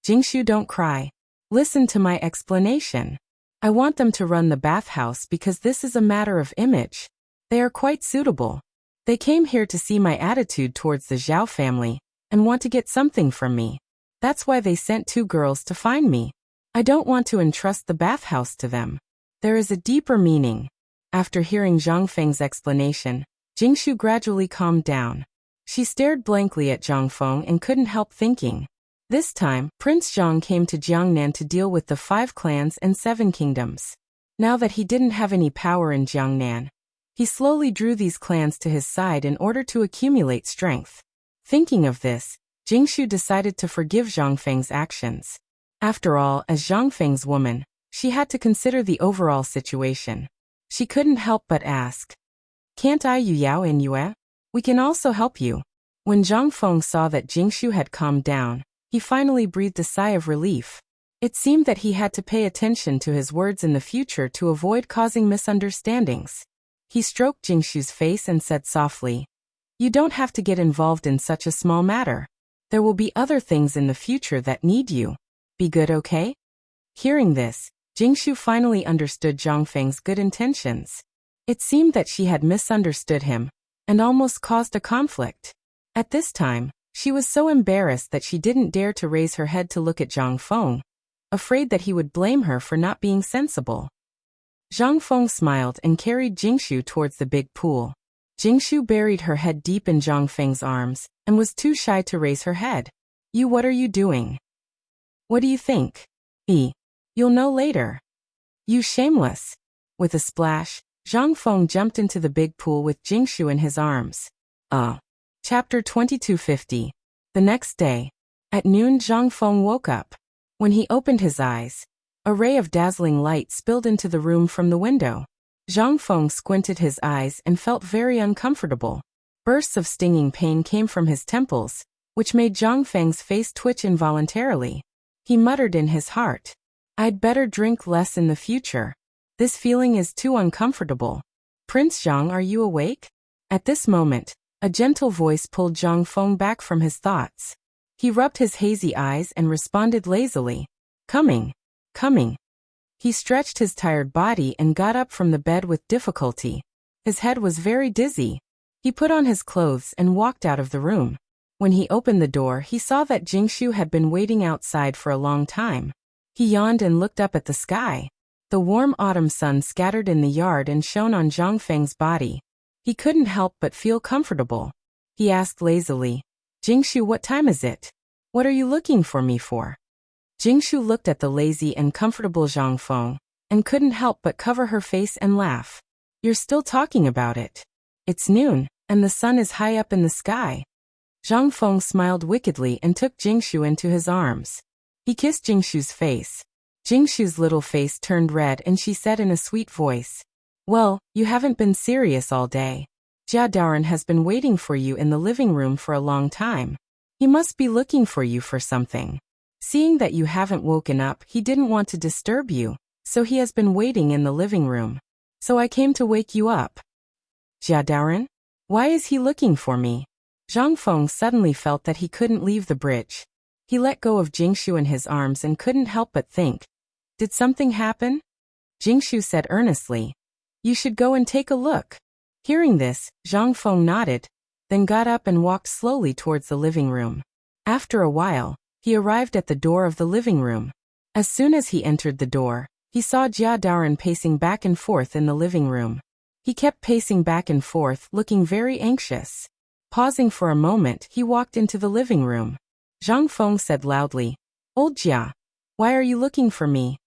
Jingshu, don't cry. Listen to my explanation. I want them to run the bathhouse because this is a matter of image. They are quite suitable. They came here to see my attitude towards the Zhao family and want to get something from me. That's why they sent two girls to find me. I don't want to entrust the bathhouse to them. There is a deeper meaning. After hearing Zhang Feng's explanation, Jingshu gradually calmed down. She stared blankly at Zhang Feng and couldn't help thinking. This time, Prince Zhang came to Jiangnan to deal with the 5 clans and 7 kingdoms. Now that he didn't have any power in Jiangnan, he slowly drew these clans to his side in order to accumulate strength. Thinking of this, Jingshu decided to forgive Zhang Feng's actions. After all, as Zhang Feng's woman, she had to consider the overall situation. She couldn't help but ask, can't I Yu Yao and Yue? We can also help you. When Zhang Feng saw that Jingshu had calmed down, he finally breathed a sigh of relief. It seemed that he had to pay attention to his words in the future to avoid causing misunderstandings. He stroked Jingshu's face and said softly, you don't have to get involved in such a small matter. There will be other things in the future that need you. Be good, okay? Hearing this, Jingshu finally understood Zhang Feng's good intentions. It seemed that she had misunderstood him and almost caused a conflict. At this time, she was so embarrassed that she didn't dare to raise her head to look at Zhang Feng, afraid that he would blame her for not being sensible. Zhang Feng smiled and carried Jingshu towards the big pool. Jingshu buried her head deep in Zhang Feng's arms and was too shy to raise her head. What are you doing? What do you think? You'll know later. You shameless. With a splash, Zhang Feng jumped into the big pool with Jingshu in his arms. Chapter 2250. The next day. At noon, Zhang Feng woke up. When he opened his eyes, a ray of dazzling light spilled into the room from the window. Zhang Feng squinted his eyes and felt very uncomfortable. Bursts of stinging pain came from his temples, which made Zhang Feng's face twitch involuntarily. He muttered in his heart, I'd better drink less in the future. This feeling is too uncomfortable. Prince Zhang, are you awake? At this moment, a gentle voice pulled Zhang Feng back from his thoughts. He rubbed his hazy eyes and responded lazily, Coming. He stretched his tired body and got up from the bed with difficulty. His head was very dizzy. He put on his clothes and walked out of the room. When he opened the door, he saw that Jingshu had been waiting outside for a long time. He yawned and looked up at the sky. The warm autumn sun scattered in the yard and shone on Zhang Feng's body. He couldn't help but feel comfortable. He asked lazily, Jingshu, what time is it? What are you looking for me for? Jingshu looked at the lazy and comfortable Zhang Feng and couldn't help but cover her face and laugh. You're still talking about it. It's noon, and the sun is high up in the sky. Zhang Feng smiled wickedly and took Jingshu into his arms. He kissed Jingshu's face. Jingshu's little face turned red and she said in a sweet voice, Well, you haven't been serious all day. Jia Daoren has been waiting for you in the living room for a long time. He must be looking for you for something. Seeing that you haven't woken up, he didn't want to disturb you, so he has been waiting in the living room. So I came to wake you up. Jia Daoren? Why is he looking for me? Zhang Feng suddenly felt that he couldn't leave the bridge. He let go of Jingshu in his arms and couldn't help but think. Did something happen? Jingshu said earnestly. You should go and take a look. Hearing this, Zhang Feng nodded, then got up and walked slowly towards the living room. After a while, he arrived at the door of the living room. As soon as he entered the door, he saw Jia Daoren pacing back and forth in the living room. He kept pacing back and forth, looking very anxious. Pausing for a moment, he walked into the living room. Zhang Feng said loudly, Old Jia, why are you looking for me?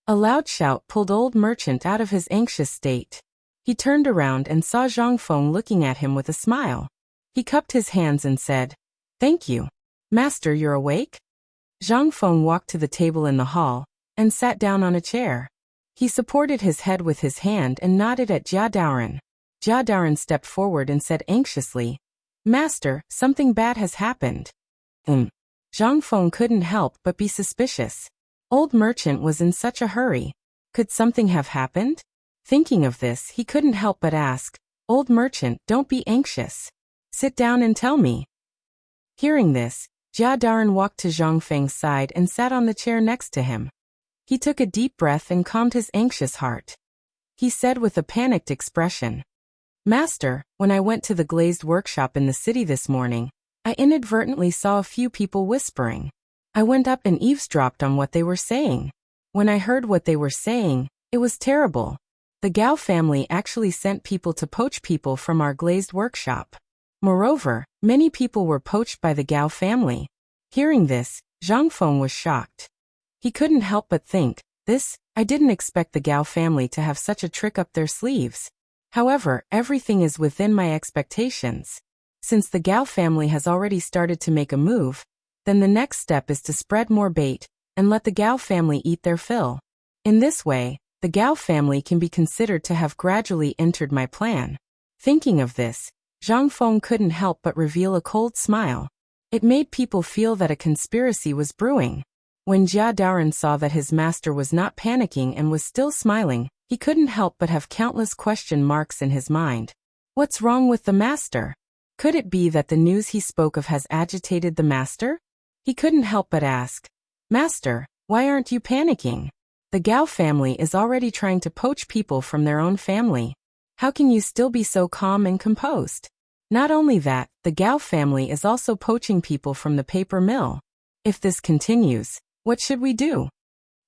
A loud shout pulled Old Merchant out of his anxious state. He turned around and saw Zhang Feng looking at him with a smile. He cupped his hands and said, Thank you. Master, you're awake? Zhang Feng walked to the table in the hall and sat down on a chair. He supported his head with his hand and nodded at Jia Daoren. Jia Daoren stepped forward and said anxiously, Master, something bad has happened. Zhang Feng couldn't help but be suspicious. Old Merchant was in such a hurry. Could something have happened? Thinking of this, he couldn't help but ask, Old Merchant, don't be anxious. Sit down and tell me. Hearing this, Jia Daoren walked to Zhang Feng's side and sat on the chair next to him. He took a deep breath and calmed his anxious heart. He said with a panicked expression, Master, when I went to the glazed workshop in the city this morning, I inadvertently saw a few people whispering. I went up and eavesdropped on what they were saying. When I heard what they were saying, it was terrible. The Gao family actually sent people to poach people from our glazed workshop. Moreover, many people were poached by the Gao family. Hearing this, Zhang Feng was shocked. He couldn't help but think, I didn't expect the Gao family to have such a trick up their sleeves. However, everything is within my expectations. Since the Gao family has already started to make a move, then the next step is to spread more bait and let the Gao family eat their fill. In this way, the Gao family can be considered to have gradually entered my plan. Thinking of this, Zhang Feng couldn't help but reveal a cold smile. It made people feel that a conspiracy was brewing. When Jia Daoren saw that his master was not panicking and was still smiling, he couldn't help but have countless question marks in his mind. What's wrong with the master? Could it be that the news he spoke of has agitated the master? He couldn't help but ask, Master, why aren't you panicking? The Gao family is already trying to poach people from their own family. How can you still be so calm and composed? Not only that, the Gao family is also poaching people from the paper mill. If this continues, what should we do?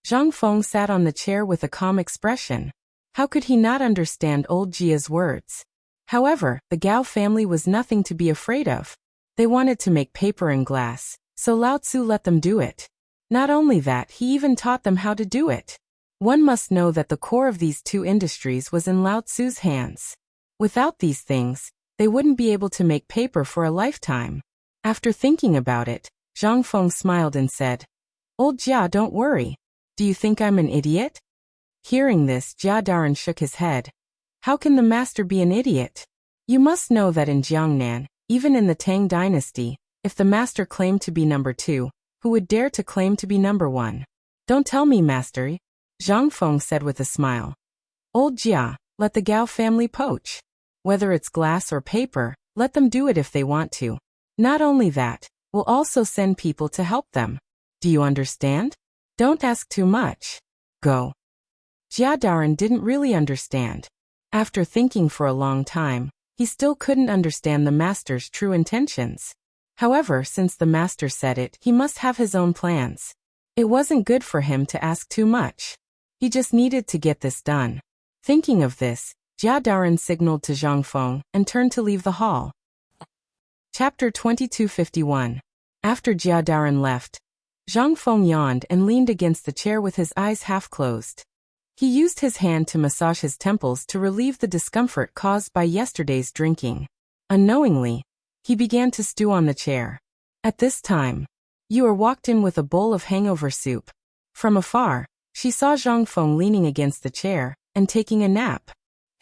Zhang Feng sat on the chair with a calm expression. How could he not understand old Jia's words? However, the Gao family was nothing to be afraid of. They wanted to make paper and glass, so Lao Tzu let them do it. Not only that, he even taught them how to do it. One must know that the core of these two industries was in Lao Tzu's hands. Without these things, they wouldn't be able to make paper for a lifetime. After thinking about it, Zhang Feng smiled and said, Old Jia, don't worry. Do you think I'm an idiot? Hearing this, Jia Daoren shook his head. How can the master be an idiot? You must know that in Jiangnan, even in the Tang dynasty, if the master claimed to be number 2, who would dare to claim to be number 1? Don't tell me, master, Zhang Feng said with a smile. Old Jia, let the Gao family poach. Whether it's glass or paper, let them do it if they want to. Not only that, we'll also send people to help them. Do you understand? Don't ask too much. Go. Jia Daoren didn't really understand. After thinking for a long time, he still couldn't understand the master's true intentions. However, since the master said it, he must have his own plans. It wasn't good for him to ask too much. He just needed to get this done. Thinking of this, Jia Daoren signaled to Zhang Feng and turned to leave the hall. Chapter 2251. After Jia Daoren left, Zhang Feng yawned and leaned against the chair with his eyes half closed. He used his hand to massage his temples to relieve the discomfort caused by yesterday's drinking. Unknowingly, he began to stew on the chair. At this time, Yue walked in with a bowl of hangover soup. From afar, she saw Zhang Feng leaning against the chair and taking a nap.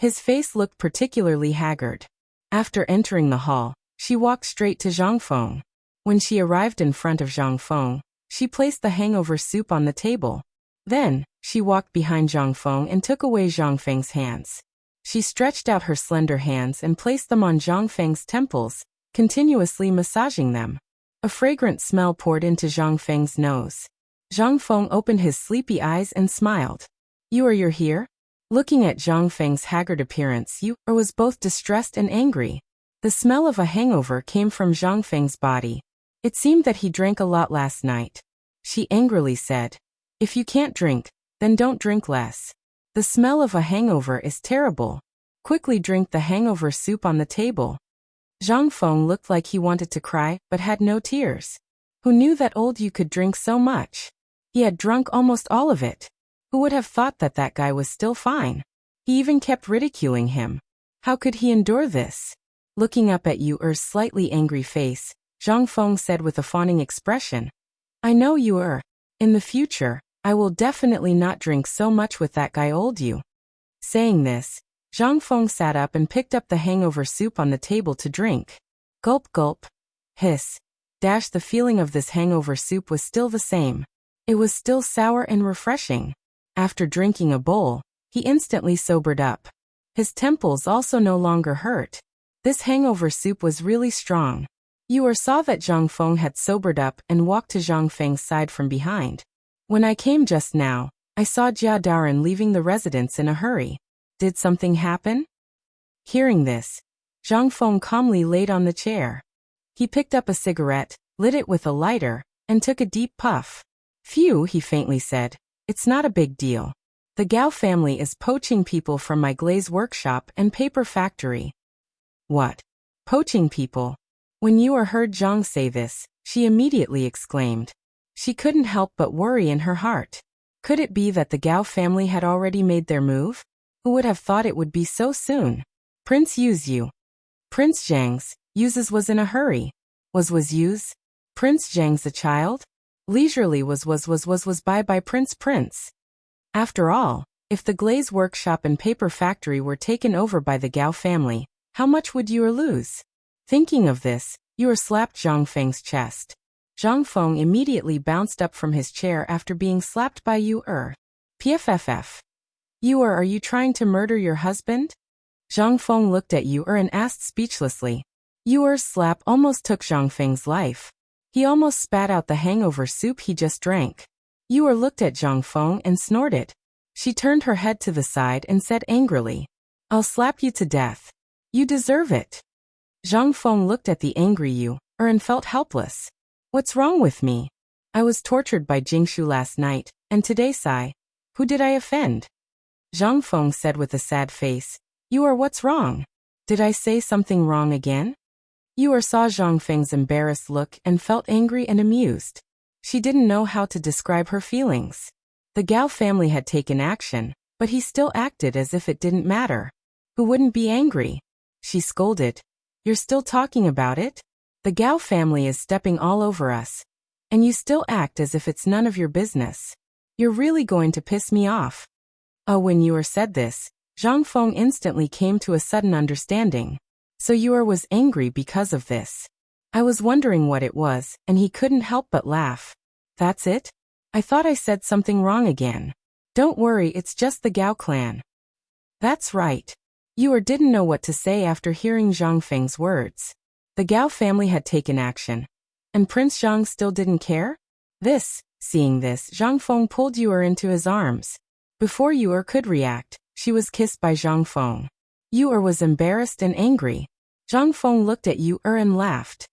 His face looked particularly haggard. After entering the hall, she walked straight to Zhang Feng. When she arrived in front of Zhang Feng, she placed the hangover soup on the table. Then, she walked behind Zhang Feng and took away Zhang Feng's hands. She stretched out her slender hands and placed them on Zhang Feng's temples, continuously massaging them. A fragrant smell poured into Zhang Feng's nose. Zhang Feng opened his sleepy eyes and smiled. You're here? Looking at Zhang Feng's haggard appearance, was both distressed and angry. The smell of a hangover came from Zhang Feng's body. It seemed that he drank a lot last night. She angrily said, "If you can't drink, then don't drink less. The smell of a hangover is terrible. Quickly drink the hangover soup on the table." Zhang Feng looked like he wanted to cry, but had no tears. Who knew that old you could drink so much? He had drunk almost all of it. Who would have thought that that guy was still fine? He even kept ridiculing him. How could he endure this? Looking up at Yu'er's slightly angry face, Zhang Feng said with a fawning expression, "I know Yu'er. In the future, I will definitely not drink so much with that guy old you." Saying this, Zhang Feng sat up and picked up the hangover soup on the table to drink. Gulp gulp. Hiss. Dash. The feeling of this hangover soup was still the same. It was still sour and refreshing. After drinking a bowl, he instantly sobered up. His temples also no longer hurt. This hangover soup was really strong. Yu'er saw that Zhang Feng had sobered up and walked to Zhang Feng's side from behind. "When I came just now, I saw Jia Daren leaving the residence in a hurry. Did something happen?" Hearing this, Zhang Feng calmly laid on the chair. He picked up a cigarette, lit it with a lighter, and took a deep puff. "Phew," he faintly said. "It's not a big deal. The Gao family is poaching people from my glaze workshop and paper factory." "What? Poaching people?" When Yu'er heard Zhang say this, she immediately exclaimed. She couldn't help but worry in her heart. Could it be that the Gao family had already made their move? Who would have thought it would be so soon? Prince Yu's. Prince Zhang's. Yu's was in a hurry. Was Yu's? Prince Zhang's a child? Leisurely was by Prince. After all, if the glaze workshop and paper factory were taken over by the Gao family, how much would Yu'er lose? Thinking of this, Yu'er slapped Zhang Feng's chest. Zhang Feng immediately bounced up from his chair after being slapped by Yu'er. "Pff. Yu'er, are you trying to murder your husband?" Zhang Feng looked at Yu'er and asked speechlessly. Yu'er's slap almost took Zhang Feng's life. He almost spat out the hangover soup he just drank. Yu'er looked at Zhang Feng and snorted. She turned her head to the side and said angrily, "I'll slap you to death. You deserve it." Zhang Feng looked at the angry Yu'er and felt helpless. "What's wrong with me? I was tortured by Jingshu last night, and today Sai. Who did I offend?" Zhang Feng said with a sad face, "Yu'er, what's wrong? Did I say something wrong again?" Yu'er saw Zhang Feng's embarrassed look and felt angry and amused. She didn't know how to describe her feelings. The Gao family had taken action, but he still acted as if it didn't matter. Who wouldn't be angry? She scolded. "You're still talking about it? The Gao family is stepping all over us. And you still act as if it's none of your business. You're really going to piss me off." When Yu'er said this, Zhang Feng instantly came to a sudden understanding. So Yu'er was angry because of this. I was wondering what it was, and he couldn't help but laugh. "That's it? I thought I said something wrong again. Don't worry, it's just the Gao clan." That's right. Yu'er didn't know what to say after hearing Zhang Feng's words. The Gao family had taken action. And Prince Zhang still didn't care? Seeing this, Zhang Feng pulled Yu'er into his arms. Before Yu'er could react, she was kissed by Zhang Feng. Yu'er was embarrassed and angry. Zhang Feng looked at Yu'er and laughed.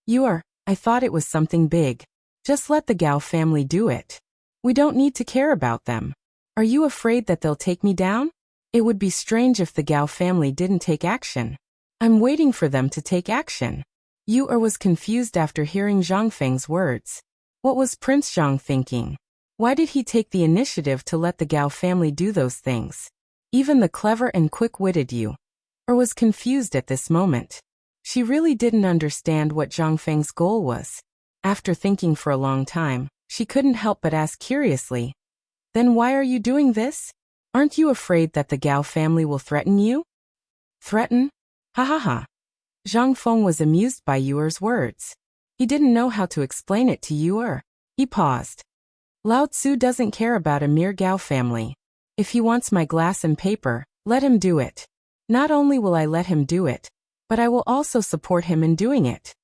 "Yu'er, I thought it was something big. Just let the Gao family do it. We don't need to care about them. Are you afraid that they'll take me down? It would be strange if the Gao family didn't take action. I'm waiting for them to take action." Yu'er was confused after hearing Zhang Feng's words. What was Prince Zhang thinking? Why did he take the initiative to let the Gao family do those things? Even the clever and quick-witted Yu'er was confused at this moment. She really didn't understand what Zhang Feng's goal was. After thinking for a long time, she couldn't help but ask curiously, "Then why are you doing this?" Aren't you afraid that the Gao family will threaten you? Threaten? Ha ha ha. Zhang Feng was amused by Yuer's words. He didn't know how to explain it to Yuer. He paused. Lao Tzu doesn't care about a mere Gao family. If he wants my glass and paper, let him do it. Not only will I let him do it, but I will also support him in doing it.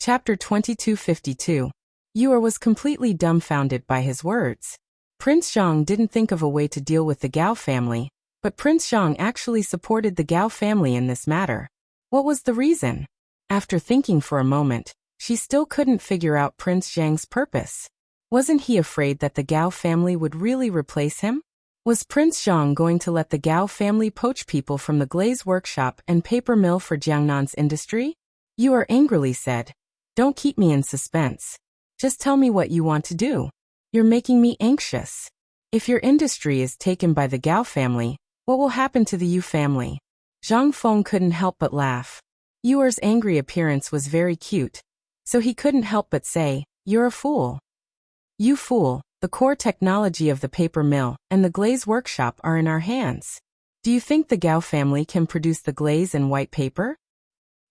Chapter 2252. Yuer was completely dumbfounded by his words. Prince Zhang didn't think of a way to deal with the Gao family, but Prince Zhang actually supported the Gao family in this matter. What was the reason? After thinking for a moment, she still couldn't figure out Prince Zhang's purpose. Wasn't he afraid that the Gao family would really replace him? Was Prince Zhang going to let the Gao family poach people from the glaze workshop and paper mill for Jiangnan's industry? Yuer angrily said, "Don't keep me in suspense. Just tell me what you want to do. You're making me anxious. If your industry is taken by the Gao family, what will happen to the Yu family?" Zhang Feng couldn't help but laugh. Yuer's angry appearance was very cute, so he couldn't help but say, "You're a fool. You fool, the core technology of the paper mill and the glaze workshop are in our hands. Do you think the Gao family can produce the glaze and white paper?"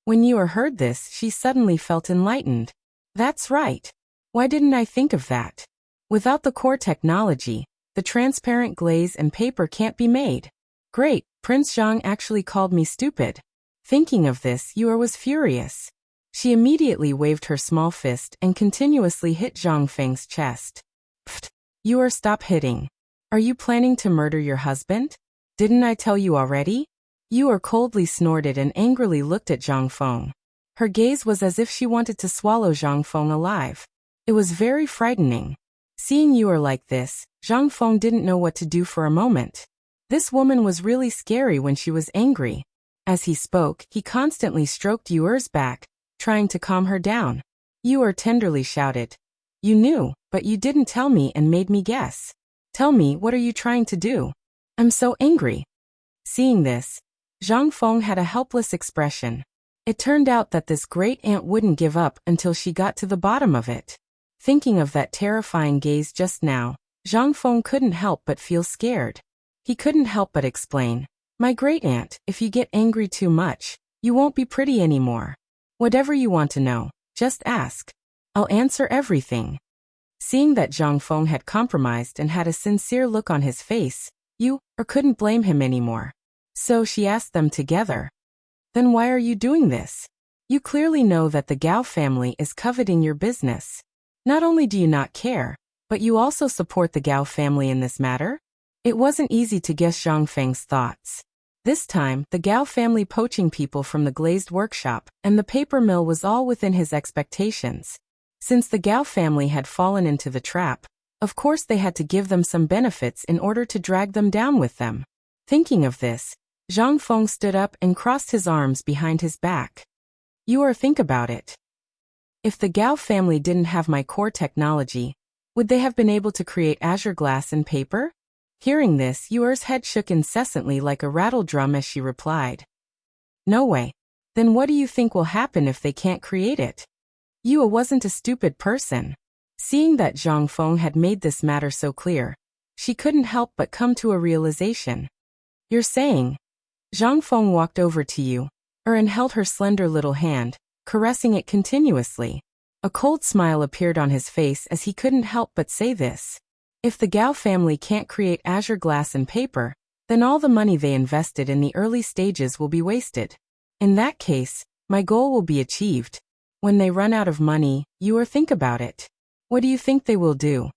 When Yuer heard this, she suddenly felt enlightened. That's right. Why didn't I think of that? Without the core technology, the transparent glaze and paper can't be made. Great, Prince Zhang actually called me stupid. Thinking of this, Yuer was furious. She immediately waved her small fist and continuously hit Zhang Feng's chest. Pfft! Yuer, stop hitting. Are you planning to murder your husband? Didn't I tell you already? Yuer coldly snorted and angrily looked at Zhang Feng. Her gaze was as if she wanted to swallow Zhang Feng alive. It was very frightening. Seeing Yuer like this, Zhang Feng didn't know what to do for a moment. This woman was really scary when she was angry. As he spoke, he constantly stroked Yuer's back, trying to calm her down. Yuer tenderly shouted, "You knew, but you didn't tell me and made me guess. Tell me, what are you trying to do? I'm so angry." Seeing this, Zhang Feng had a helpless expression. It turned out that this great aunt wouldn't give up until she got to the bottom of it. Thinking of that terrifying gaze just now, Zhang Feng couldn't help but feel scared. He couldn't help but explain, "My great aunt, if you get angry too much, you won't be pretty anymore. Whatever you want to know, just ask. I'll answer everything." Seeing that Zhang Feng had compromised and had a sincere look on his face, Yuer couldn't blame him anymore. So she asked them together, "Then why are you doing this? You clearly know that the Gao family is coveting your business. Not only do you not care, but you also support the Gao family in this matter?" It wasn't easy to guess Zhang Feng's thoughts. This time, the Gao family poaching people from the glazed workshop and the paper mill was all within his expectations. Since the Gao family had fallen into the trap, of course they had to give them some benefits in order to drag them down with them. Thinking of this, Zhang Feng stood up and crossed his arms behind his back. "Yuer, think about it. If the Gao family didn't have my core technology, would they have been able to create azure glass and paper?" Hearing this, Yuer's head shook incessantly like a rattle drum as she replied, "No way. Then what do you think will happen if they can't create it?" Yuer wasn't a stupid person. Seeing that Zhang Feng had made this matter so clear, she couldn't help but come to a realization. "You're saying..." Zhang Feng walked over to Yuer and held her slender little hand, caressing it continuously. A cold smile appeared on his face as he couldn't help but say this. If the Gao family can't create azure glass and paper, then all the money they invested in the early stages will be wasted. In that case, my goal will be achieved. When they run out of money, Yuer, think about it. What do you think they will do?"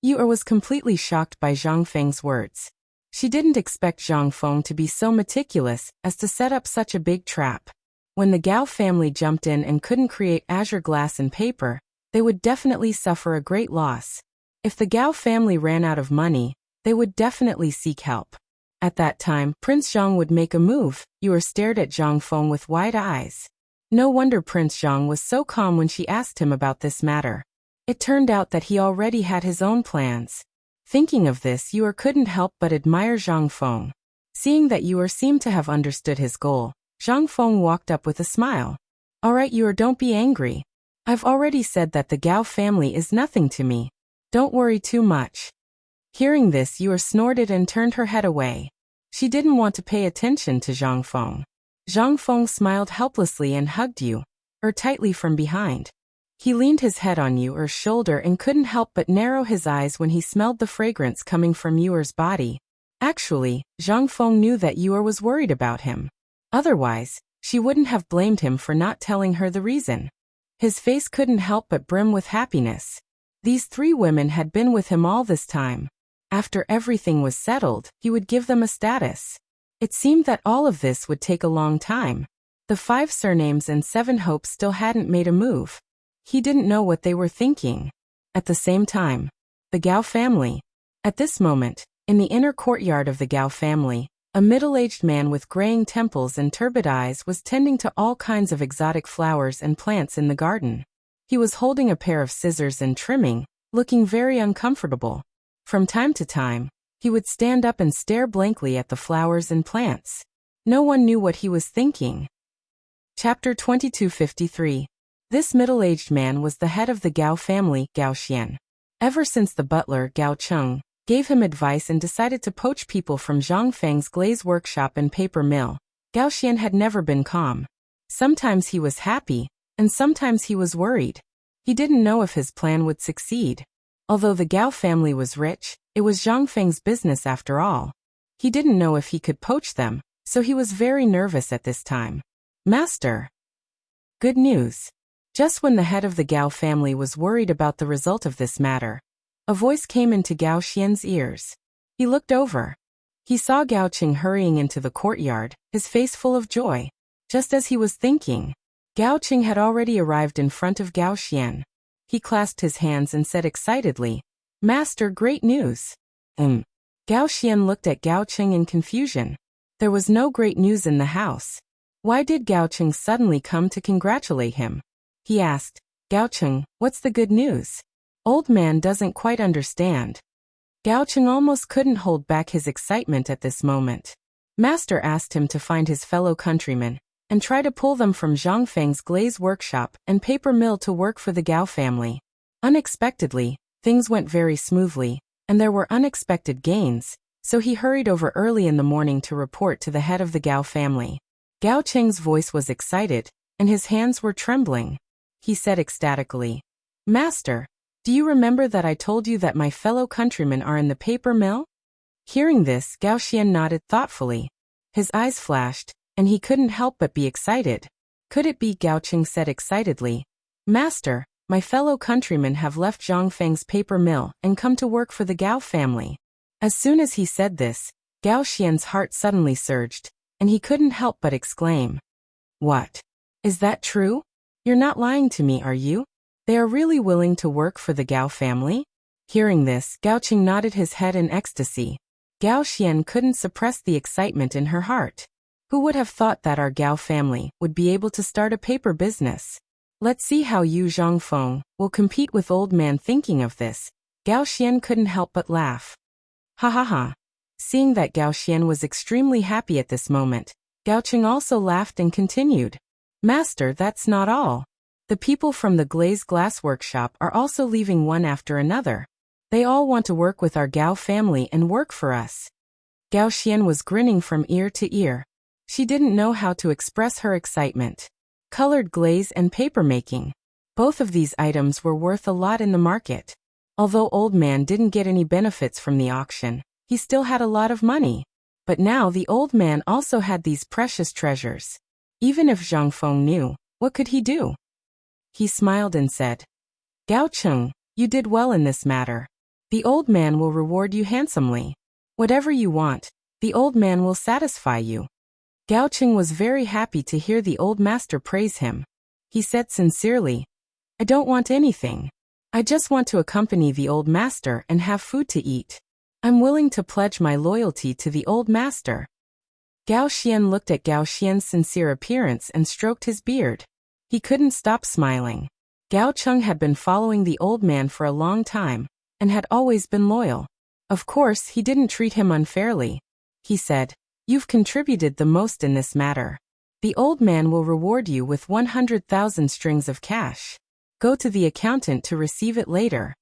Yuer was completely shocked by Zhang Feng's words. She didn't expect Zhang Feng to be so meticulous as to set up such a big trap. When the Gao family jumped in and couldn't create azure glass and paper, they would definitely suffer a great loss. If the Gao family ran out of money, they would definitely seek help. At that time, Prince Zhang would make a move. Yuer stared at Zhang Feng with wide eyes. No wonder Prince Zhang was so calm when she asked him about this matter. It turned out that he already had his own plans. Thinking of this, Yuer couldn't help but admire Zhang Feng. Seeing that Yuer seemed to have understood his goal, Zhang Feng walked up with a smile. "All right, Yuer, don't be angry. I've already said that the Gao family is nothing to me. Don't worry too much." Hearing this, Yu snorted and turned her head away. She didn't want to pay attention to Zhang Feng. Zhang Feng smiled helplessly and hugged Yu tightly from behind. He leaned his head on Yu's shoulder and couldn't help but narrow his eyes when he smelled the fragrance coming from Yu's body. Actually, Zhang Feng knew that Yu was worried about him. Otherwise, she wouldn't have blamed him for not telling her the reason. His face couldn't help but brim with happiness. These three women had been with him all this time. After everything was settled, he would give them a status. It seemed that all of this would take a long time. The 5 surnames and 7 hopes still hadn't made a move. He didn't know what they were thinking. At the same time, the Gao family. At this moment, in the inner courtyard of the Gao family, a middle-aged man with graying temples and turbid eyes was tending to all kinds of exotic flowers and plants in the garden. He was holding a pair of scissors and trimming, looking very uncomfortable. From time to time, he would stand up and stare blankly at the flowers and plants. No one knew what he was thinking. Chapter 2253. This middle-aged man was the head of the Gao family, Gao Xian. Ever since the butler, Gao Cheng, gave him advice and decided to poach people from Zhang Feng's glaze workshop and paper mill, Gao Xian had never been calm. Sometimes he was happy, and sometimes he was worried. He didn't know if his plan would succeed. Although the Gao family was rich, it was Zhang Feng's business after all. He didn't know if he could poach them, so he was very nervous at this time. Master. Good news. Just when the head of the Gao family was worried about the result of this matter, a voice came into Gao Xian's ears. He looked over. He saw Gao Qing hurrying into the courtyard, his face full of joy. Just as he was thinking, Gao Qing had already arrived in front of Gao Xian. He clasped his hands and said excitedly, "Master, great news." Gao Xian looked at Gao Qing in confusion. There was no great news in the house. Why did Gao Qing suddenly come to congratulate him? He asked, "Gao Qing, what's the good news?" Old man doesn't quite understand. Gao Qing almost couldn't hold back his excitement at this moment. Master asked him to find his fellow countrymen and try to pull them from Zhang Feng's glaze workshop and paper mill to work for the Gao family. Unexpectedly, things went very smoothly, and there were unexpected gains, so he hurried over early in the morning to report to the head of the Gao family. Gao Qing's voice was excited, and his hands were trembling. He said ecstatically, "Master, do you remember that I told you that my fellow countrymen are in the paper mill?" Hearing this, Gao Xian nodded thoughtfully. His eyes flashed, and he couldn't help but be excited. Could it be? Gao Qing said excitedly. "Master, my fellow countrymen have left Zhang Feng's paper mill and come to work for the Gao family." As soon as he said this, Gao Xian's heart suddenly surged, and he couldn't help but exclaim, "What? Is that true? You're not lying to me, are you? They are really willing to work for the Gao family?" Hearing this, Gao Qing nodded his head in ecstasy. Gao Xian couldn't suppress the excitement in her heart. Who would have thought that our Gao family would be able to start a paper business? Let's see how Yu Zhangfeng will compete with old man. Thinking of this, Gao Xian couldn't help but laugh. Ha ha ha. Seeing that Gao Xian was extremely happy at this moment, Gao Qing also laughed and continued, "Master, that's not all. The people from the glazed glass workshop are also leaving one after another. They all want to work with our Gao family and work for us." Gao Xian was grinning from ear to ear. She didn't know how to express her excitement. Colored glaze and paper making. Both of these items were worth a lot in the market. Although old man didn't get any benefits from the auction, he still had a lot of money. But now the old man also had these precious treasures. Even if Zhang Feng knew, what could he do? He smiled and said, "Gao Cheng, you did well in this matter. The old man will reward you handsomely. Whatever you want, the old man will satisfy you." Gao Cheng was very happy to hear the old master praise him. He said sincerely, "I don't want anything. I just want to accompany the old master and have food to eat. I'm willing to pledge my loyalty to the old master." Gao Xian looked at Gao Xian's sincere appearance and stroked his beard. He couldn't stop smiling. Gao Cheng had been following the old man for a long time, and had always been loyal. Of course, he didn't treat him unfairly. He said, "You've contributed the most in this matter. The old man will reward you with 100,000 strings of cash. Go to the accountant to receive it later."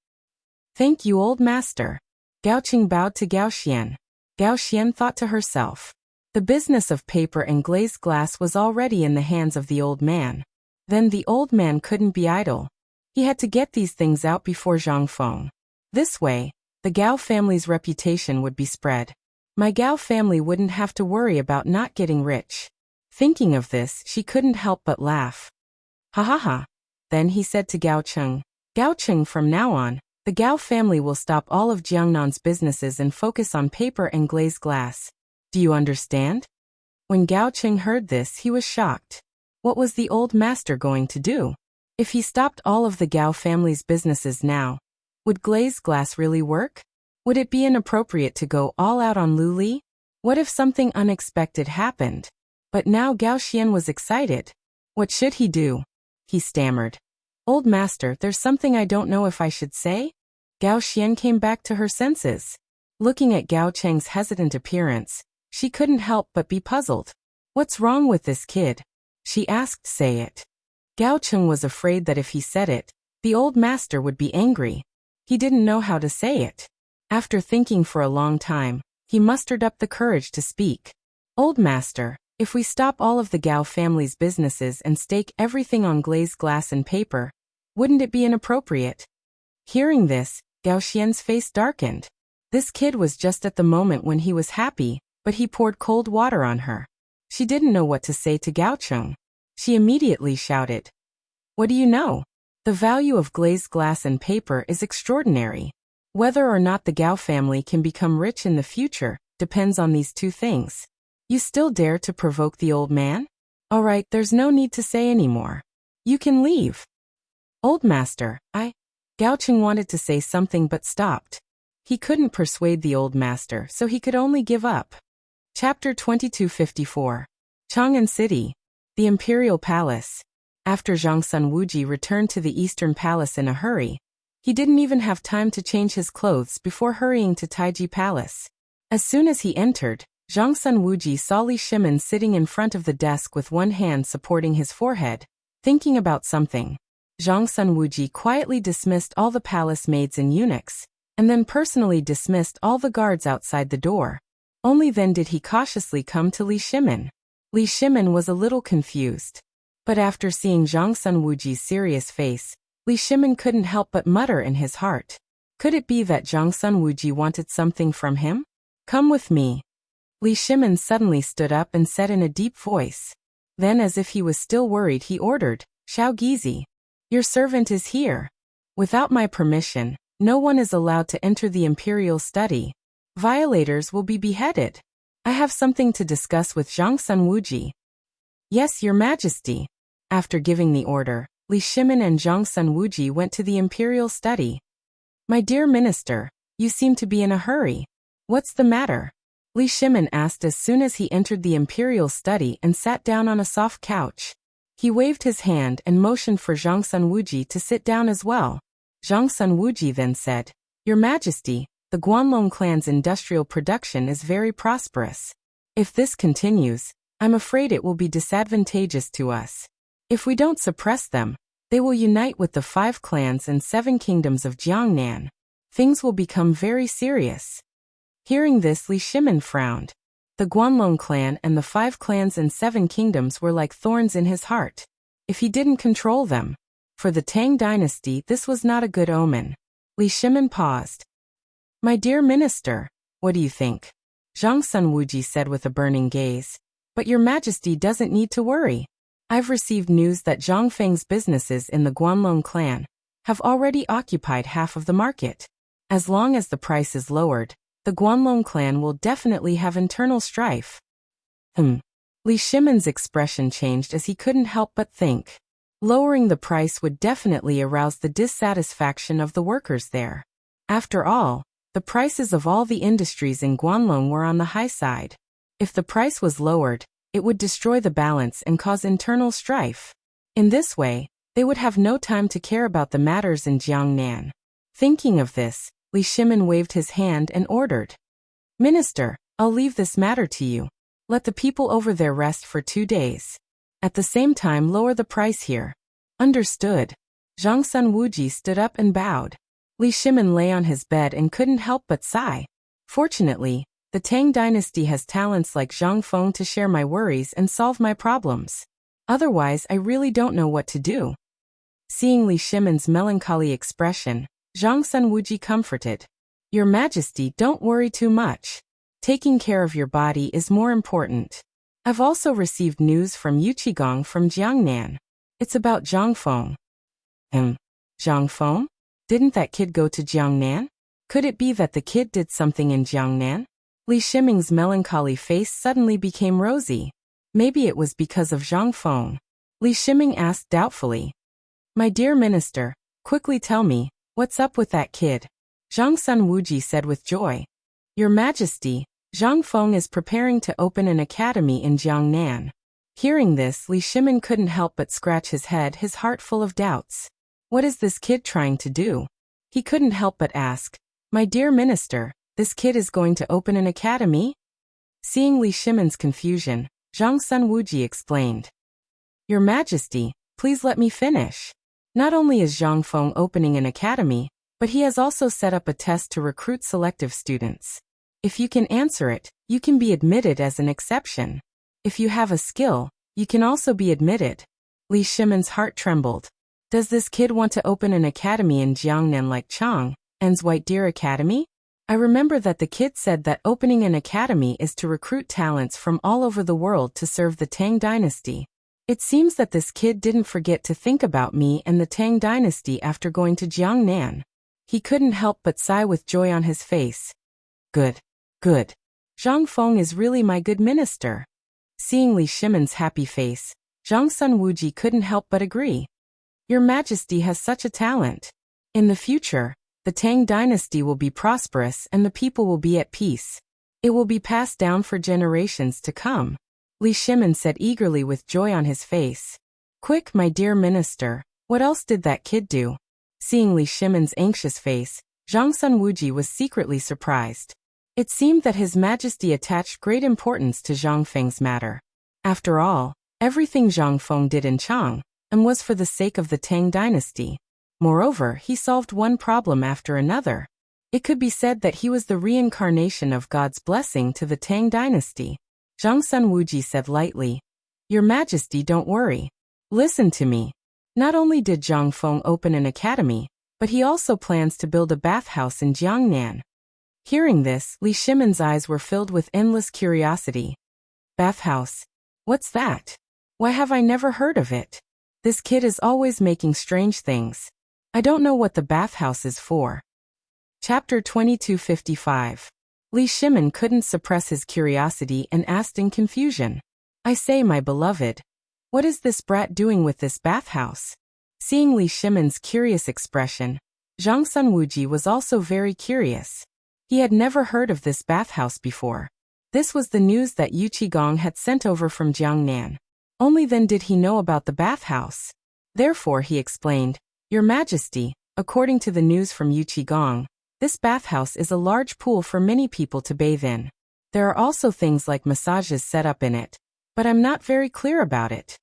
"Thank you, old master." Gao Qing bowed to Gao Xian. Gao Xian thought to herself. The business of paper and glazed glass was already in the hands of the old man. Then the old man couldn't be idle. He had to get these things out before Zhang Feng. This way, the Gao family's reputation would be spread. My Gao family wouldn't have to worry about not getting rich. Thinking of this, she couldn't help but laugh. Ha ha ha. Then he said to Gao Cheng, Gao Cheng, from now on, the Gao family will stop all of Jiangnan's businesses and focus on paper and glazed glass. Do you understand? When Gao Cheng heard this, he was shocked. What was the old master going to do? If he stopped all of the Gao family's businesses now, would glazed glass really work? Would it be inappropriate to go all out on Lu Li? What if something unexpected happened? But now Gao Xian was excited. What should he do? He stammered. Old master, there's something I don't know if I should say? Gao Xian came back to her senses. Looking at Gao Cheng's hesitant appearance, she couldn't help but be puzzled. What's wrong with this kid? She asked. Say it. Gao Cheng was afraid that if he said it, the old master would be angry. He didn't know how to say it. After thinking for a long time, he mustered up the courage to speak. Old master, if we stop all of the Gao family's businesses and stake everything on glazed glass and paper, wouldn't it be inappropriate? Hearing this, Gao Xian's face darkened. This kid was just at the moment when he was happy, but he poured cold water on her. She didn't know what to say to Gao Cheng. She immediately shouted. What do you know? The value of glazed glass and paper is extraordinary. Whether or not the Gao family can become rich in the future depends on these two things. You still dare to provoke the old man? All right, there's no need to say any more. You can leave. Old master, Gao Cheng wanted to say something but stopped. He couldn't persuade the old master, so he could only give up. Chapter 2254. Chang'an City. The Imperial Palace. After Zhang Sun Wuji returned to the Eastern Palace in a hurry, he didn't even have time to change his clothes before hurrying to Taiji Palace. As soon as he entered, Zhang Sun Wuji saw Li Shimin sitting in front of the desk with one hand supporting his forehead, thinking about something. Zhang Sun Wuji quietly dismissed all the palace maids and eunuchs, and then personally dismissed all the guards outside the door. Only then did he cautiously come to Li Shimin. Li Shimin was a little confused. But after seeing Zhang Sun Wuji's serious face, Li Shimin couldn't help but mutter in his heart. Could it be that Zhang Sun Wuji wanted something from him? Come with me. Li Shimin suddenly stood up and said in a deep voice. Then, as if he was still worried, he ordered, Xiao Gizi. Your servant is here. Without my permission, no one is allowed to enter the imperial study. Violators will be beheaded. I have something to discuss with Zhang Sun Wuji. Yes, Your Majesty. After giving the order, Li Shimin and Zhang Sun Wuji went to the imperial study. My dear minister, you seem to be in a hurry. What's the matter? Li Shimin asked as soon as he entered the imperial study and sat down on a soft couch. He waved his hand and motioned for Zhang Sun Wuji to sit down as well. Zhang Sun Wuji then said, Your Majesty, the Guanlong clan's industrial production is very prosperous. If this continues, I'm afraid it will be disadvantageous to us. If we don't suppress them, they will unite with the 5 clans and 7 kingdoms of Jiangnan. Things will become very serious. Hearing this, Li Shimin frowned. The Guanlong clan and the 5 clans and 7 kingdoms were like thorns in his heart. If he didn't control them, for the Tang dynasty this was not a good omen. Li Shimin paused. My dear minister, what do you think? Zhang Sun Wuji said with a burning gaze. But Your Majesty doesn't need to worry. I've received news that Zhang Feng's businesses in the Guanlong clan have already occupied half of the market. As long as the price is lowered, the Guanlong clan will definitely have internal strife. Li Shimin's expression changed as he couldn't help but think. Lowering the price would definitely arouse the dissatisfaction of the workers there. After all, the prices of all the industries in Guanlong were on the high side. If the price was lowered, it would destroy the balance and cause internal strife. In this way, they would have no time to care about the matters in Jiangnan. Thinking of this, Li Shimin waved his hand and ordered. Minister, I'll leave this matter to you. Let the people over there rest for 2 days. At the same time, lower the price here. Understood. Zhang Sun Wuji stood up and bowed. Li Shimin lay on his bed and couldn't help but sigh. Fortunately, the Tang dynasty has talents like Zhang Feng to share my worries and solve my problems. Otherwise, I really don't know what to do. Seeing Li Shimin's melancholy expression, Zhang Sunwuji comforted. Your Majesty, don't worry too much. Taking care of your body is more important. I've also received news from Yuqigong from Jiangnan. It's about Zhang Feng. Zhang Feng? Didn't that kid go to Jiangnan? Could it be that the kid did something in Jiangnan? Li Shiming's melancholy face suddenly became rosy. Maybe it was because of Zhang Feng. Li Shiming asked doubtfully. My dear minister, quickly tell me, what's up with that kid? Zhang Sunwuji said with joy. Your Majesty, Zhang Feng is preparing to open an academy in Jiangnan. Hearing this, Li Shimin couldn't help but scratch his head, his heart full of doubts. What is this kid trying to do? He couldn't help but ask. My dear minister, this kid is going to open an academy? Seeing Li Shimin's confusion, Zhang Sunwuji explained. Your Majesty, please let me finish. Not only is Zhang Feng opening an academy, but he has also set up a test to recruit selective students. If you can answer it, you can be admitted as an exception. If you have a skill, you can also be admitted. Li Shimin's heart trembled. Does this kid want to open an academy in Jiangnan like Chang'an's White Deer Academy? I remember that the kid said that opening an academy is to recruit talents from all over the world to serve the Tang dynasty. It seems that this kid didn't forget to think about me and the Tang dynasty after going to Jiangnan. He couldn't help but sigh with joy on his face. Good. Good. Zhang Feng is really my good minister. Seeing Li Shimin's happy face, Zhang Sunwuji couldn't help but agree. Your Majesty has such a talent. In the future, the Tang dynasty will be prosperous and the people will be at peace. It will be passed down for generations to come. Li Shimin said eagerly with joy on his face. Quick, my dear minister, what else did that kid do? Seeing Li Shimin's anxious face, Zhang Sunwuji was secretly surprised. It seemed that His Majesty attached great importance to Zhang Feng's matter. After all, everything Zhang Feng did in Chang'an was for the sake of the Tang dynasty. Moreover, he solved one problem after another. It could be said that he was the reincarnation of God's blessing to the Tang dynasty. Zhang Sunwuji said lightly. Your Majesty, don't worry. Listen to me. Not only did Zhang Feng open an academy, but he also plans to build a bathhouse in Jiangnan. Hearing this, Li Shimin's eyes were filled with endless curiosity. Bathhouse? What's that? Why have I never heard of it? This kid is always making strange things. I don't know what the bathhouse is for. Chapter 2255. Li Shimin couldn't suppress his curiosity and asked in confusion. I say, my beloved, what is this brat doing with this bathhouse? Seeing Li Shimin's curious expression, Zhang Sunwuji was also very curious. He had never heard of this bathhouse before. This was the news that Yuqigong had sent over from Jiangnan. Only then did he know about the bathhouse. Therefore he explained, Your Majesty, according to the news from Yuqigong, this bathhouse is a large pool for many people to bathe in. There are also things like massages set up in it, but I'm not very clear about it.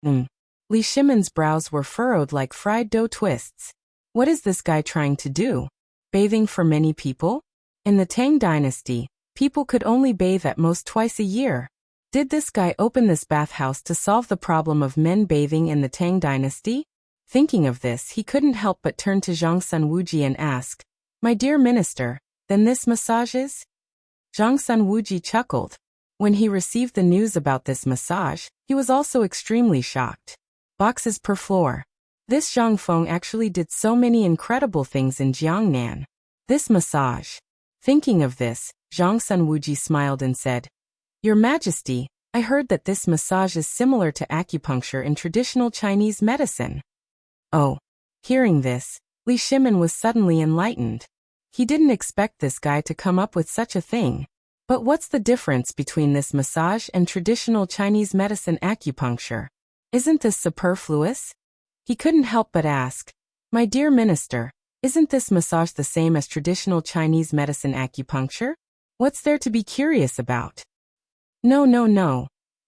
Li Shimin's brows were furrowed like fried dough twists. What is this guy trying to do? Bathing for many people? In the Tang dynasty, people could only bathe at most twice a year. Did this guy open this bathhouse to solve the problem of men bathing in the Tang dynasty? Thinking of this, he couldn't help but turn to Zhang Sunwuji and ask, My dear minister, then this massages? Zhang Sunwuji chuckled. When he received the news about this massage, he was also extremely shocked. Boxes per floor. This Zhang Feng actually did so many incredible things in Jiangnan. This massage. Thinking of this, Zhang Sunwuji smiled and said, Your Majesty, I heard that this massage is similar to acupuncture in traditional Chinese medicine. Oh. Hearing this, Li Shimin was suddenly enlightened. He didn't expect this guy to come up with such a thing. But what's the difference between this massage and traditional Chinese medicine acupuncture? Isn't this superfluous? He couldn't help but ask, My dear minister, isn't this massage the same as traditional Chinese medicine acupuncture? What's there to be curious about? No.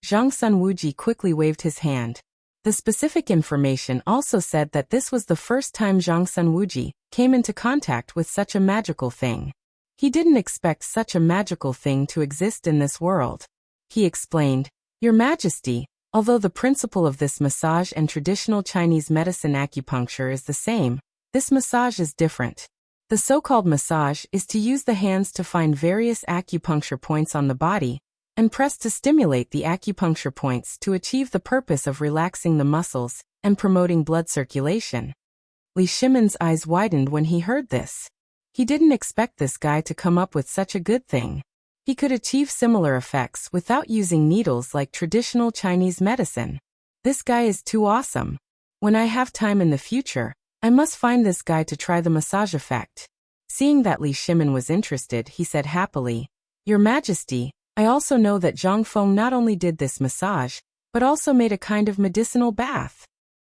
Zhang Sunwuji quickly waved his hand. The specific information also said that this was the first time Zhang Sunwuji, came into contact with such a magical thing. He didn't expect such a magical thing to exist in this world. He explained, "Your Majesty, although the principle of this massage and traditional Chinese medicine acupuncture is the same, this massage is different. The so-called massage is to use the hands to find various acupuncture points on the body, and press to stimulate the acupuncture points to achieve the purpose of relaxing the muscles and promoting blood circulation." Li Shimon's eyes widened when he heard this. He didn't expect this guy to come up with such a good thing. He could achieve similar effects without using needles like traditional Chinese medicine. This guy is too awesome. When I have time in the future, I must find this guy to try the massage effect. Seeing that Li Shimon was interested, he said happily, "Your Majesty, I also know that Zhang Feng not only did this massage, but also made a kind of medicinal bath."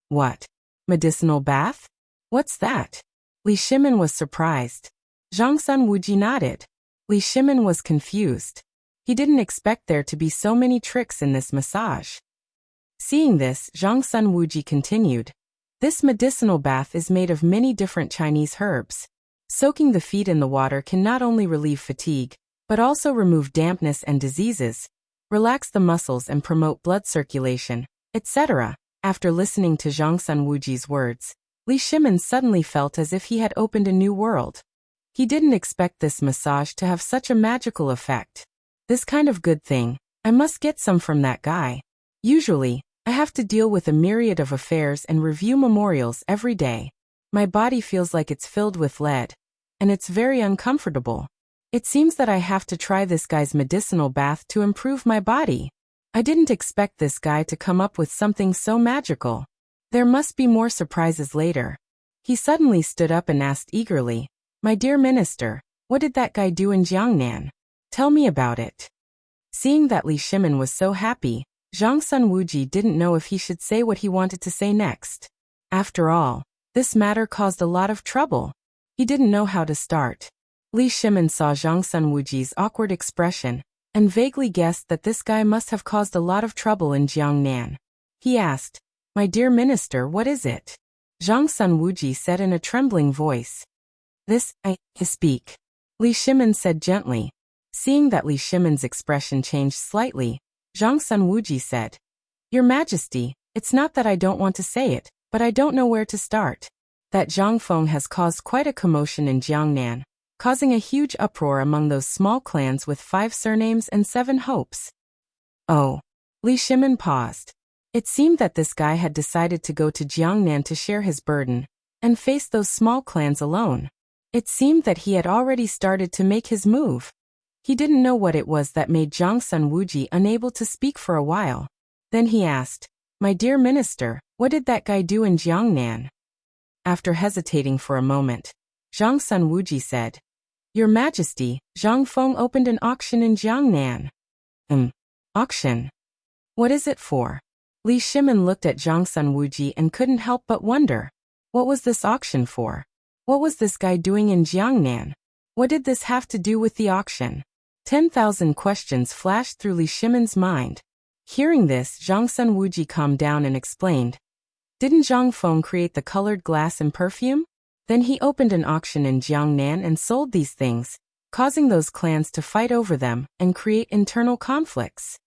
"What? Medicinal bath? What's that?" Li Shimon was surprised. Zhang Sun Wuji nodded. Li Shimon was confused. He didn't expect there to be so many tricks in this massage. Seeing this, Zhang Sun Wuji continued, "This medicinal bath is made of many different Chinese herbs. Soaking the feet in the water can not only relieve fatigue, but also remove dampness and diseases, relax the muscles and promote blood circulation, etc." After listening to Zhang Sun Wuji's words, Li Shimon suddenly felt as if he had opened a new world. He didn't expect this massage to have such a magical effect. This kind of good thing, I must get some from that guy. Usually, I have to deal with a myriad of affairs and review memorials every day. My body feels like it's filled with lead, and it's very uncomfortable. It seems that I have to try this guy's medicinal bath to improve my body. I didn't expect this guy to come up with something so magical. There must be more surprises later. He suddenly stood up and asked eagerly, "My dear minister, what did that guy do in Jiangnan? Tell me about it." Seeing that Li Shimon was so happy, Zhang Sun Wuji didn't know if he should say what he wanted to say next. After all, this matter caused a lot of trouble. He didn't know how to start. Li Shimon saw Zhang Sun Wuji's awkward expression and vaguely guessed that this guy must have caused a lot of trouble in Jiangnan. He asked, "My dear minister, what is it?" Zhang Sun Wuji said in a trembling voice. "This, I speak," Li Shimon said gently. Seeing that Li Shimon's expression changed slightly, Zhang Sun Wuji said, "Your Majesty, it's not that I don't want to say it, but I don't know where to start. That Zhang Feng has caused quite a commotion in Jiangnan, causing a huge uproar among those small clans with 5 surnames and 7 hopes." Oh. Li Shimon paused. It seemed that this guy had decided to go to Jiangnan to share his burden and face those small clans alone. It seemed that he had already started to make his move. He didn't know what it was that made Zhang Sun Wuji unable to speak for a while. Then he asked, "My dear minister, what did that guy do in Jiangnan?" After hesitating for a moment, Zhang Sun Wuji said, "Your Majesty, Zhang Feng opened an auction in Jiangnan." Auction? What is it for?" Li Shimon looked at Zhang Sun Wuji and couldn't help but wonder. What was this auction for? What was this guy doing in Jiangnan? What did this have to do with the auction? 10,000 questions flashed through Li Shimon's mind. Hearing this, Zhang Sun Wuji calmed down and explained, "Didn't Zhang Feng create the colored glass and perfume? Then he opened an auction in Jiangnan and sold these things, causing those clans to fight over them and create internal conflicts."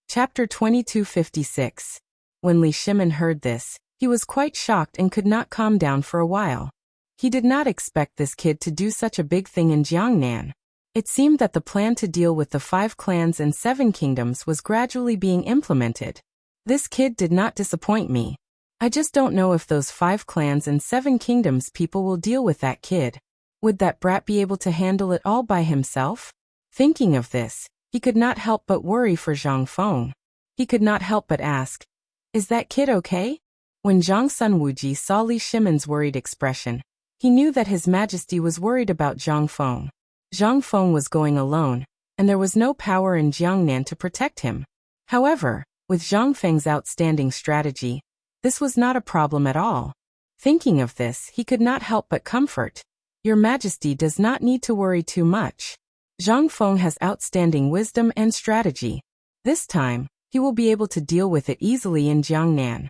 Chapter 2256. When Li Shimon heard this, he was quite shocked and could not calm down for a while. He did not expect this kid to do such a big thing in Jiangnan. It seemed that the plan to deal with the 5 clans and 7 kingdoms was gradually being implemented. This kid did not disappoint me. I just don't know if those 5 clans and 7 kingdoms people will deal with that kid. Would that brat be able to handle it all by himself? Thinking of this, he could not help but worry for Zhang Feng. He could not help but ask, "Is that kid okay?" When Zhang Sun Wuji saw Li Shimon's worried expression, he knew that His Majesty was worried about Zhang Feng. Zhang Feng was going alone, and there was no power in Jiangnan to protect him. However, with Zhang Feng's outstanding strategy, this was not a problem at all. Thinking of this, he could not help but comfort. Your Majesty does not need to worry too much. Zhang Feng has outstanding wisdom and strategy. This time, he will be able to deal with it easily in Jiangnan.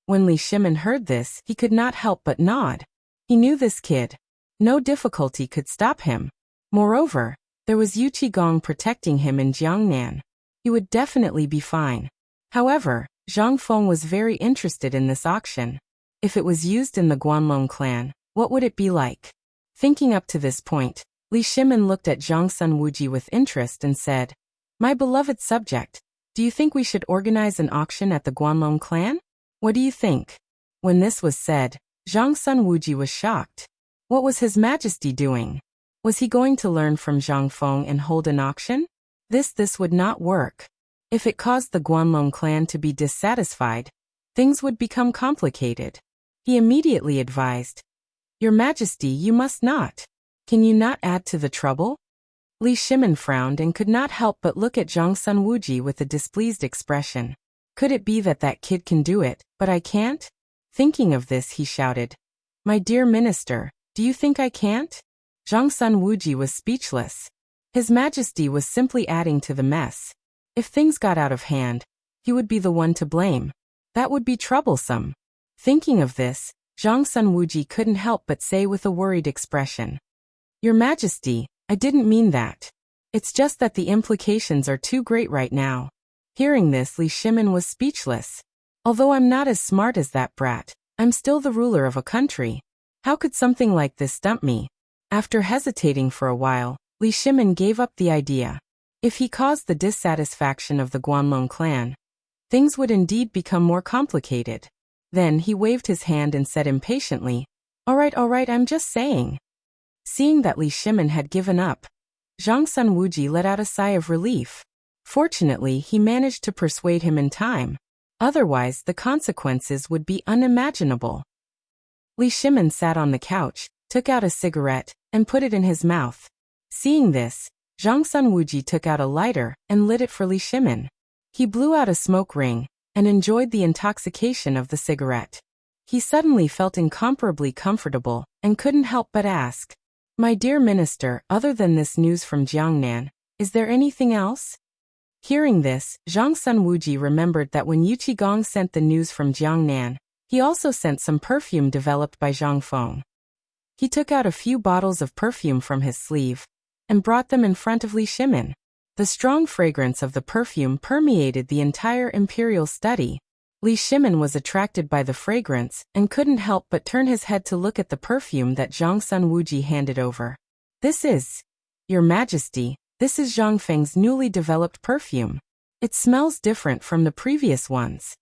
When Li Shimon heard this, he could not help but nod. He knew this kid. No difficulty could stop him. Moreover, there was Yu Qigong protecting him in Jiangnan. He would definitely be fine. However, Zhang Feng was very interested in this auction. If it was used in the Guanlong clan, what would it be like? Thinking up to this point, Li Shimin looked at Zhang Sun Wuji with interest and said, "My beloved subject, do you think we should organize an auction at the Guanlong clan? What do you think?" When this was said, Zhang Sun Wuji was shocked. What was His Majesty doing? Was he going to learn from Zhang Feng and hold an auction? This would not work. If it caused the Guanlong clan to be dissatisfied, things would become complicated. He immediately advised, "Your Majesty, you must not. Can you not add to the trouble?" Li Shimin frowned and could not help but look at Zhang Sun Wuji with a displeased expression. Could it be that that kid can do it, but I can't? Thinking of this, he shouted, "My dear minister, do you think I can't?" Zhang Sun Wuji was speechless. His Majesty was simply adding to the mess. If things got out of hand, he would be the one to blame. That would be troublesome. Thinking of this, Zhang Sun Wuji couldn't help but say with a worried expression, "Your Majesty, I didn't mean that. It's just that the implications are too great right now." Hearing this, Li Shimin was speechless. "Although I'm not as smart as that brat, I'm still the ruler of a country. How could something like this stump me?" After hesitating for a while, Li Shimin gave up the idea. If he caused the dissatisfaction of the Guanlong clan, things would indeed become more complicated. Then he waved his hand and said impatiently, all right, I'm just saying." Seeing that Li Shimin had given up, Zhang Sun Wuji let out a sigh of relief. Fortunately, he managed to persuade him in time. Otherwise, the consequences would be unimaginable. Li Shimin sat on the couch, took out a cigarette, and put it in his mouth. Seeing this, Zhang Sun Wuji took out a lighter and lit it for Li Shimin. He blew out a smoke ring and enjoyed the intoxication of the cigarette. He suddenly felt incomparably comfortable and couldn't help but ask, "My dear minister, other than this news from Jiangnan, is there anything else?" Hearing this, Zhang Sun Wuji remembered that when Yu Qigong sent the news from Jiangnan, he also sent some perfume developed by Zhang Feng. He took out a few bottles of perfume from his sleeve and brought them in front of Li Shimin. The strong fragrance of the perfume permeated the entire imperial study. Li Shimin was attracted by the fragrance and couldn't help but turn his head to look at the perfume that Zhang Sun Wuji handed over. "This is, Your Majesty, this is Zhang Feng's newly developed perfume. It smells different from the previous ones,"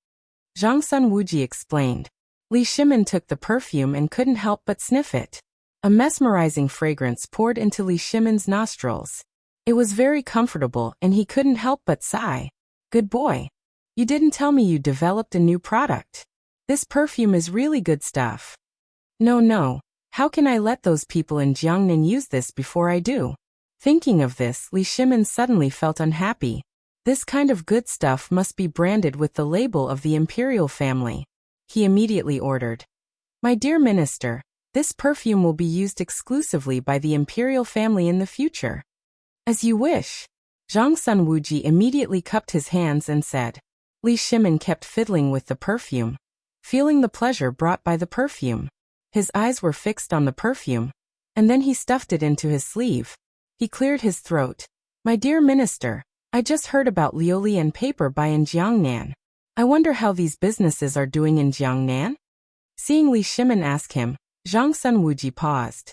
Zhang Sun Wuji explained. Li Shimin took the perfume and couldn't help but sniff it. A mesmerizing fragrance poured into Li Shimin's nostrils. It was very comfortable and he couldn't help but sigh. "Good boy. You didn't tell me you developed a new product. This perfume is really good stuff." No. How can I let those people in Jiangnan use this before I do?" Thinking of this, Li Shimin suddenly felt unhappy. This kind of good stuff must be branded with the label of the imperial family. He immediately ordered, "My dear minister, this perfume will be used exclusively by the imperial family in the future." "As you wish." Zhang Sun Wuji immediately cupped his hands and said. Li Shimin kept fiddling with the perfume, feeling the pleasure brought by the perfume. His eyes were fixed on the perfume, and then he stuffed it into his sleeve. He cleared his throat. "My dear minister, I just heard about Lioli and paper buy in Jiangnan. I wonder how these businesses are doing in Jiangnan?" Seeing Li Shimin ask him, Zhang Sun Wuji paused.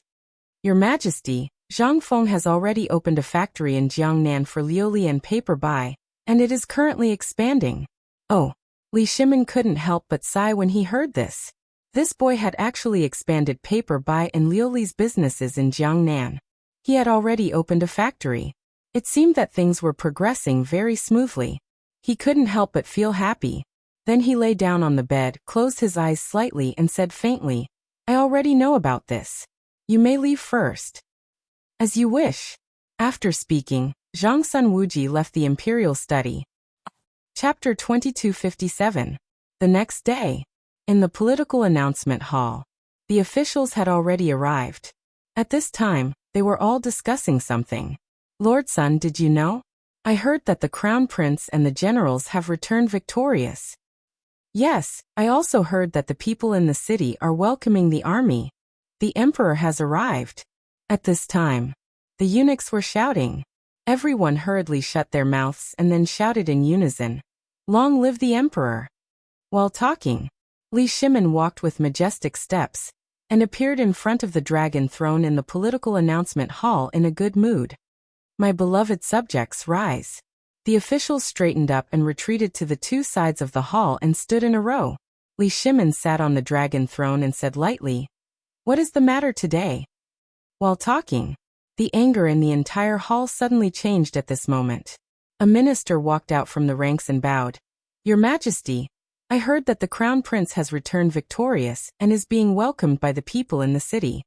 "Your Majesty, Zhang Feng has already opened a factory in Jiangnan for Lioli and paper buy, and it is currently expanding." Oh, Li Shimin couldn't help but sigh when he heard this. This boy had actually expanded paper buy and Lioli's businesses in Jiangnan. He had already opened a factory. It seemed that things were progressing very smoothly. He couldn't help but feel happy. Then he lay down on the bed, closed his eyes slightly and said faintly, "I already know about this. You may leave first." "As you wish." After speaking, Zhang Sun Wuji left the imperial study. Chapter 2257. The next day. In the political announcement hall, the officials had already arrived. At this time, they were all discussing something. "Lord Sun, did you know? I heard that the Crown Prince and the generals have returned victorious." "Yes, I also heard that the people in the city are welcoming the army." The emperor has arrived. At this time, the eunuchs were shouting. Everyone hurriedly shut their mouths and then shouted in unison, "Long live the emperor!" While talking, Li Shimin walked with majestic steps and appeared in front of the dragon throne in the political announcement hall in a good mood. "My beloved subjects, rise." The officials straightened up and retreated to the two sides of the hall and stood in a row. Li Shimin sat on the dragon throne and said lightly, "What is the matter today?" While talking, the anger in the entire hall suddenly changed at this moment. A minister walked out from the ranks and bowed. "Your Majesty, I heard that the crown prince has returned victorious and is being welcomed by the people in the city."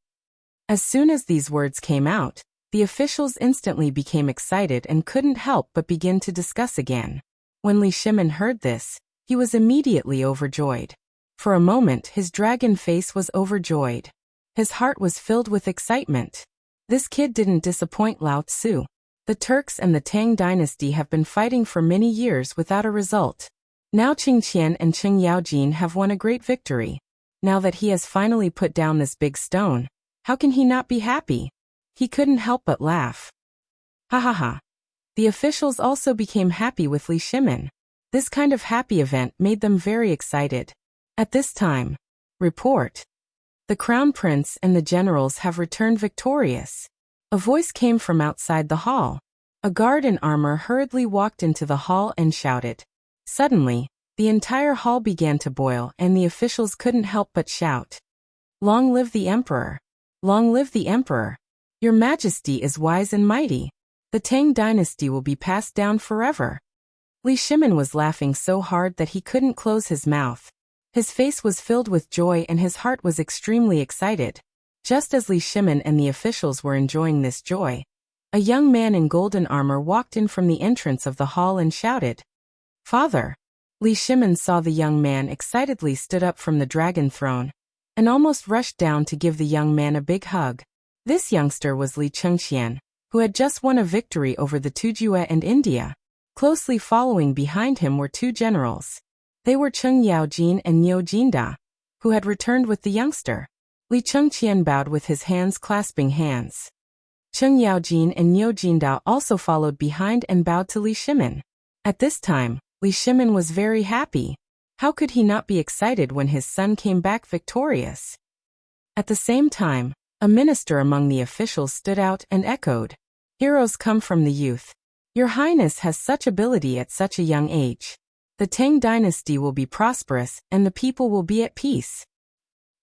As soon as these words came out, the officials instantly became excited and couldn't help but begin to discuss again. When Li Shimin heard this, he was immediately overjoyed. For a moment his dragon face was overjoyed. His heart was filled with excitement. This kid didn't disappoint Lao Tzu. The Turks and the Tang dynasty have been fighting for many years without a result. Now Qing Qian and Qing Yaojin have won a great victory. Now that he has finally put down this big stone, how can he not be happy? He couldn't help but laugh. Ha ha ha. The officials also became happy with Li Shimin. This kind of happy event made them very excited. At this time, report. The crown prince and the generals have returned victorious. A voice came from outside the hall. A guard in armor hurriedly walked into the hall and shouted. Suddenly, the entire hall began to boil and the officials couldn't help but shout, "Long live the emperor! Long live the emperor! Your Majesty is wise and mighty. The Tang dynasty will be passed down forever." Li Shimin was laughing so hard that he couldn't close his mouth. His face was filled with joy and his heart was extremely excited. Just as Li Shimin and the officials were enjoying this joy, a young man in golden armor walked in from the entrance of the hall and shouted, "Father!" Li Shimin saw the young man excitedly stood up from the dragon throne and almost rushed down to give the young man a big hug. This youngster was Li Chengqian, who had just won a victory over the Tujue and India. Closely following behind him were two generals. They were Qing Yaojin and Niu Jinda, who had returned with the youngster. Li Chengqian bowed with his hands clasping hands. Qing Yaojin and Niu Jinda also followed behind and bowed to Li Shimin. At this time, Li Shimin was very happy. How could he not be excited when his son came back victorious? At the same time, a minister among the officials stood out and echoed, "Heroes come from the youth. Your Highness has such ability at such a young age. The Tang dynasty will be prosperous and the people will be at peace."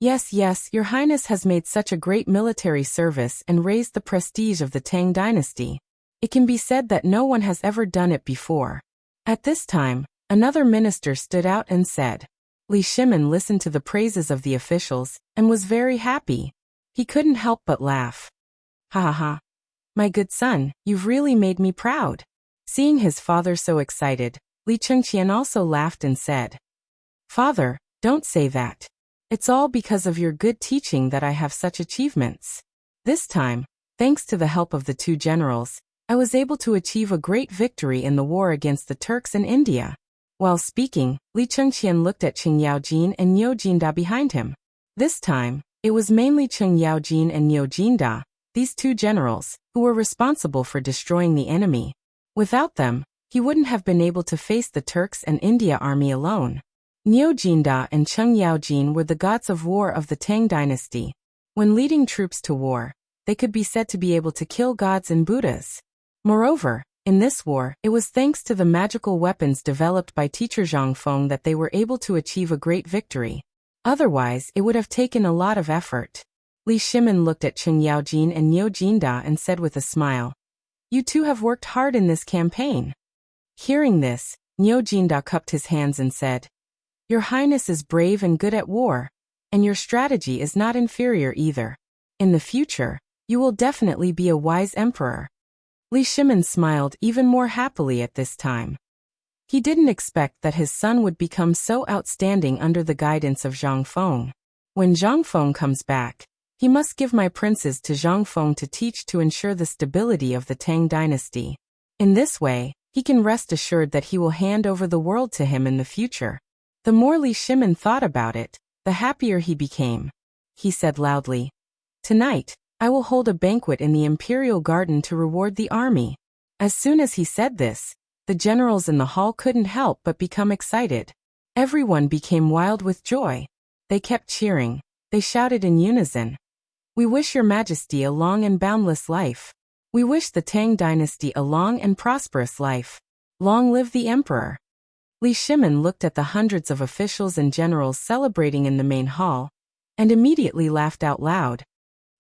Yes, yes, Your Highness has made such a great military service and raised the prestige of the Tang dynasty. It can be said that no one has ever done it before. At this time, another minister stood out and said. Li Shimin listened to the praises of the officials and was very happy. He couldn't help but laugh. "Ha ha ha. My good son, you've really made me proud." Seeing his father so excited, Li Chengqian also laughed and said, "Father, don't say that. It's all because of your good teaching that I have such achievements. This time, thanks to the help of the two generals, I was able to achieve a great victory in the war against the Turks in India." While speaking, Li Chengqian looked at Qing Yaojin and Niu Jinda behind him. This time, it was mainly Qing Yaojin and Niu Jinda, these two generals, who were responsible for destroying the enemy. Without them, he wouldn't have been able to face the Turks and India army alone. Niu Jinda and Qing Yaojin were the gods of war of the Tang dynasty. When leading troops to war, they could be said to be able to kill gods and Buddhas. Moreover, in this war, it was thanks to the magical weapons developed by teacher Zhang Feng that they were able to achieve a great victory. Otherwise, it would have taken a lot of effort. Li Shimin looked at Qing Yaojin and Niu Jinda and said with a smile, "You two have worked hard in this campaign." Hearing this, Niu Jinda cupped his hands and said, "Your Highness is brave and good at war, and your strategy is not inferior either. In the future, you will definitely be a wise emperor." Li Shimin smiled even more happily at this time. He didn't expect that his son would become so outstanding under the guidance of Zhang Feng. When Zhang Feng comes back, he must give my princes to Zhang Feng to teach to ensure the stability of the Tang dynasty. In this way, he can rest assured that he will hand over the world to him in the future. The more Li Shimin thought about it, the happier he became. He said loudly, Tonight, I will hold a banquet in the imperial garden to reward the army. As soon as he said this, the generals in the hall couldn't help but become excited. Everyone became wild with joy. They kept cheering. They shouted in unison. We wish your majesty a long and boundless life. We wish the Tang dynasty a long and prosperous life. Long live the emperor. Li Shimin looked at the hundreds of officials and generals celebrating in the main hall, and immediately laughed out loud.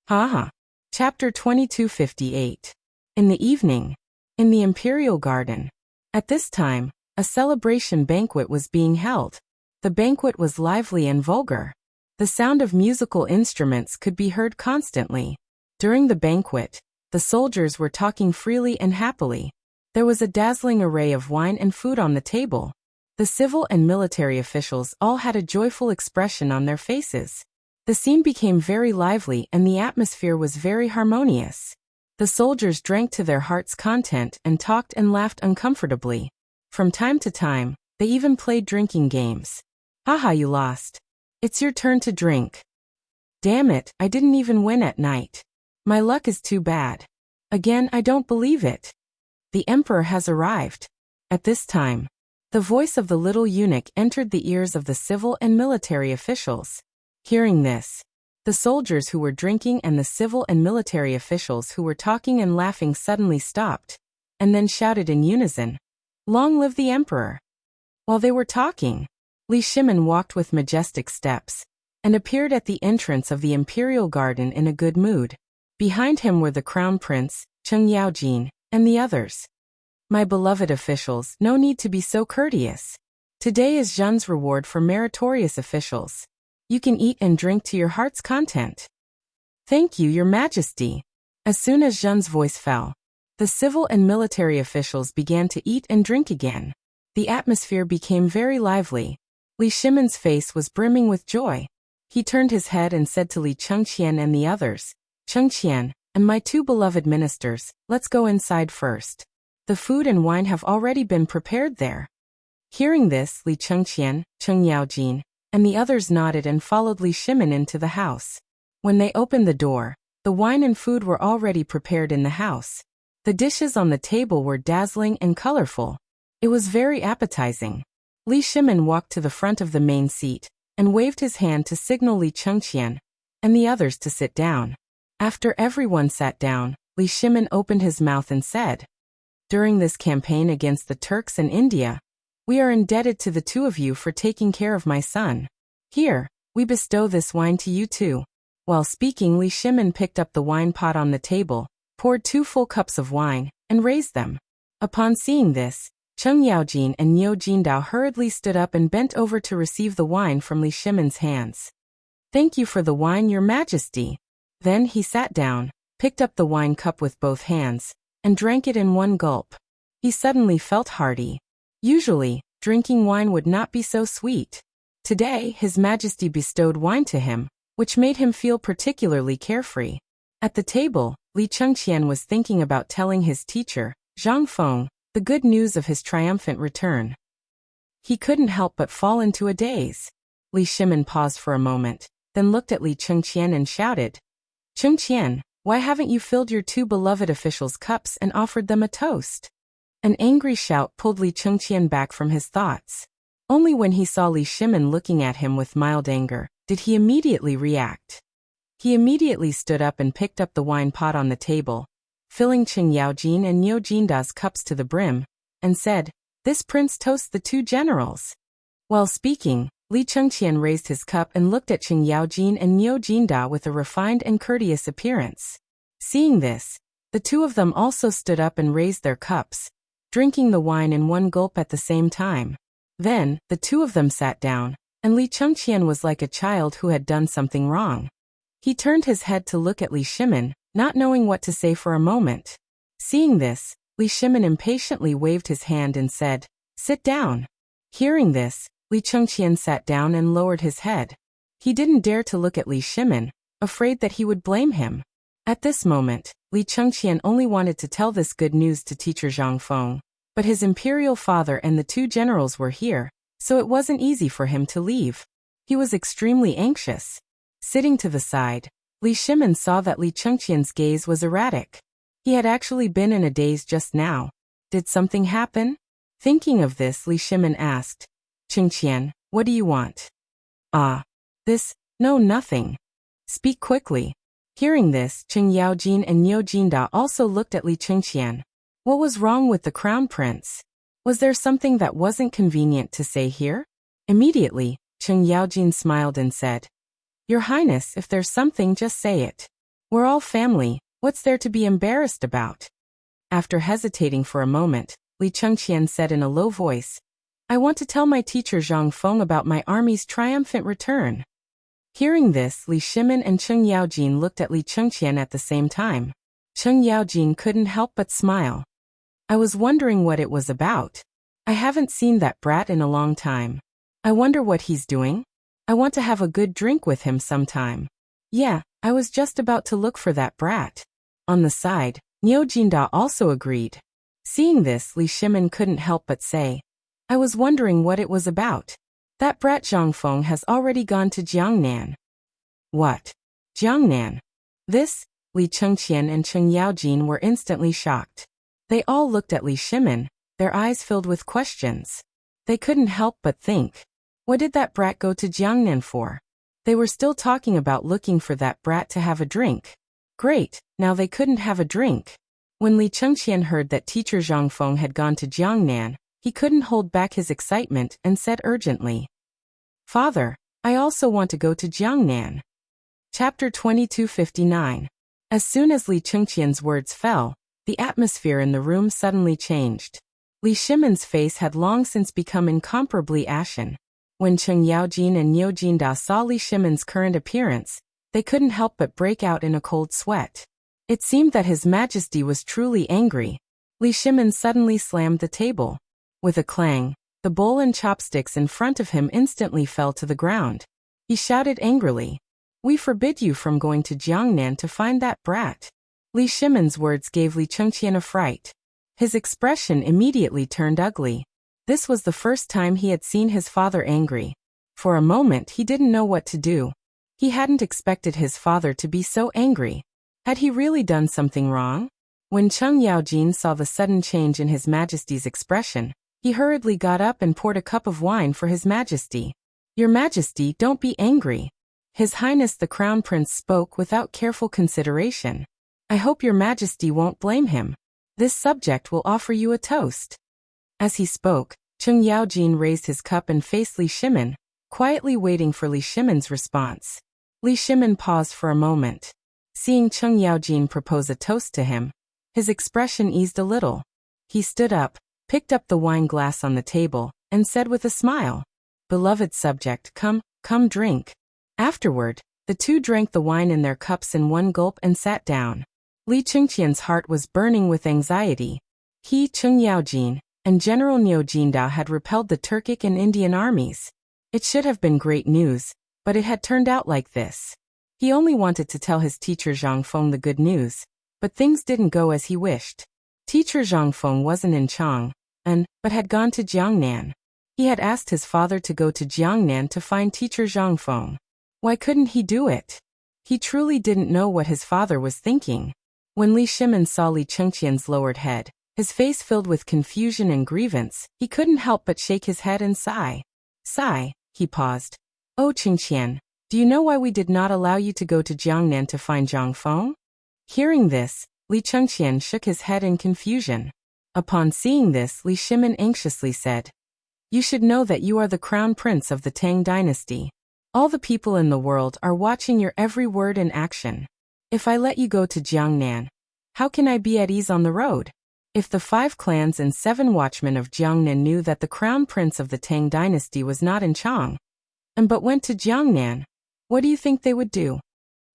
Haha. Chapter 2258. In the evening, in the imperial garden. At this time, a celebration banquet was being held. The banquet was lively and vulgar. The sound of musical instruments could be heard constantly. During the banquet, the soldiers were talking freely and happily. There was a dazzling array of wine and food on the table. The civil and military officials all had a joyful expression on their faces. The scene became very lively and the atmosphere was very harmonious. The soldiers drank to their heart's content and talked and laughed uncomfortably. From time to time, they even played drinking games. Haha, you lost. It's your turn to drink. Damn it, I didn't even win at night. My luck is too bad. Again, I don't believe it. The emperor has arrived. At this time, the voice of the little eunuch entered the ears of the civil and military officials. Hearing this, the soldiers who were drinking and the civil and military officials who were talking and laughing suddenly stopped, and then shouted in unison, "Long live the emperor!" While they were talking, Li Shimin walked with majestic steps, and appeared at the entrance of the imperial garden in a good mood. Behind him were the crown prince, Cheng Yaojin, and the others. My beloved officials, no need to be so courteous. Today is Zhen's reward for meritorious officials. You can eat and drink to your heart's content. Thank you, your majesty. As soon as Zhen's voice fell, the civil and military officials began to eat and drink again. The atmosphere became very lively. Li Shimin's face was brimming with joy. He turned his head and said to Li Chengqian and the others, "Chengqian, and my two beloved ministers, let's go inside first. The food and wine have already been prepared there." Hearing this, Li Chengqian, Cheng Yaojin, and the others nodded and followed Li Shimin into the house. When they opened the door, the wine and food were already prepared in the house. The dishes on the table were dazzling and colorful. It was very appetizing. Li Shimin walked to the front of the main seat, and waved his hand to signal Li Chengqian, and the others to sit down. After everyone sat down, Li Shimin opened his mouth and said, "During this campaign against the Turks and India, we are indebted to the two of you for taking care of my son. Here, we bestow this wine to you too." While speaking, Li Shimin picked up the wine pot on the table, poured 2 full cups of wine, and raised them. Upon seeing this, Cheng Yaojin and Niu Jindao hurriedly stood up and bent over to receive the wine from Li Shimin's hands. "Thank you for the wine, your majesty." Then he sat down, picked up the wine cup with both hands, and drank it in one gulp. He suddenly felt hearty. Usually, drinking wine would not be so sweet. Today, His Majesty bestowed wine to him, which made him feel particularly carefree. At the table, Li Chengqian was thinking about telling his teacher, Zhang Feng, the good news of his triumphant return. He couldn't help but fall into a daze. Li Shimin paused for a moment, then looked at Li Chengqian and shouted, "Chengqian, why haven't you filled your two beloved officials' cups and offered them a toast?" An angry shout pulled Li Chengqian back from his thoughts. Only when he saw Li Shimin looking at him with mild anger did he immediately react. He immediately stood up and picked up the wine pot on the table, filling Cheng Yaojin and Niu Jinda's cups to the brim, and said, "This prince toasts the two generals." While speaking, Li Chengqian raised his cup and looked at Cheng Yaojin and Niu Jinda with a refined and courteous appearance. Seeing this, the two of them also stood up and raised their cups, drinking the wine in one gulp at the same time. Then, the two of them sat down, and Li Chengqian was like a child who had done something wrong. He turned his head to look at Li Shimin, not knowing what to say for a moment. Seeing this, Li Shimin impatiently waved his hand and said, "Sit down." Hearing this, Li Chengqian sat down and lowered his head. He didn't dare to look at Li Shimin, afraid that he would blame him. At this moment, Li Chengqian only wanted to tell this good news to teacher Zhang Feng, but his imperial father and the two generals were here, so it wasn't easy for him to leave. He was extremely anxious. Sitting to the side, Li Shimin saw that Li Chengqian's gaze was erratic. He had actually been in a daze just now. Did something happen? Thinking of this, Li Shimin asked, Chengqian, what do you want? No, nothing. Speak quickly. Hearing this, Cheng Yaojin and Niu Jinda also looked at Li Chengqian. What was wrong with the crown prince? Was there something that wasn't convenient to say here? Immediately, Cheng Yaojin smiled and said, Your Highness, if there's something, just say it. We're all family, what's there to be embarrassed about? After hesitating for a moment, Li Chengqian said in a low voice, I want to tell my teacher Zhang Feng about my army's triumphant return. Hearing this, Li Shimin and Cheng Yaojin looked at Li Chengqian at the same time. Cheng Yaojin couldn't help but smile. I was wondering what it was about. I haven't seen that brat in a long time. I wonder what he's doing. I want to have a good drink with him sometime. Yeah, I was just about to look for that brat. On the side, Niu Jinda also agreed. Seeing this, Li Shimin couldn't help but say, I was wondering what it was about. That brat Zhang Feng has already gone to Jiangnan. What? Jiangnan? This? Li Chengqian and Cheng Yaojin were instantly shocked. They all looked at Li Shimin, their eyes filled with questions. They couldn't help but think. What did that brat go to Jiangnan for? They were still talking about looking for that brat to have a drink. Great, now they couldn't have a drink. When Li Chengqian heard that teacher Zhang Feng had gone to Jiangnan, he couldn't hold back his excitement and said urgently, Father, I also want to go to Jiangnan. Chapter 2259. As soon as Li Chengqian's words fell, the atmosphere in the room suddenly changed. Li Shimin's face had long since become incomparably ashen. When Cheng Yaojin and Niu Jinda saw Li Shimin's current appearance, they couldn't help but break out in a cold sweat. It seemed that His Majesty was truly angry. Li Shimin suddenly slammed the table. With a clang, the bowl and chopsticks in front of him instantly fell to the ground. He shouted angrily, We forbid you from going to Jiangnan to find that brat. Li Shimin's words gave Li Chengqian a fright. His expression immediately turned ugly. This was the first time he had seen his father angry. For a moment he didn't know what to do. He hadn't expected his father to be so angry. Had he really done something wrong? When Cheng Yaojin saw the sudden change in His Majesty's expression, he hurriedly got up and poured a cup of wine for His Majesty. Your Majesty, don't be angry. His Highness the Crown Prince spoke without careful consideration. I hope your Majesty won't blame him. This subject will offer you a toast. As he spoke, Cheng Yaojin raised his cup and faced Li Shimin, quietly waiting for Li Shimin's response. Li Shimin paused for a moment. Seeing Cheng Yaojin propose a toast to him, his expression eased a little. He stood up, picked up the wine glass on the table, and said with a smile, Beloved subject, come drink. Afterward, the two drank the wine in their cups in one gulp and sat down. Li Chengqian's heart was burning with anxiety. He, Cheng Yaojin, and General Niu Jinda had repelled the Turkic and Indian armies. It should have been great news, but it had turned out like this. He only wanted to tell his teacher Zhang Feng the good news, but things didn't go as he wished. Teacher Zhang Feng wasn't in Chang, but had gone to Jiangnan. He had asked his father to go to Jiangnan to find teacher Zhang Feng. Why couldn't he do it? He truly didn't know what his father was thinking. When Li Shimin saw Li Chengqian's lowered head, his face filled with confusion and grievance, he couldn't help but shake his head and sigh. He paused. Oh Chengqian, do you know why we did not allow you to go to Jiangnan to find Zhang Feng? Hearing this, Li Chengqian shook his head in confusion. Upon seeing this, Li Shimin anxiously said, You should know that you are the crown prince of the Tang dynasty. All the people in the world are watching your every word and action. If I let you go to Jiangnan, how can I be at ease on the road? If the 5 clans and 7 watchmen of Jiangnan knew that the crown prince of the Tang dynasty was not in Chang, but went to Jiangnan, what do you think they would do?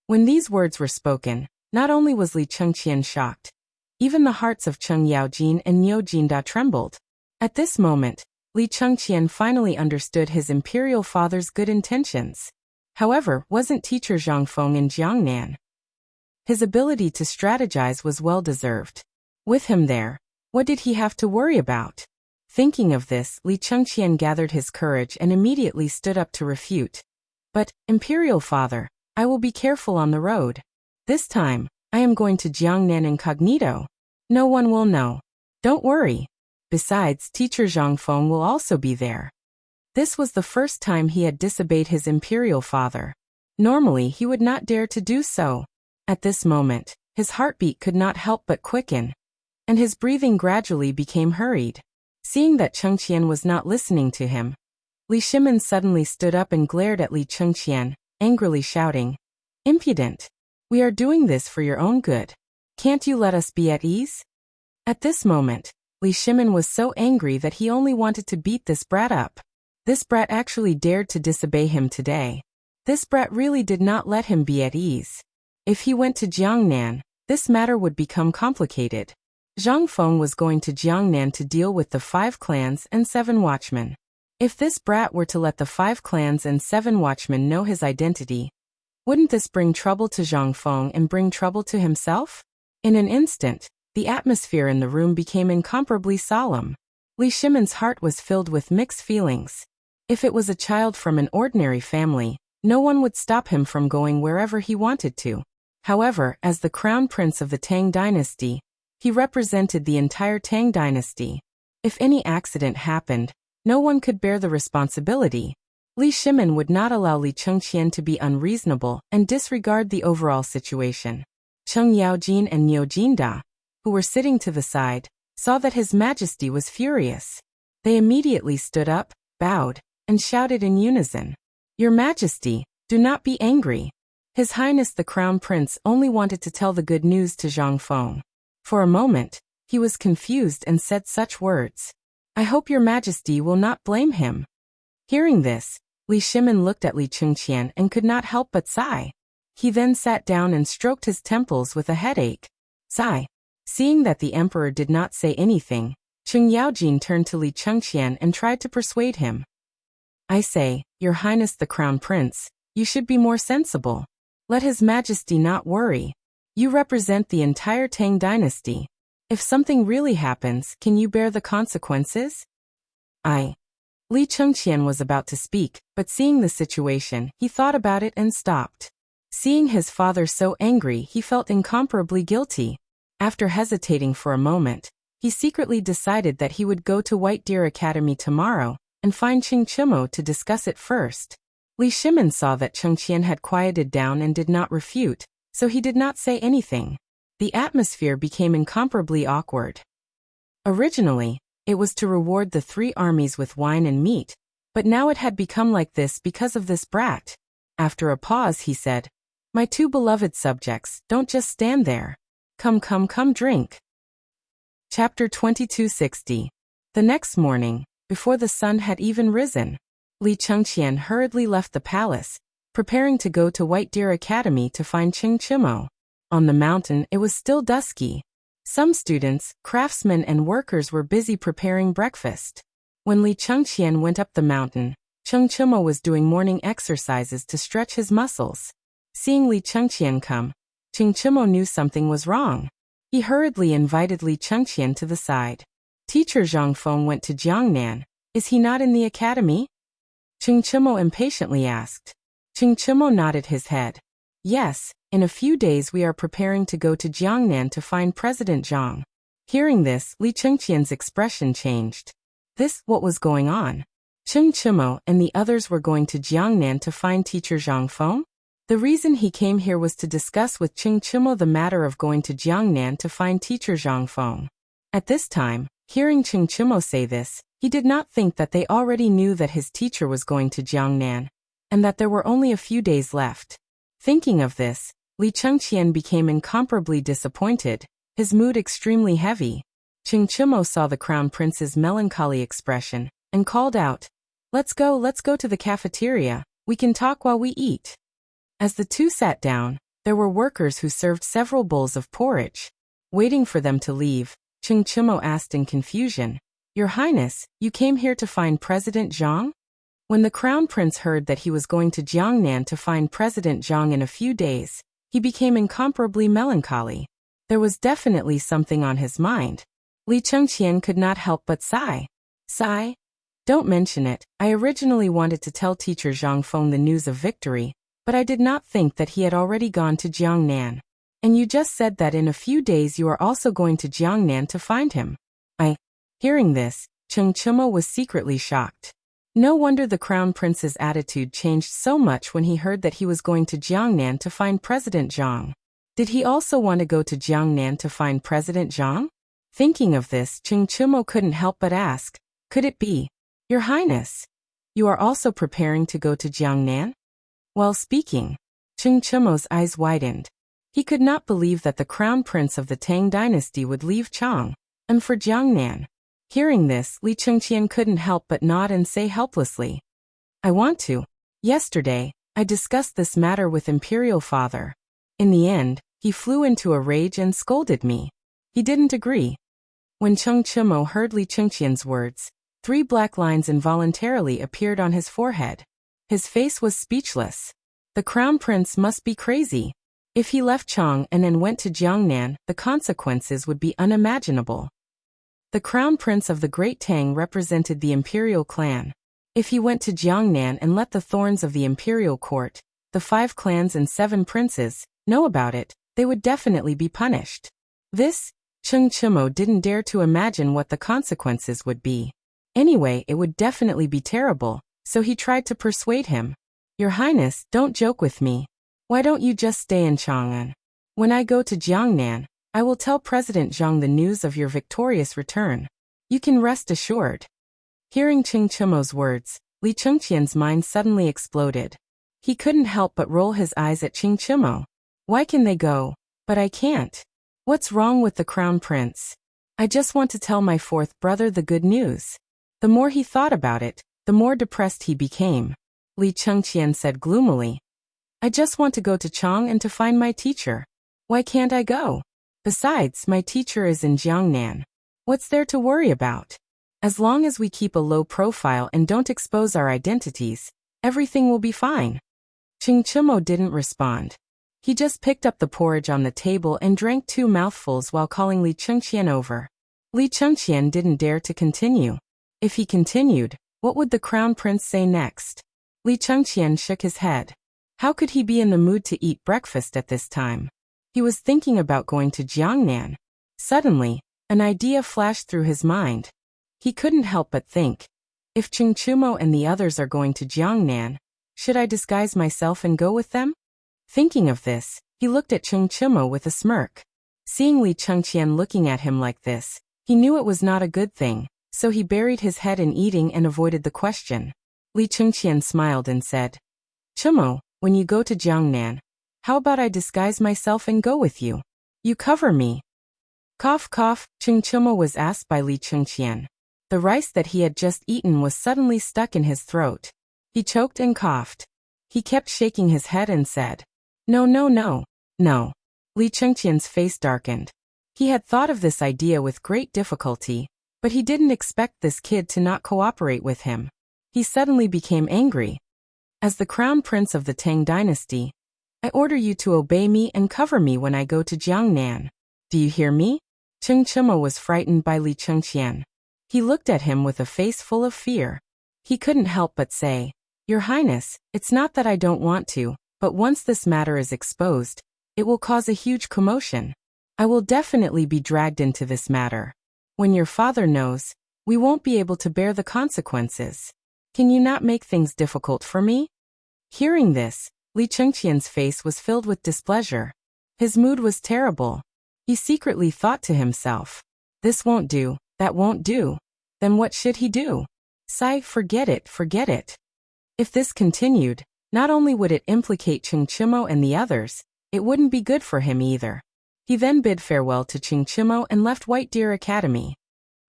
When these words were spoken, not only was Li Chengqian shocked, even the hearts of Cheng Yaojin and Niu Jinda trembled. At this moment, Li Chengqian finally understood his imperial father's good intentions. However, wasn't teacher Zhang Feng in Jiangnan? His ability to strategize was well-deserved. With him there, what did he have to worry about? Thinking of this, Li Chengqian gathered his courage and immediately stood up to refute. But, imperial father, I will be careful on the road. This time, I am going to Jiangnan incognito. No one will know. Don't worry. Besides, teacher Zhang Feng will also be there. This was the first time he had disobeyed his imperial father. Normally, he would not dare to do so. At this moment, his heartbeat could not help but quicken, and his breathing gradually became hurried. Seeing that Cheng Qian was not listening to him, Li Shimin suddenly stood up and glared at Li Chengqian, angrily shouting, "Impudent! We are doing this for your own good. Can't you let us be at ease?" At this moment, Li Shimin was so angry that he only wanted to beat this brat up. This brat actually dared to disobey him today. This brat really did not let him be at ease. If he went to Jiangnan, this matter would become complicated. Zhang Feng was going to Jiangnan to deal with the 5 clans and 7 watchmen. If this brat were to let the 5 clans and 7 watchmen know his identity, wouldn't this bring trouble to Zhang Feng and bring trouble to himself? In an instant, the atmosphere in the room became incomparably solemn. Li Shimin's heart was filled with mixed feelings. If it was a child from an ordinary family, no one would stop him from going wherever he wanted to. However, as the crown prince of the Tang dynasty, he represented the entire Tang dynasty. If any accident happened, no one could bear the responsibility. Li Shimin would not allow Li Chengqian to be unreasonable and disregard the overall situation. Cheng Yaojin and Niu Jinda, who were sitting to the side, saw that His Majesty was furious. They immediately stood up, bowed, and shouted in unison, "Your Majesty, do not be angry." His Highness the Crown Prince only wanted to tell the good news to Zhang Feng. For a moment, he was confused and said such words, "I hope your Majesty will not blame him." Hearing this, Li Shimin looked at Li Chengqian and could not help but sigh. He then sat down and stroked his temples with a headache. Sigh. Seeing that the emperor did not say anything, Cheng Yaojin turned to Li Chengqian and tried to persuade him. "I say, Your Highness the Crown Prince, you should be more sensible. Let His Majesty not worry. You represent the entire Tang dynasty. If something really happens, can you bear the consequences?" Li Chengqian was about to speak, but seeing the situation, he thought about it and stopped. Seeing his father so angry, he felt incomparably guilty. After hesitating for a moment, he secretly decided that he would go to White Deer Academy tomorrow and find Qing Chimo to discuss it first. Li Shimin saw that Chengqian had quieted down and did not refute, so he did not say anything. The atmosphere became incomparably awkward. Originally, it was to reward the 3 armies with wine and meat, but now it had become like this because of this brat. After a pause, he said, "My 2 beloved subjects, don't just stand there. Come, drink." Chapter 2260. The next morning, before the sun had even risen, Li Chengqian hurriedly left the palace, preparing to go to White Deer Academy to find Qing Chimo. On the mountain, it was still dusky. Some students, craftsmen and workers were busy preparing breakfast. When Li Chengqian went up the mountain, Qing Chimo was doing morning exercises to stretch his muscles. Seeing Li Chengqian come, Qing Chimo knew something was wrong. He hurriedly invited Li Chengqian to the side. "Teacher Zhang Feng went to Jiangnan. Is he not in the academy?" Qing Chimo impatiently asked. Qing Chimo nodded his head. "Yes, in a few days we are preparing to go to Jiangnan to find President Zhang." Hearing this, Li Chengqian's expression changed. What was going on? Qing Chimo and the others were going to Jiangnan to find teacher Zhang Feng? The reason he came here was to discuss with Qing Chimo the matter of going to Jiangnan to find teacher Zhang Feng. At this time, hearing Qing Chimo say this, he did not think that they already knew that his teacher was going to Jiangnan, and that there were only a few days left. Thinking of this, Li Chengqian became incomparably disappointed, his mood extremely heavy. Qing Chimo saw the crown prince's melancholy expression, and called out, let's go to the cafeteria, we can talk while we eat." As the 2 sat down, there were workers who served several bowls of porridge. Waiting for them to leave, Qing Chimo asked in confusion, "Your Highness, you came here to find President Zhang?" When the crown prince heard that he was going to Jiangnan to find President Zhang in a few days, he became incomparably melancholy. There was definitely something on his mind. Li Chengqian could not help but sigh. "Sigh? Don't mention it. I originally wanted to tell teacher Zhang Feng the news of victory, But I did not think that he had already gone to Jiangnan. And you just said that in a few days you are also going to Jiangnan to find him. Hearing this, Cheng Chimo was secretly shocked. No wonder the Crown Prince's attitude changed so much when he heard that he was going to Jiangnan to find President Zhang. Did he also want to go to Jiangnan to find President Zhang? Thinking of this, Cheng Chimo couldn't help but ask, could it be, Your Highness, you are also preparing to go to Jiangnan? While speaking, Cheng Chimo's eyes widened. He could not believe that the Crown Prince of the Tang dynasty would leave Chang, and for Jiangnan. Hearing this, Li Chengqian couldn't help but nod and say helplessly, I want to. Yesterday, I discussed this matter with Imperial Father. In the end, he flew into a rage and scolded me. He didn't agree. When Cheng Chimo heard Li Chengqian's words, 3 black lines involuntarily appeared on his forehead. His face was speechless. The Crown Prince must be crazy. If he left Chang and then went to Jiangnan, the consequences would be unimaginable. The Crown Prince of the Great Tang represented the imperial clan. If he went to Jiangnan and let the thorns of the imperial court, the 5 clans and 7 princes, know about it, they would definitely be punished. This, Cheng Chimo didn't dare to imagine what the consequences would be. Anyway, it would definitely be terrible, so he tried to persuade him. Your Highness, don't joke with me. Why don't you just stay in Chang'an? When I go to Jiangnan, I will tell President Zhang the news of your victorious return. You can rest assured. Hearing Cheng Chimo's words, Li Chengqian's mind suddenly exploded. He couldn't help but roll his eyes at Cheng Chimo. Why can they go, but I can't? What's wrong with the Crown Prince? I just want to tell my 4th brother the good news. The more he thought about it, the more depressed he became. Li Chengqian said gloomily, I just want to go to Chang and to find my teacher. Why can't I go? Besides, my teacher is in Jiangnan. What's there to worry about? As long as we keep a low profile and don't expose our identities, everything will be fine. Cheng Chimo didn't respond. He just picked up the porridge on the table and drank 2 mouthfuls while calling Li Chengqian over. Li Chengqian didn't dare to continue. If he continued, what would the Crown Prince say next? Li Chengqian shook his head. How could he be in the mood to eat breakfast at this time? He was thinking about going to Jiangnan. Suddenly, an idea flashed through his mind. He couldn't help but think, if Cheng Chimo and the others are going to Jiangnan, should I disguise myself and go with them? Thinking of this, he looked at Cheng Chimo with a smirk. Seeing Li Chengqian looking at him like this, he knew it was not a good thing, so he buried his head in eating and avoided the question. Li Chengqian smiled and said, Chimo, when you go to Jiangnan, how about I disguise myself and go with you? You cover me. Cough cough, Cheng Chimo was asked by Li Chengqian. The rice that he had just eaten was suddenly stuck in his throat. He choked and coughed. He kept shaking his head and said, No, no, no, no. Li Chengqian's face darkened. He had thought of this idea with great difficulty, but he didn't expect this kid to not cooperate with him. He suddenly became angry. As the Crown Prince of the Tang dynasty, I order you to obey me and cover me when I go to Jiangnan. Do you hear me? Cheng Chimo was frightened by Li Chengqian. He looked at him with a face full of fear. He couldn't help but say, Your Highness, it's not that I don't want to, but once this matter is exposed, it will cause a huge commotion. I will definitely be dragged into this matter. When your father knows, we won't be able to bear the consequences. Can you not make things difficult for me? Hearing this, Li Chengqian's face was filled with displeasure. His mood was terrible. He secretly thought to himself, this won't do, that won't do. Then what should he do? Sigh, forget it, forget it. If this continued, not only would it implicate Cheng Chimo and the others, it wouldn't be good for him either. He then bid farewell to Cheng Chimo and left White Deer Academy.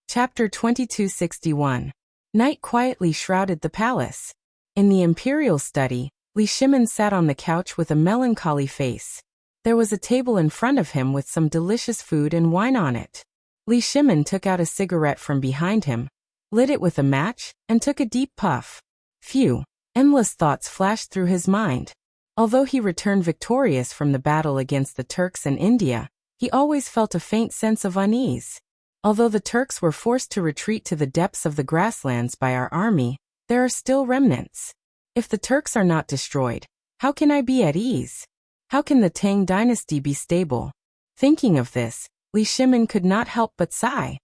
Chapter 2261. Night quietly shrouded the palace. In the imperial study, Li Shimin sat on the couch with a melancholy face. There was a table in front of him with some delicious food and wine on it. Li Shimin took out a cigarette from behind him, lit it with a match, and took a deep puff. Phew! Endless thoughts flashed through his mind. Although he returned victorious from the battle against the Turks and India, he always felt a faint sense of unease. Although the Turks were forced to retreat to the depths of the grasslands by our army, there are still remnants. If the Turks are not destroyed, How can I be at ease? How can the Tang dynasty be stable? Thinking of this, Li Shimin could not help but sigh.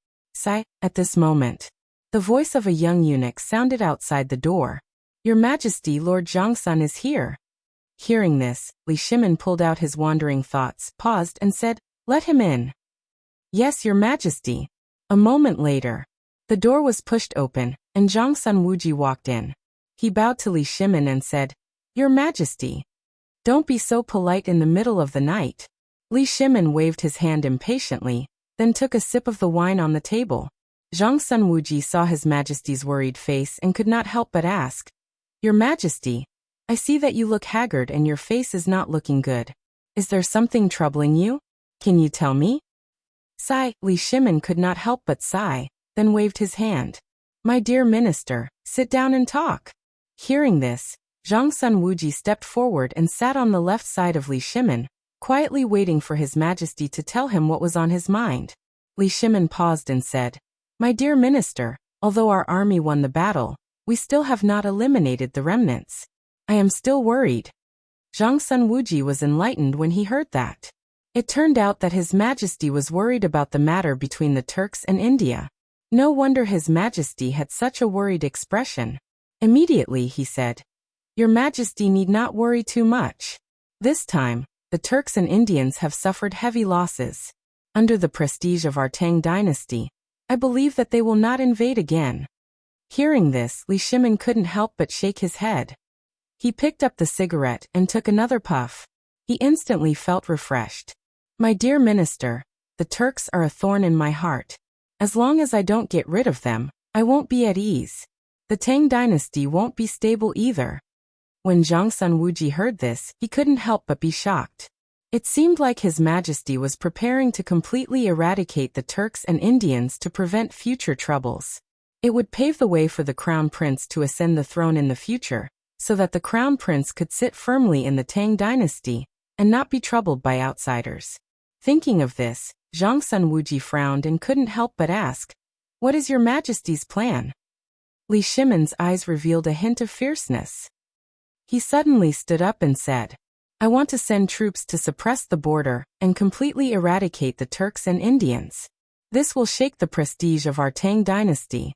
At this moment, the voice of a young eunuch sounded outside the door. Your Majesty, Lord Zhangsun is here. Hearing this, Li Shimin pulled out his wandering thoughts, paused, and said, Let him in. Yes, Your Majesty. A moment later, the door was pushed open, and Zhangsun Wuji walked in. He bowed to Li Shimin and said, Your Majesty, don't be so polite in the middle of the night. Li Shimin waved his hand impatiently, then took a sip of the wine on the table. Zhangsun Wuji saw His Majesty's worried face and could not help but ask, Your Majesty, I see that you look haggard and your face is not looking good. Is there something troubling you? Can you tell me? Li Shimin could not help but sigh, then waved his hand. My dear minister, sit down and talk. Hearing this, Zhangsun Wuji stepped forward and sat on the left side of Li Shimin, quietly waiting for His Majesty to tell him what was on his mind. Li Shimin paused and said, My dear minister, although our army won the battle, we still have not eliminated the remnants. I am still worried. Zhangsun Wuji was enlightened when he heard that. It turned out that His Majesty was worried about the matter between the Turks and India. No wonder His Majesty had such a worried expression. Immediately he said, Your Majesty need not worry too much. This time, the Turks and Indians have suffered heavy losses. Under the prestige of our Tang dynasty, I believe that they will not invade again. Hearing this, Li Shimin couldn't help but shake his head. He picked up the cigarette and took another puff. He instantly felt refreshed. My dear minister, the Turks are a thorn in my heart. As long as I don't get rid of them, I won't be at ease. The Tang dynasty won't be stable either. When Zhangsun Wuji heard this, he couldn't help but be shocked. It seemed like His Majesty was preparing to completely eradicate the Turks and Indians to prevent future troubles. It would pave the way for the Crown Prince to ascend the throne in the future, so that the Crown Prince could sit firmly in the Tang dynasty and not be troubled by outsiders. Thinking of this, Zhangsun Wuji frowned and couldn't help but ask, What is Your Majesty's plan? Li Shimin's eyes revealed a hint of fierceness. He suddenly stood up and said, I want to send troops to suppress the border and completely eradicate the Turks and Indians. This will shake the prestige of our Tang dynasty.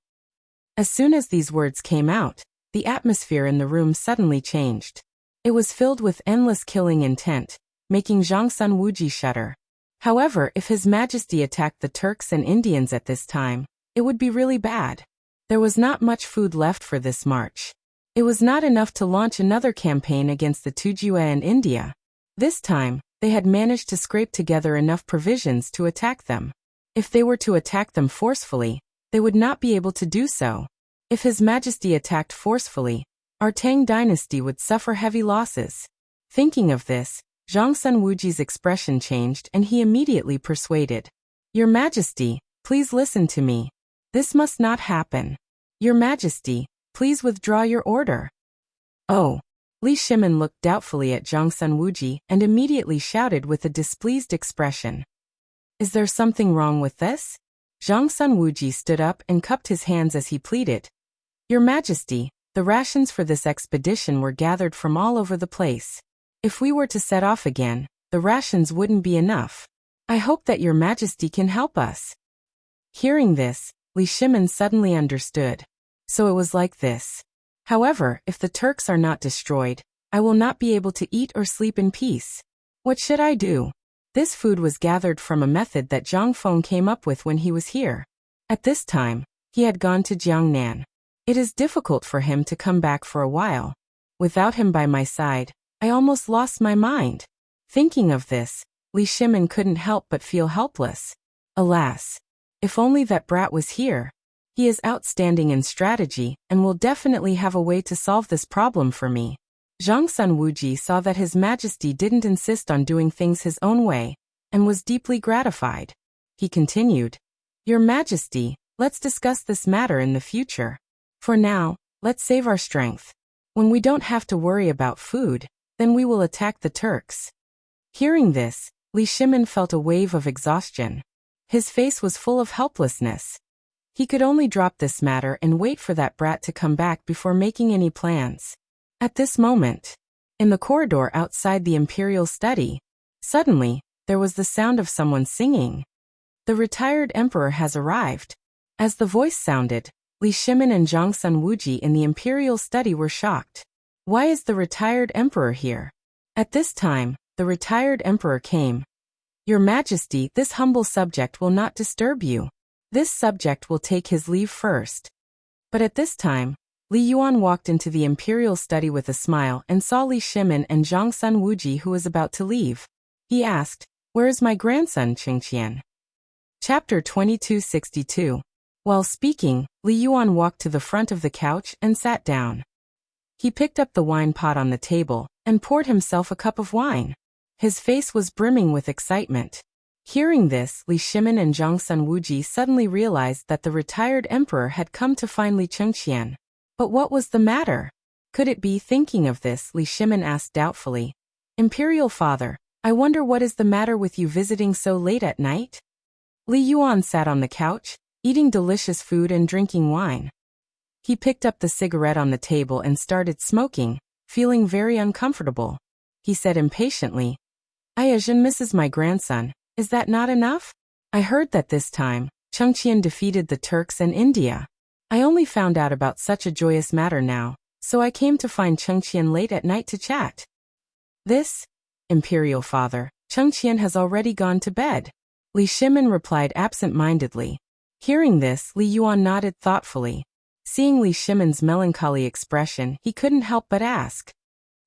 As soon as these words came out, the atmosphere in the room suddenly changed. It was filled with endless killing intent, making Zhangsun Wuji shudder. However, if His Majesty attacked the Turks and Indians at this time, it would be really bad. There was not much food left for this march. It was not enough to launch another campaign against the Tujue and India. This time, they had managed to scrape together enough provisions to attack them. If they were to attack them forcefully, they would not be able to do so. If His Majesty attacked forcefully, our Tang dynasty would suffer heavy losses. Thinking of this, Zhangsun Wuji's expression changed and he immediately persuaded. Your Majesty, please listen to me. This must not happen. Your Majesty, please withdraw your order. Oh. Li Shimin looked doubtfully at Zhangsun Wuji and immediately shouted with a displeased expression. Is there something wrong with this? Zhangsun Wuji stood up and cupped his hands as he pleaded. Your Majesty, the rations for this expedition were gathered from all over the place. If we were to set off again, the rations wouldn't be enough. I hope that Your Majesty can help us. Hearing this, Li Shimin suddenly understood. So it was like this. However, if the Turks are not destroyed, I will not be able to eat or sleep in peace. What should I do? This food was gathered from a method that Zhang Feng came up with when he was here. At this time, he had gone to Jiangnan. It is difficult for him to come back for a while. Without him by my side, I almost lost my mind. Thinking of this, Li Shimin couldn't help but feel helpless. Alas, if only that brat was here. He is outstanding in strategy and will definitely have a way to solve this problem for me. Zhangsun Wuji saw that His Majesty didn't insist on doing things his own way, and was deeply gratified. He continued, Your Majesty, let's discuss this matter in the future. For now, let's save our strength. When we don't have to worry about food, then we will attack the Turks. Hearing this, Li Shimin felt a wave of exhaustion. His face was full of helplessness. He could only drop this matter and wait for that brat to come back before making any plans. At this moment, In the corridor outside the imperial study, suddenly, there was the sound of someone singing. The retired emperor has arrived. As the voice sounded, Li Shimin and Zhang Sun Wuji in the imperial study were shocked. Why is the retired emperor here? At this time, the retired emperor came. Your Majesty, this humble subject will not disturb you. This subject will take his leave first. But at this time, Li Yuan walked into the imperial study with a smile and saw Li Shimin and Zhang Sun Wuji who was about to leave. He asked, "Where is my grandson Qingqian?" Chapter 2262. While speaking, Li Yuan walked to the front of the couch and sat down. He picked up the wine pot on the table and poured himself a cup of wine. His face was brimming with excitement. Hearing this, Li Shimin and Zhang Sun Wuji suddenly realized that the retired emperor had come to find Li Qingqian. But what was the matter? Could it be? Thinking of this, Li Shimin asked doubtfully, "Imperial father, I wonder what is the matter with you visiting so late at night?" Li Yuan sat on the couch, eating delicious food and drinking wine. He picked up the cigarette on the table and started smoking, feeling very uncomfortable. He said impatiently, "Ayajin misses my grandson, is that not enough? I heard that this time, Chengqian defeated the Turks and India. I only found out about such a joyous matter now, so I came to find Chengqian late at night to chat." "This, Imperial father, Chengqian has already gone to bed," Li Shimin replied absent-mindedly. Hearing this, Li Yuan nodded thoughtfully. Seeing Li Shimin's melancholy expression, he couldn't help but ask,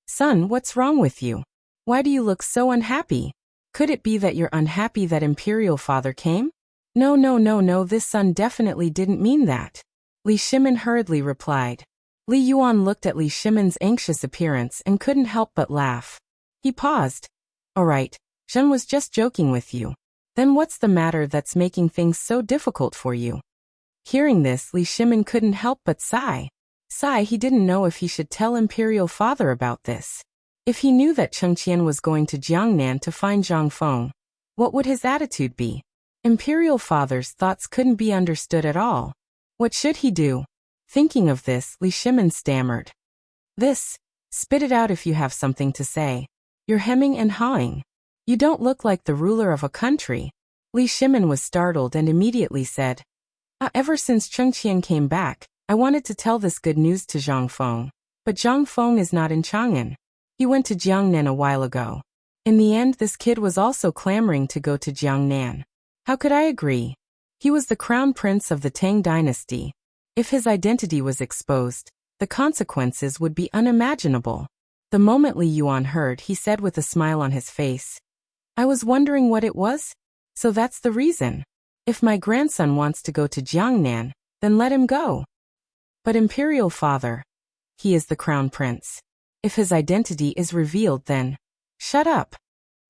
"Son, what's wrong with you? Why do you look so unhappy? Could it be that you're unhappy that Imperial father came?" No, this son definitely didn't mean that," Li Shimin hurriedly replied. Li Yuan looked at Li Shimin's anxious appearance and couldn't help but laugh. He paused. "All right, Zhen was just joking with you. Then what's the matter that's making things so difficult for you?" Hearing this, Li Shimin couldn't help but sigh. He didn't know if he should tell Imperial father about this. If he knew that Chengqian was going to Jiangnan to find Zhang Feng, what would his attitude be? Imperial father's thoughts couldn't be understood at all. What should he do? Thinking of this, Li Shimin stammered, "Spit it out if you have something to say. You're hemming and hawing. You don't look like the ruler of a country." Li Shimin was startled and immediately said, Ever since Chengqian came back, I wanted to tell this good news to Zhang Feng. But Zhang Feng is not in Chang'an. He went to Jiangnan a while ago. In the end, this kid was also clamoring to go to Jiangnan. How could I agree? He was the crown prince of the Tang dynasty. If his identity was exposed, the consequences would be unimaginable. The moment Li Yuan heard, he said with a smile on his face, "I was wondering what it was? So that's the reason. If my grandson wants to go to Jiangnan, then let him go." "But Imperial father, he is the crown prince. If his identity is revealed, then—" "Shut up!"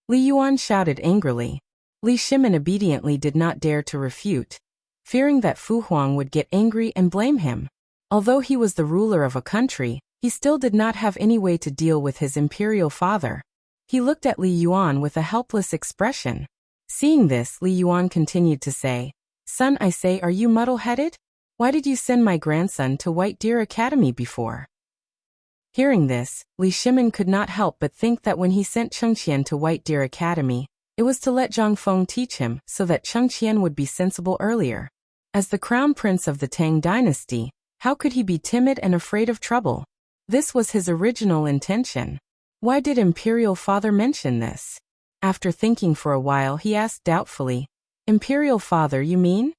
Li Yuan shouted angrily. Li Shimin obediently did not dare to refute, fearing that Fu Huang would get angry and blame him. Although he was the ruler of a country, he still did not have any way to deal with his imperial father. He looked at Li Yuan with a helpless expression. Seeing this, Li Yuan continued to say, "Son, I say, are you muddle-headed? Why did you send my grandson to White Deer Academy before?" Hearing this, Li Shimin could not help but think that when he sent Chengqian to White Deer Academy, it was to let Zhang Feng teach him so that Chengqian would be sensible earlier. As the crown prince of the Tang dynasty, how could he be timid and afraid of trouble? This was his original intention. Why did Imperial father mention this? After thinking for a while, he asked doubtfully, "Imperial father, you mean?"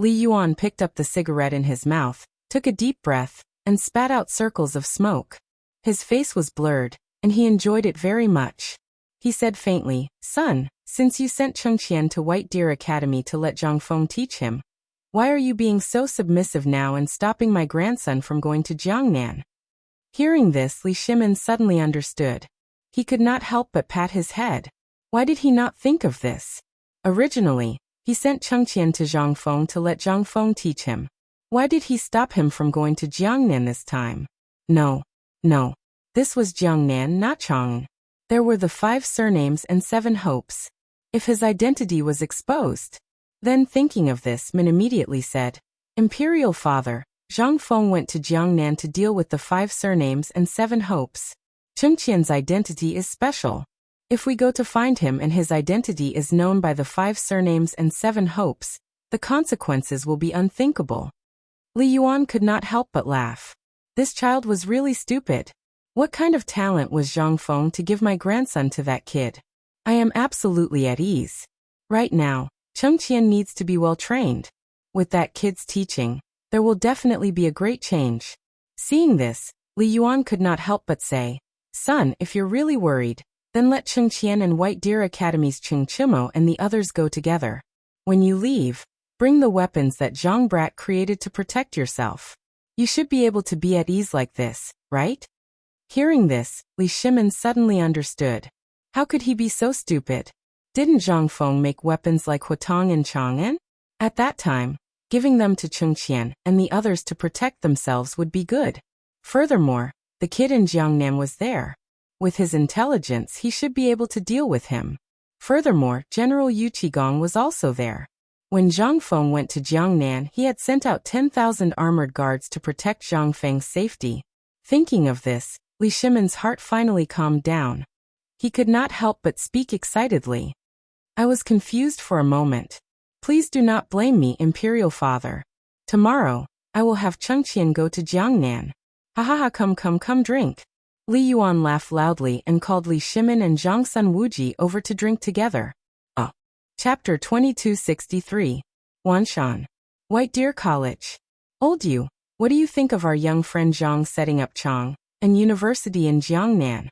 Li Yuan picked up the cigarette in his mouth, took a deep breath, and spat out circles of smoke. His face was blurred, and he enjoyed it very much. He said faintly, "Son, since you sent Chengqian to White Deer Academy to let Zhang Feng teach him, why are you being so submissive now and stopping my grandson from going to Jiangnan?" Hearing this, Li Shimin suddenly understood. He could not help but pat his head. Why did he not think of this? Originally, he sent Chengqian to Zhang Feng to let Zhang Feng teach him. Why did he stop him from going to Jiangnan this time? No. This was Jiangnan, not Chang'an. There were the 5 surnames and 7 hopes. If his identity was exposed. Then thinking of this, Min immediately said, "Imperial father, Zhang Feng went to Jiangnan to deal with the 5 surnames and 7 hopes. Chengqian's identity is special. If we go to find him and his identity is known by the 5 surnames and 7 hopes, the consequences will be unthinkable. Li Yuan could not help but laugh. This child was really stupid. What kind of talent was Zhang Feng to give my grandson to that kid? I am absolutely at ease. Right now, Chengqian needs to be well trained. With that kid's teaching, there will definitely be a great change. Seeing this, Li Yuan could not help but say, Son, if you're really worried, then let Chengqian and White Deer Academy's Chengchimo and the others go together. When you leave, bring the weapons that Zhang Brat created to protect yourself. You should be able to be at ease like this, right? Hearing this, Li Shimin suddenly understood. How could he be so stupid? Didn't Zhang Feng make weapons like Huatong and Chang'an? At that time, giving them to Chengqian and the others to protect themselves would be good. Furthermore, the kid in Jiangnan was there. With his intelligence, he should be able to deal with him. Furthermore, General Yu Qigong was also there. When Zhang Feng went to Jiangnan, he had sent out 10,000 armored guards to protect Zhang Feng's safety. Thinking of this, Li Shimin's heart finally calmed down. He could not help but speak excitedly. I was confused for a moment. Please do not blame me, Imperial Father. Tomorrow, I will have Chengqian go to Jiangnan. Ha ha ha, come drink. Li Yuan laughed loudly and called Li Shimin and Zhang Sun Wuji over to drink together. Chapter 2263. Wanshan. White Deer College. Old Yu, what do you think of our young friend Zhang setting up Chang and University in Jiangnan?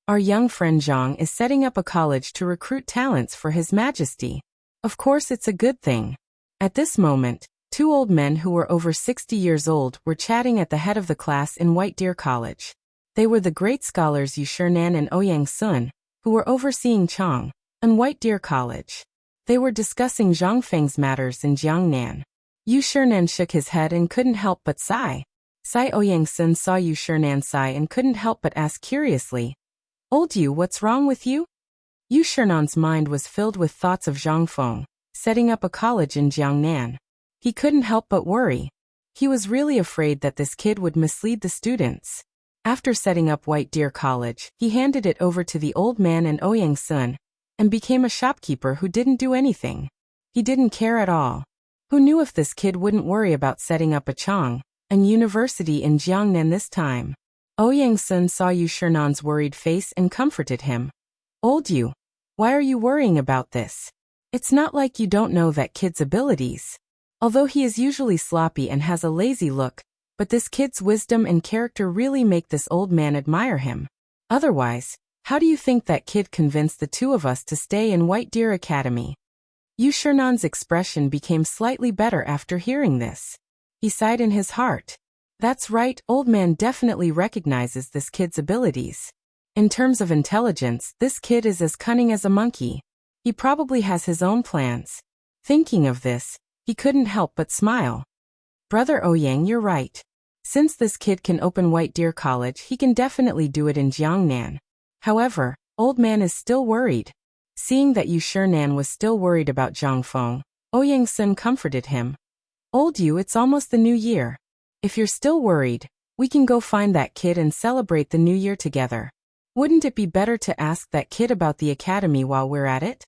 Our young friend Zhang is setting up a college to recruit talents for His Majesty. Of course it's a good thing. At this moment, 2 old men who were over 60 years old were chatting at the head of the class in White Deer College. They were the great scholars Yu Shinan and Ouyang Sun, who were overseeing Chang and White Deer College. They were discussing Zhang Feng's matters in Jiangnan. Yu Shinan shook his head and couldn't help but sigh. Ouyang Sun saw Yu Shinan sigh and couldn't help but ask curiously, Old Yu, what's wrong with you? Yu Shinan's mind was filled with thoughts of Zhang Feng, setting up a college in Jiangnan. He couldn't help but worry. He was really afraid that this kid would mislead the students. After setting up White Deer College, he handed it over to the old man and Ouyang Sun, and became a shopkeeper who didn't do anything. He didn't care at all. Who knew if this kid wouldn't worry about setting up a Chang and University in Jiangnan this time? Ouyang Sun saw Yu Shinan's worried face and comforted him. Old Yu, why are you worrying about this? It's not like you don't know that kid's abilities. Although he is usually sloppy and has a lazy look, but this kid's wisdom and character really make this old man admire him. Otherwise, how do you think that kid convinced the 2 of us to stay in White Deer Academy? Yu Shinan's expression became slightly better after hearing this. He sighed in his heart. That's right, old man definitely recognizes this kid's abilities. In terms of intelligence, this kid is as cunning as a monkey. He probably has his own plans. Thinking of this, he couldn't help but smile. Brother Ouyang, you're right. Since this kid can open White Deer College, he can definitely do it in Jiangnan. However, old man is still worried. Seeing that Yu Shinan was still worried about Zhang Feng, Ouyang Sun comforted him. Old Yu, it's almost the new year. If you're still worried, we can go find that kid and celebrate the new year together. Wouldn't it be better to ask that kid about the academy while we're at it?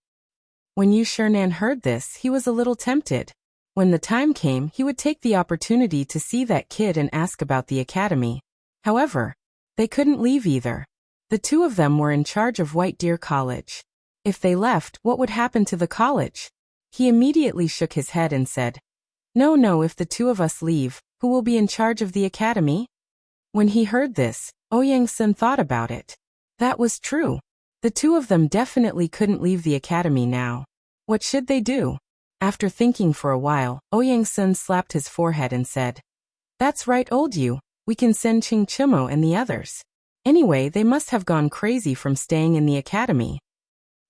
When Yu Shinan heard this, he was a little tempted. When the time came, he would take the opportunity to see that kid and ask about the academy. However, they couldn't leave either. The 2 of them were in charge of White Deer College. If they left, what would happen to the college? He immediately shook his head and said, No, if the 2 of us leave, who will be in charge of the academy? When he heard this, Ouyang Sun thought about it. That was true. The 2 of them definitely couldn't leave the academy now. What should they do? After thinking for a while, Ouyang Sun slapped his forehead and said, That's right, Old Yu, we can send Chingchimo and the others. Anyway, they must have gone crazy from staying in the academy.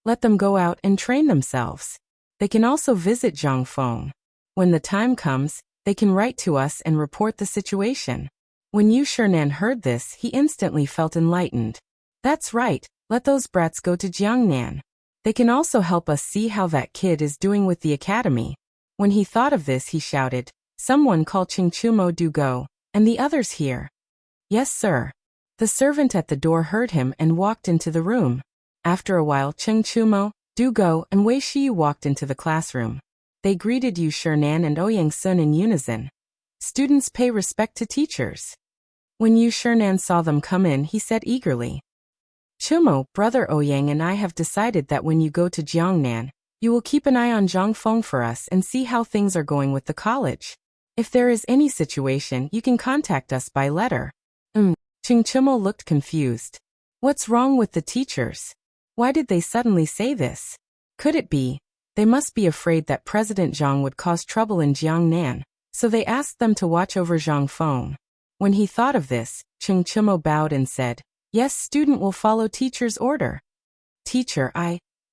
Let them go out and train themselves. They can also visit Zhang Feng. When the time comes, they can write to us and report the situation. When Yu Shinan heard this, he instantly felt enlightened. That's right, let those brats go to Jiangnan. They can also help us see how that kid is doing with the academy. When he thought of this, he shouted, Someone call Chingchumo do go, and the others here. Yes, sir. The servant at the door heard him and walked into the room. After a while, Cheng Chumo, Du Go, and Wei Shiyu walked into the classroom. They greeted Yu Shernan and Ouyang Sun in unison. Students pay respect to teachers. When Yu Shernan saw them come in, he said eagerly, Chumo, brother Ouyang and I have decided that when you go to Jiangnan, you will keep an eye on Zhangfeng for us and see how things are going with the college. If there is any situation, you can contact us by letter. Cheng Chumo looked confused. What's wrong with the teachers? Why did they suddenly say this? Could it be? They must be afraid that President Zhang would cause trouble in Jiangnan, so they asked them to watch over Zhangfeng. When he thought of this, Cheng Chumo bowed and said, Yes, student will follow teacher's order. Teacher,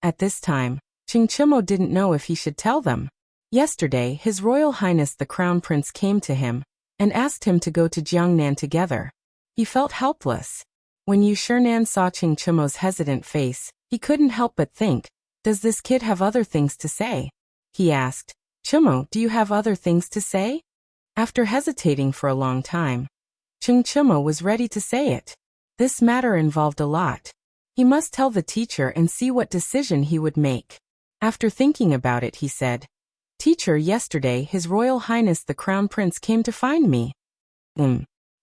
At this time, Cheng Chumo didn't know if he should tell them. Yesterday, His Royal Highness the Crown Prince came to him and asked him to go to Jiangnan together. He felt helpless. When Yu Shernan saw Cheng Chumo's hesitant face, he couldn't help but think, does this kid have other things to say? He asked, Chumo, do you have other things to say? After hesitating for a long time, Cheng Chumo was ready to say it. This matter involved a lot. He must tell the teacher and see what decision he would make. After thinking about it, he said, Teacher, yesterday His Royal Highness the Crown Prince came to find me.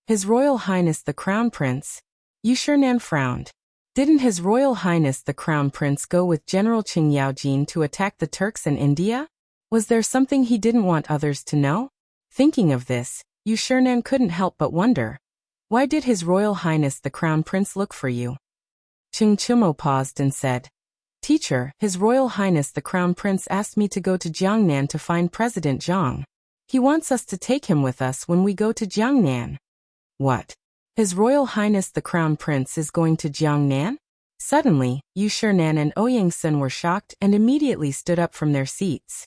His Royal Highness the Crown Prince? Yu Shernan frowned. Didn't His Royal Highness the Crown Prince go with General Qing Yaojin to attack the Turks in India? Was there something he didn't want others to know? Thinking of this, Yu Shernan couldn't help but wonder. Why did His Royal Highness the Crown Prince look for you? Cheng Chumo paused and said, Teacher, His Royal Highness the Crown Prince asked me to go to Jiangnan to find President Zhang. He wants us to take him with us when we go to Jiangnan. What? His Royal Highness the Crown Prince is going to Jiangnan? Suddenly, Yu Shernan and Ouyang Sun were shocked and immediately stood up from their seats.